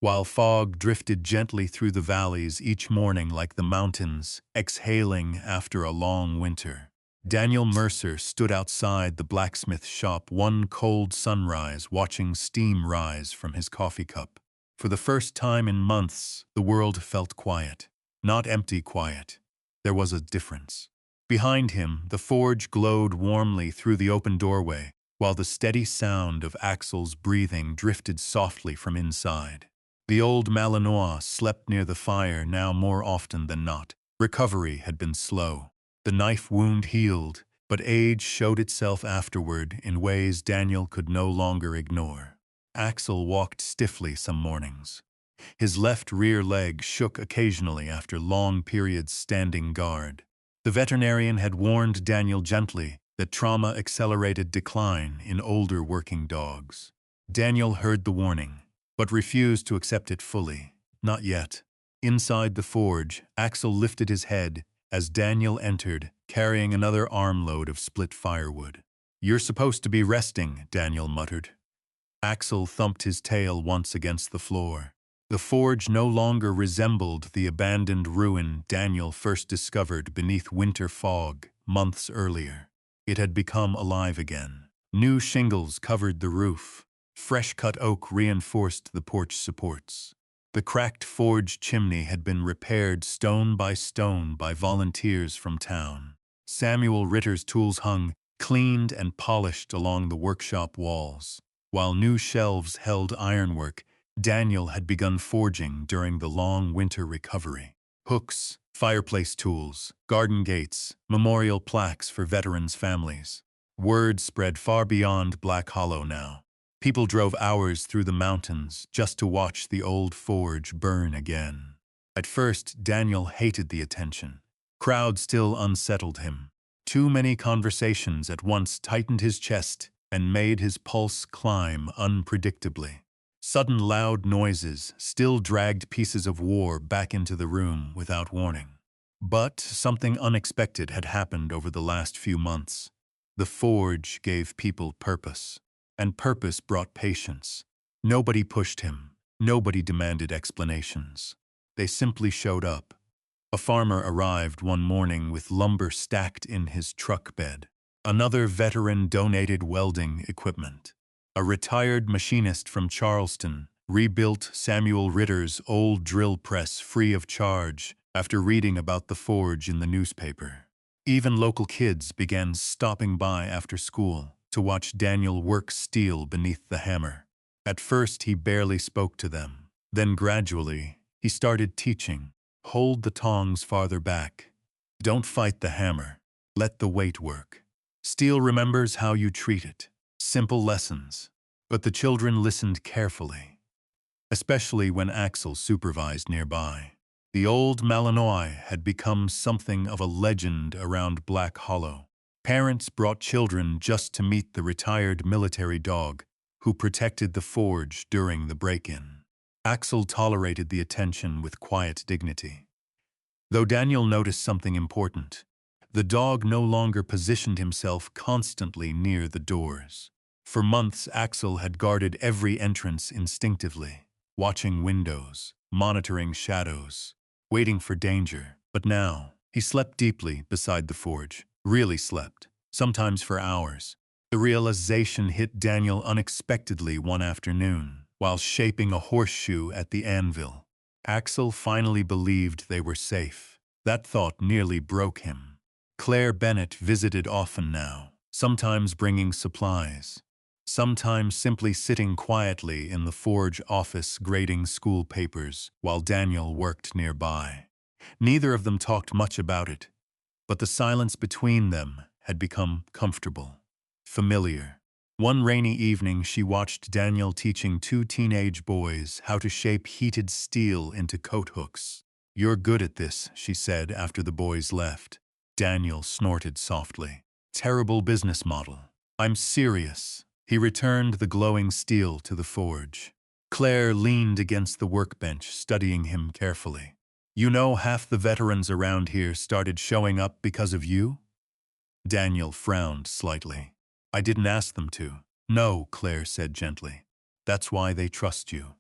while fog drifted gently through the valleys each morning like the mountains, exhaling after a long winter. Daniel Mercer stood outside the blacksmith shop one cold sunrise, watching steam rise from his coffee cup. For the first time in months, the world felt quiet. Not empty quiet. There was a difference. Behind him, the forge glowed warmly through the open doorway, while the steady sound of Axel's breathing drifted softly from inside. The old Malinois slept near the fire now more often than not. Recovery had been slow. The knife wound healed, but age showed itself afterward in ways Daniel could no longer ignore. Axel walked stiffly some mornings. His left rear leg shook occasionally after long periods standing guard. The veterinarian had warned Daniel gently that trauma accelerated decline in older working dogs. Daniel heard the warning, but refused to accept it fully. Not yet. Inside the forge, Axel lifted his head as Daniel entered, carrying another armload of split firewood. "You're supposed to be resting," Daniel muttered. Axel thumped his tail once against the floor. The forge no longer resembled the abandoned ruin Daniel first discovered beneath winter fog months earlier. It had become alive again. New shingles covered the roof. Fresh-cut oak reinforced the porch supports. The cracked forge chimney had been repaired stone by volunteers from town. Samuel Ritter's tools hung, cleaned and polished along the workshop walls. While new shelves held ironwork, Daniel had begun forging during the long winter recovery. Hooks, fireplace tools, garden gates, memorial plaques for veterans' families. Word spread far beyond Black Hollow now. People drove hours through the mountains just to watch the old forge burn again. At first, Daniel hated the attention. Crowds still unsettled him. Too many conversations at once tightened his chest and made his pulse climb unpredictably. Sudden loud noises still dragged pieces of war back into the room without warning. But something unexpected had happened over the last few months. The forge gave people purpose. And purpose brought patience. Nobody pushed him. Nobody demanded explanations. They simply showed up. A farmer arrived one morning with lumber stacked in his truck bed. Another veteran donated welding equipment. A retired machinist from Charleston rebuilt Samuel Ritter's old drill press free of charge after reading about the forge in the newspaper. Even local kids began stopping by after school to watch Daniel work steel beneath the hammer. At first, he barely spoke to them. Then gradually, he started teaching. Hold the tongs farther back. Don't fight the hammer. Let the weight work. Steel remembers how you treat it. Simple lessons. But the children listened carefully, especially when Axel supervised nearby. The old Malinois had become something of a legend around Black Hollow. Parents brought children just to meet the retired military dog who protected the forge during the break-in. Axel tolerated the attention with quiet dignity. Though Daniel noticed something important, the dog no longer positioned himself constantly near the doors. For months, Axel had guarded every entrance instinctively. watching windows, monitoring shadows, waiting for danger. But now, he slept deeply beside the forge, really slept, sometimes for hours. The realization hit Daniel unexpectedly one afternoon, while shaping a horseshoe at the anvil. Axel finally believed they were safe. That thought nearly broke him. Claire Bennett visited often now, sometimes bringing supplies, sometimes simply sitting quietly in the forge office grading school papers while Daniel worked nearby. Neither of them talked much about it, but the silence between them had become comfortable, familiar. One rainy evening, she watched Daniel teaching two teenage boys how to shape heated steel into coat hooks. "You're good at this," she said after the boys left. Daniel snorted softly. "Terrible business model. I'm serious." He returned the glowing steel to the forge. Claire leaned against the workbench, studying him carefully. "You know, half the veterans around here started showing up because of you?" Daniel frowned slightly. "I didn't ask them to." "No," Claire said gently. "That's why they trust you."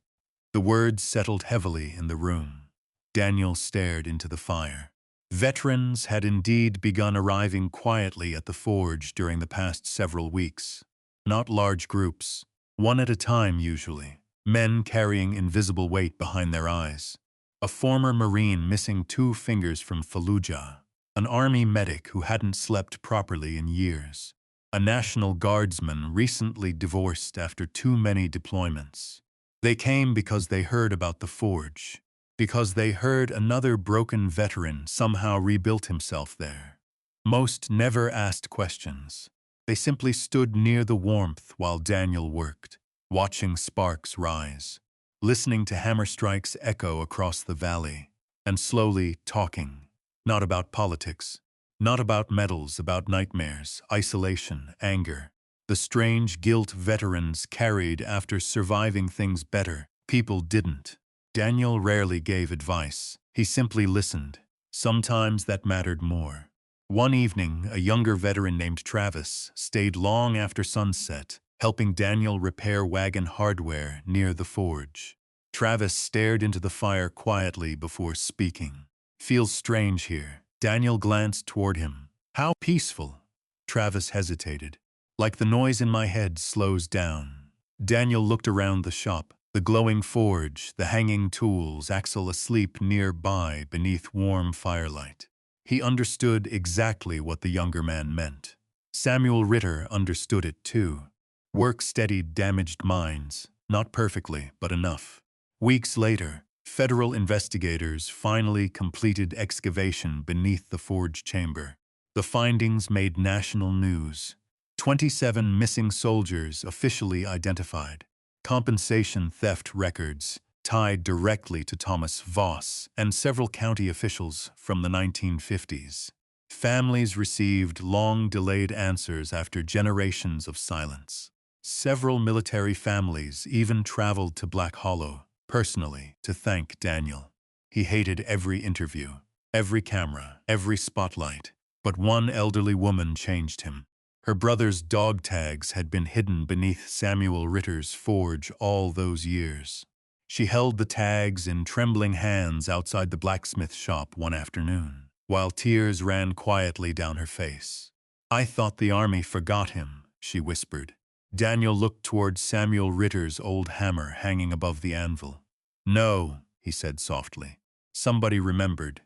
The words settled heavily in the room. Daniel stared into the fire. Veterans had indeed begun arriving quietly at the forge during the past several weeks. Not large groups, one at a time usually, men carrying invisible weight behind their eyes. A former Marine missing 2 fingers from Fallujah. An Army medic who hadn't slept properly in years. A National Guardsman recently divorced after too many deployments. They came because they heard about the forge, because they heard another broken veteran somehow rebuilt himself there. Most never asked questions. They simply stood near the warmth while Daniel worked, watching sparks rise, listening to hammer strikes echo across the valley, and slowly talking. Not about politics, not about medals, about nightmares, isolation, anger. The strange guilt veterans carried after surviving things better people didn't. Daniel rarely gave advice. He simply listened. Sometimes that mattered more. One evening, a younger veteran named Travis stayed long after sunset, helping Daniel repair wagon hardware near the forge. Travis stared into the fire quietly before speaking. "Feels strange here." Daniel glanced toward him. "How peaceful." Travis hesitated. "Like the noise in my head slows down." Daniel looked around the shop. The glowing forge, the hanging tools, Axel asleep nearby beneath warm firelight. He understood exactly what the younger man meant. Samuel Ritter understood it too. Work steadied damaged minds, not perfectly, but enough. Weeks later, federal investigators finally completed excavation beneath the forge chamber. The findings made national news. 27 missing soldiers officially identified. Compensation theft records tied directly to Thomas Voss and several county officials from the 1950s. Families received long-delayed answers after generations of silence. Several military families even traveled to Black Hollow, personally, to thank Daniel. He hated every interview, every camera, every spotlight. But one elderly woman changed him. Her brother's dog tags had been hidden beneath Samuel Ritter's forge all those years. She held the tags in trembling hands outside the blacksmith shop one afternoon, while tears ran quietly down her face. "I thought the army forgot him," she whispered. Daniel looked toward Samuel Ritter's old hammer hanging above the anvil. "No," he said softly. "Somebody remembered."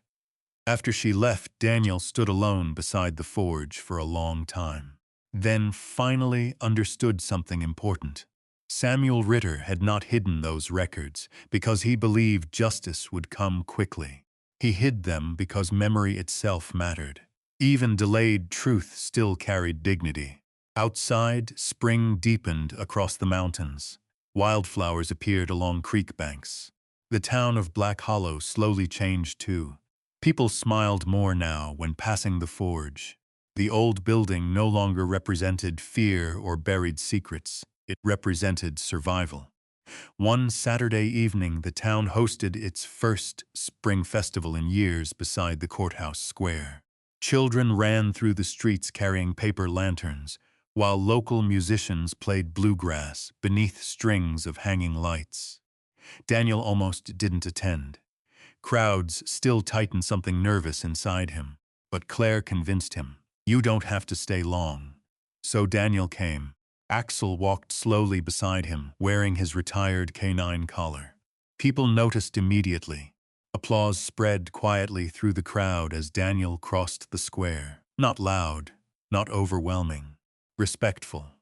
After she left, Daniel stood alone beside the forge for a long time. Then finally understood something important. Samuel Ritter had not hidden those records because he believed justice would come quickly. He hid them because memory itself mattered. Even delayed truth still carried dignity. Outside, spring deepened across the mountains. Wildflowers appeared along creek banks. The town of Black Hollow slowly changed too. People smiled more now when passing the forge. The old building no longer represented fear or buried secrets. It represented survival. One Saturday evening, the town hosted its first spring festival in years beside the courthouse square. Children ran through the streets carrying paper lanterns, while local musicians played bluegrass beneath strings of hanging lights. Daniel almost didn't attend. Crowds still tightened something nervous inside him, but Claire convinced him, "You don't have to stay long." So Daniel came. Axel walked slowly beside him, wearing his retired K9 collar. People noticed immediately. Applause spread quietly through the crowd as Daniel crossed the square. Not loud, not overwhelming, respectful.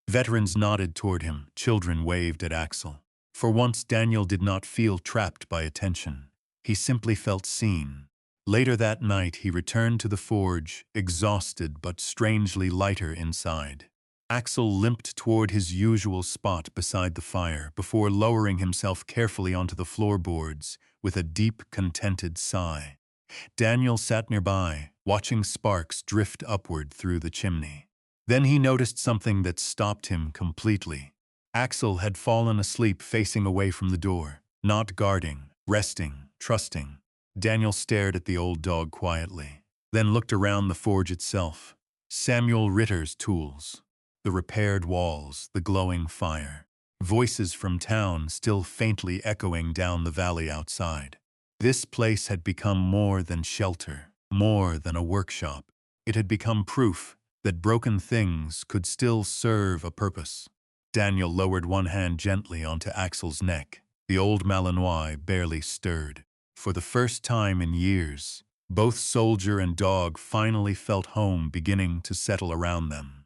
Veterans nodded toward him, children waved at Axel. For once, Daniel did not feel trapped by attention. He simply felt seen. Later that night, he returned to the forge, exhausted but strangely lighter inside. Axel limped toward his usual spot beside the fire before lowering himself carefully onto the floorboards with a deep, contented sigh. Daniel sat nearby, watching sparks drift upward through the chimney. Then he noticed something that stopped him completely. Axel had fallen asleep facing away from the door, not guarding, resting, trusting. Daniel stared at the old dog quietly, then looked around the forge itself. Samuel Ritter's tools, the repaired walls, the glowing fire. Voices from town still faintly echoing down the valley outside. This place had become more than shelter, more than a workshop. It had become proof that broken things could still serve a purpose. Daniel lowered one hand gently onto Axel's neck. The old Malinois barely stirred. For the first time in years, both soldier and dog finally felt home beginning to settle around them.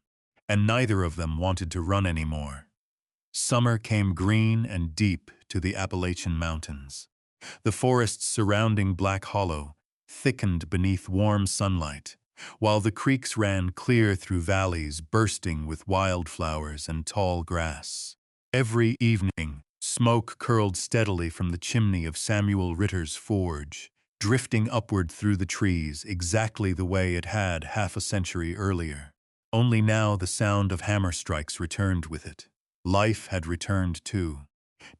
And neither of them wanted to run anymore. Summer came green and deep to the Appalachian mountains. The forests surrounding Black Hollow thickened beneath warm sunlight, while the creeks ran clear through valleys bursting with wildflowers and tall grass. Every evening, smoke curled steadily from the chimney of Samuel Ritter's forge, drifting upward through the trees exactly the way it had half a century earlier. Only now the sound of hammer strikes returned with it. Life had returned too.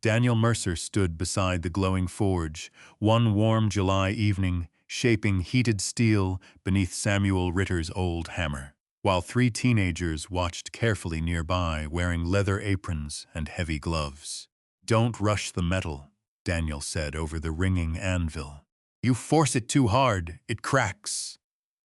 Daniel Mercer stood beside the glowing forge, one warm July evening, shaping heated steel beneath Samuel Ritter's old hammer, while three teenagers watched carefully nearby, wearing leather aprons and heavy gloves. "Don't rush the metal," Daniel said over the ringing anvil. "You force it too hard, it cracks."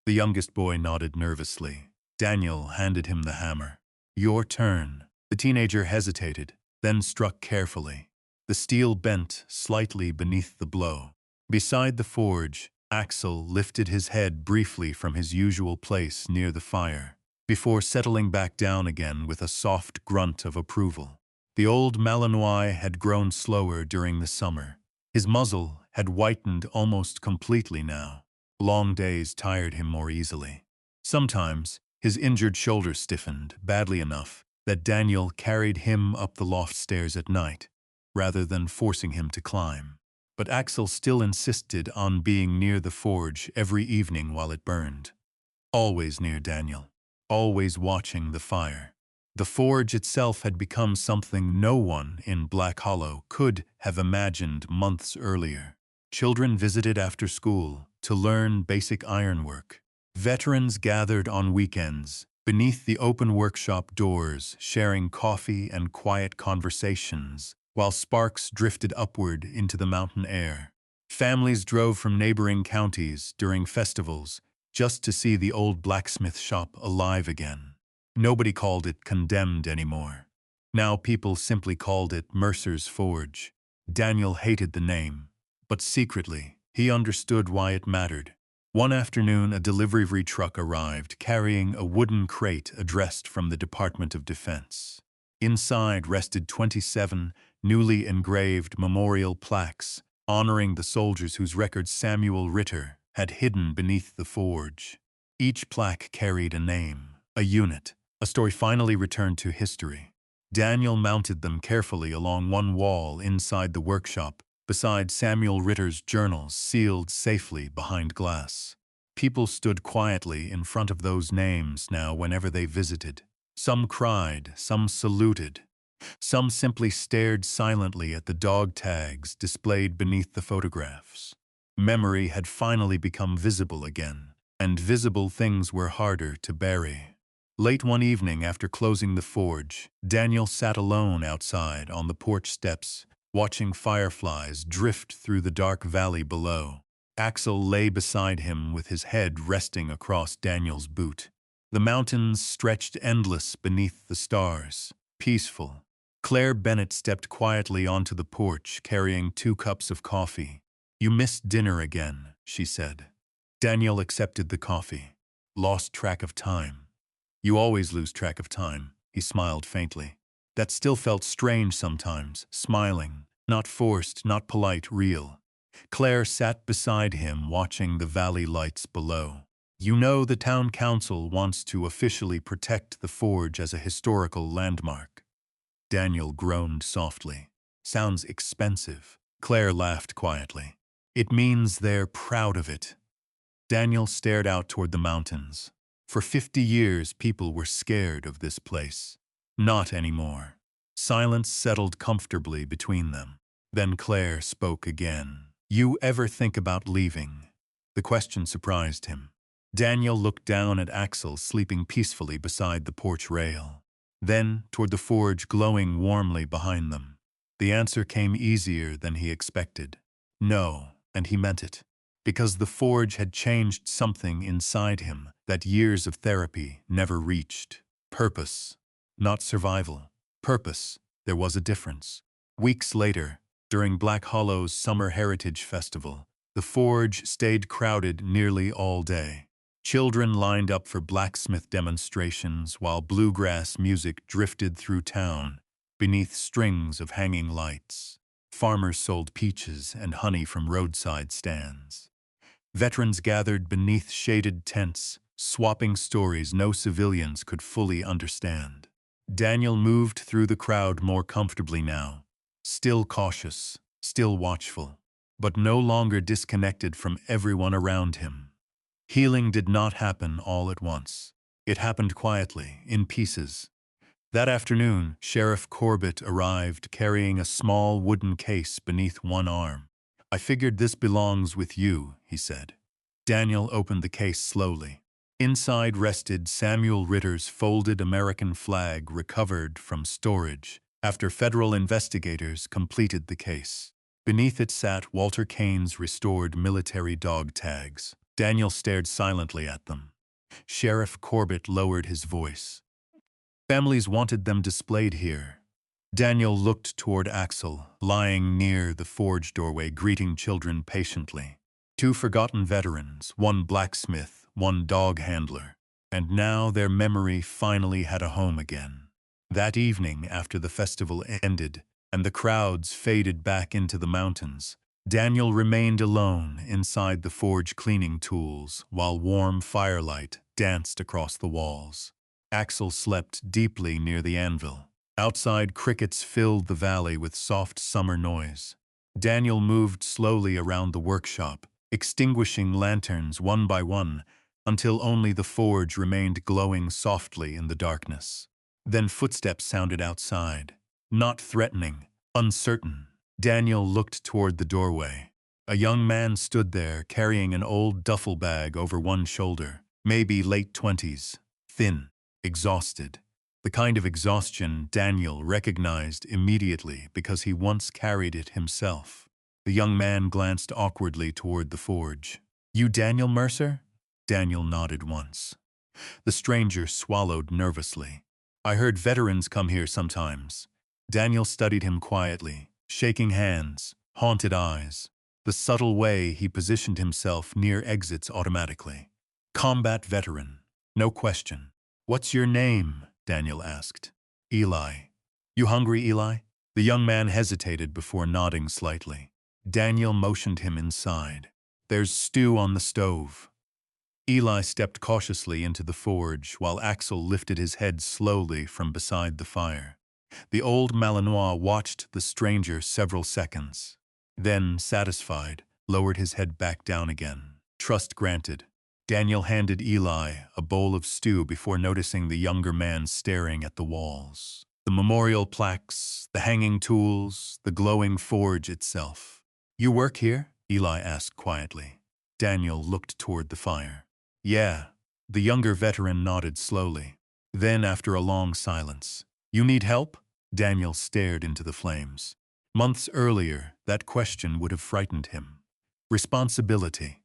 The youngest boy nodded nervously. Daniel handed him the hammer. "Your turn." The teenager hesitated, then struck carefully. The steel bent slightly beneath the blow. Beside the forge, Axel lifted his head briefly from his usual place near the fire, before settling back down again with a soft grunt of approval. The old Malinois had grown slower during the summer. His muzzle had whitened almost completely now. Long days tired him more easily. Sometimes, his injured shoulder stiffened badly enough that Daniel carried him up the loft stairs at night, rather than forcing him to climb. But Axel still insisted on being near the forge every evening while it burned. Always near Daniel, always watching the fire. The forge itself had become something no one in Black Hollow could have imagined months earlier. Children visited after school to learn basic ironwork. Veterans gathered on weekends beneath the open workshop doors, sharing coffee and quiet conversations, while sparks drifted upward into the mountain air. Families drove from neighboring counties during festivals just to see the old blacksmith shop alive again. Nobody called it condemned anymore. Now people simply called it Mercer's Forge. Daniel hated the name, but secretly, he understood why it mattered. One afternoon, a delivery truck arrived, carrying a wooden crate addressed from the Department of Defense. Inside rested 27 newly engraved memorial plaques, honoring the soldiers whose records Samuel Ritter had hidden beneath the forge. Each plaque carried a name, a unit, a story finally returned to history. Daniel mounted them carefully along one wall inside the workshop, beside Samuel Ritter's journals sealed safely behind glass. People stood quietly in front of those names now whenever they visited. Some cried, some saluted. Some simply stared silently at the dog tags displayed beneath the photographs. Memory had finally become visible again, and visible things were harder to bury. Late one evening after closing the forge, Daniel sat alone outside on the porch steps, watching fireflies drift through the dark valley below. Axel lay beside him with his head resting across Daniel's boot. The mountains stretched endless beneath the stars, peaceful. Claire Bennett stepped quietly onto the porch, carrying 2 cups of coffee. "You missed dinner again," she said. Daniel accepted the coffee. "Lost track of time." "You always lose track of time," he smiled faintly. That still felt strange sometimes, smiling, not forced, not polite, real. Claire sat beside him, watching the valley lights below. "You know, the town council wants to officially protect the forge as a historical landmark." Daniel groaned softly. "Sounds expensive." Claire laughed quietly. "It means they're proud of it." Daniel stared out toward the mountains. For 50 years, people were scared of this place. Not anymore. Silence settled comfortably between them. Then Claire spoke again. "You ever think about leaving?" The question surprised him. Daniel looked down at Axel sleeping peacefully beside the porch rail. Then toward the forge glowing warmly behind them. The answer came easier than he expected. No, and he meant it. Because the forge had changed something inside him that years of therapy never reached. Purpose, not survival. Purpose. There was a difference. Weeks later, during Black Hollow's Summer Heritage Festival, the forge stayed crowded nearly all day. Children lined up for blacksmith demonstrations while bluegrass music drifted through town beneath strings of hanging lights. Farmers sold peaches and honey from roadside stands. Veterans gathered beneath shaded tents, swapping stories no civilians could fully understand. Daniel moved through the crowd more comfortably now, still cautious, still watchful, but no longer disconnected from everyone around him. Healing did not happen all at once. It happened quietly, in pieces. That afternoon, Sheriff Corbett arrived carrying a small wooden case beneath one arm. "I figured this belongs with you," he said. Daniel opened the case slowly. Inside rested Samuel Ritter's folded American flag recovered from storage after federal investigators completed the case. Beneath it sat Walter Kane's restored military dog tags. Daniel stared silently at them. Sheriff Corbett lowered his voice. "Families wanted them displayed here." Daniel looked toward Axel, lying near the forge doorway, greeting children patiently. 2 forgotten veterans, 1 blacksmith, 1 dog handler. And now their memory finally had a home again. That evening, after the festival ended and the crowds faded back into the mountains, Daniel remained alone inside the forge cleaning tools while warm firelight danced across the walls. Axel slept deeply near the anvil. Outside, crickets filled the valley with soft summer noise. Daniel moved slowly around the workshop, extinguishing lanterns one by one until only the forge remained glowing softly in the darkness. Then footsteps sounded outside, not threatening, uncertain. Daniel looked toward the doorway. A young man stood there carrying an old duffel bag over one shoulder, maybe late 20s, thin, exhausted. The kind of exhaustion Daniel recognized immediately because he once carried it himself. The young man glanced awkwardly toward the forge. "You Daniel Mercer?" Daniel nodded once. The stranger swallowed nervously. "I heard veterans come here sometimes." Daniel studied him quietly, shaking hands, haunted eyes, the subtle way he positioned himself near exits automatically. "Combat veteran, no question." "What's your name?" Daniel asked. "Eli." "You hungry, Eli?" The young man hesitated before nodding slightly. Daniel motioned him inside. "There's stew on the stove." Eli stepped cautiously into the forge while Axel lifted his head slowly from beside the fire. The old Malinois watched the stranger several seconds. Then, satisfied, lowered his head back down again. Trust granted. Daniel handed Eli a bowl of stew before noticing the younger man staring at the walls. The memorial plaques, the hanging tools, the glowing forge itself. "You work here?" Eli asked quietly. Daniel looked toward the fire. "Yeah." The younger veteran nodded slowly. Then, after a long silence, "You need help?" Daniel stared into the flames. Months earlier, that question would have frightened him. Responsibility,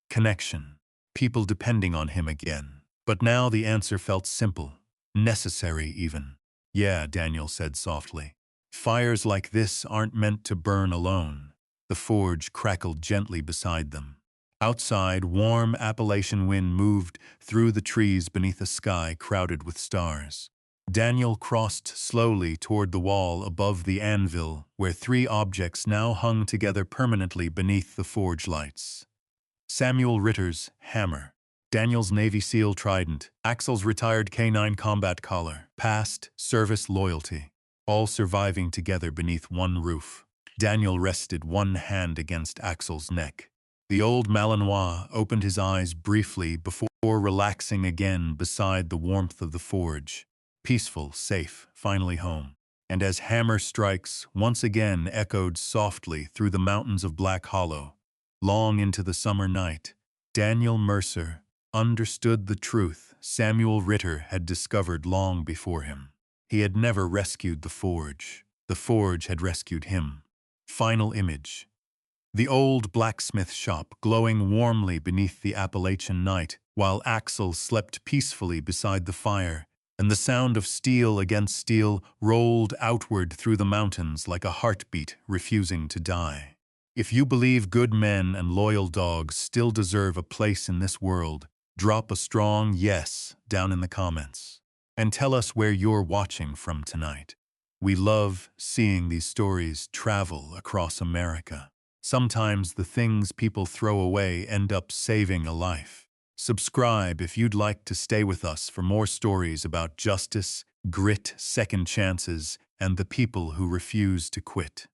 connection, people depending on him again. But now the answer felt simple, necessary even. Yeah, Daniel said softly. Fires like this aren't meant to burn alone. The forge crackled gently beside them. Outside, warm Appalachian wind moved through the trees beneath a sky crowded with stars. Daniel crossed slowly toward the wall above the anvil, where three objects now hung together permanently beneath the forge lights. Samuel Ritter's hammer, Daniel's Navy SEAL trident, Axel's retired K9 combat collar, past service loyalty, all surviving together beneath one roof. Daniel rested one hand against Axel's neck. The old Malinois opened his eyes briefly before relaxing again beside the warmth of the forge. Peaceful, safe, finally home. And as hammer strikes once again echoed softly through the mountains of Black Hollow, long into the summer night, Daniel Mercer understood the truth Samuel Ritter had discovered long before him. He had never rescued the forge. The forge had rescued him. Final image. The old blacksmith shop glowing warmly beneath the Appalachian night, while Axel slept peacefully beside the fire, and the sound of steel against steel rolled outward through the mountains like a heartbeat refusing to die. If you believe good men and loyal dogs still deserve a place in this world, drop a strong yes down in the comments. And tell us where you're watching from tonight. We love seeing these stories travel across America. Sometimes the things people throw away end up saving a life. Subscribe if you'd like to stay with us for more stories about justice, grit, second chances, and the people who refuse to quit.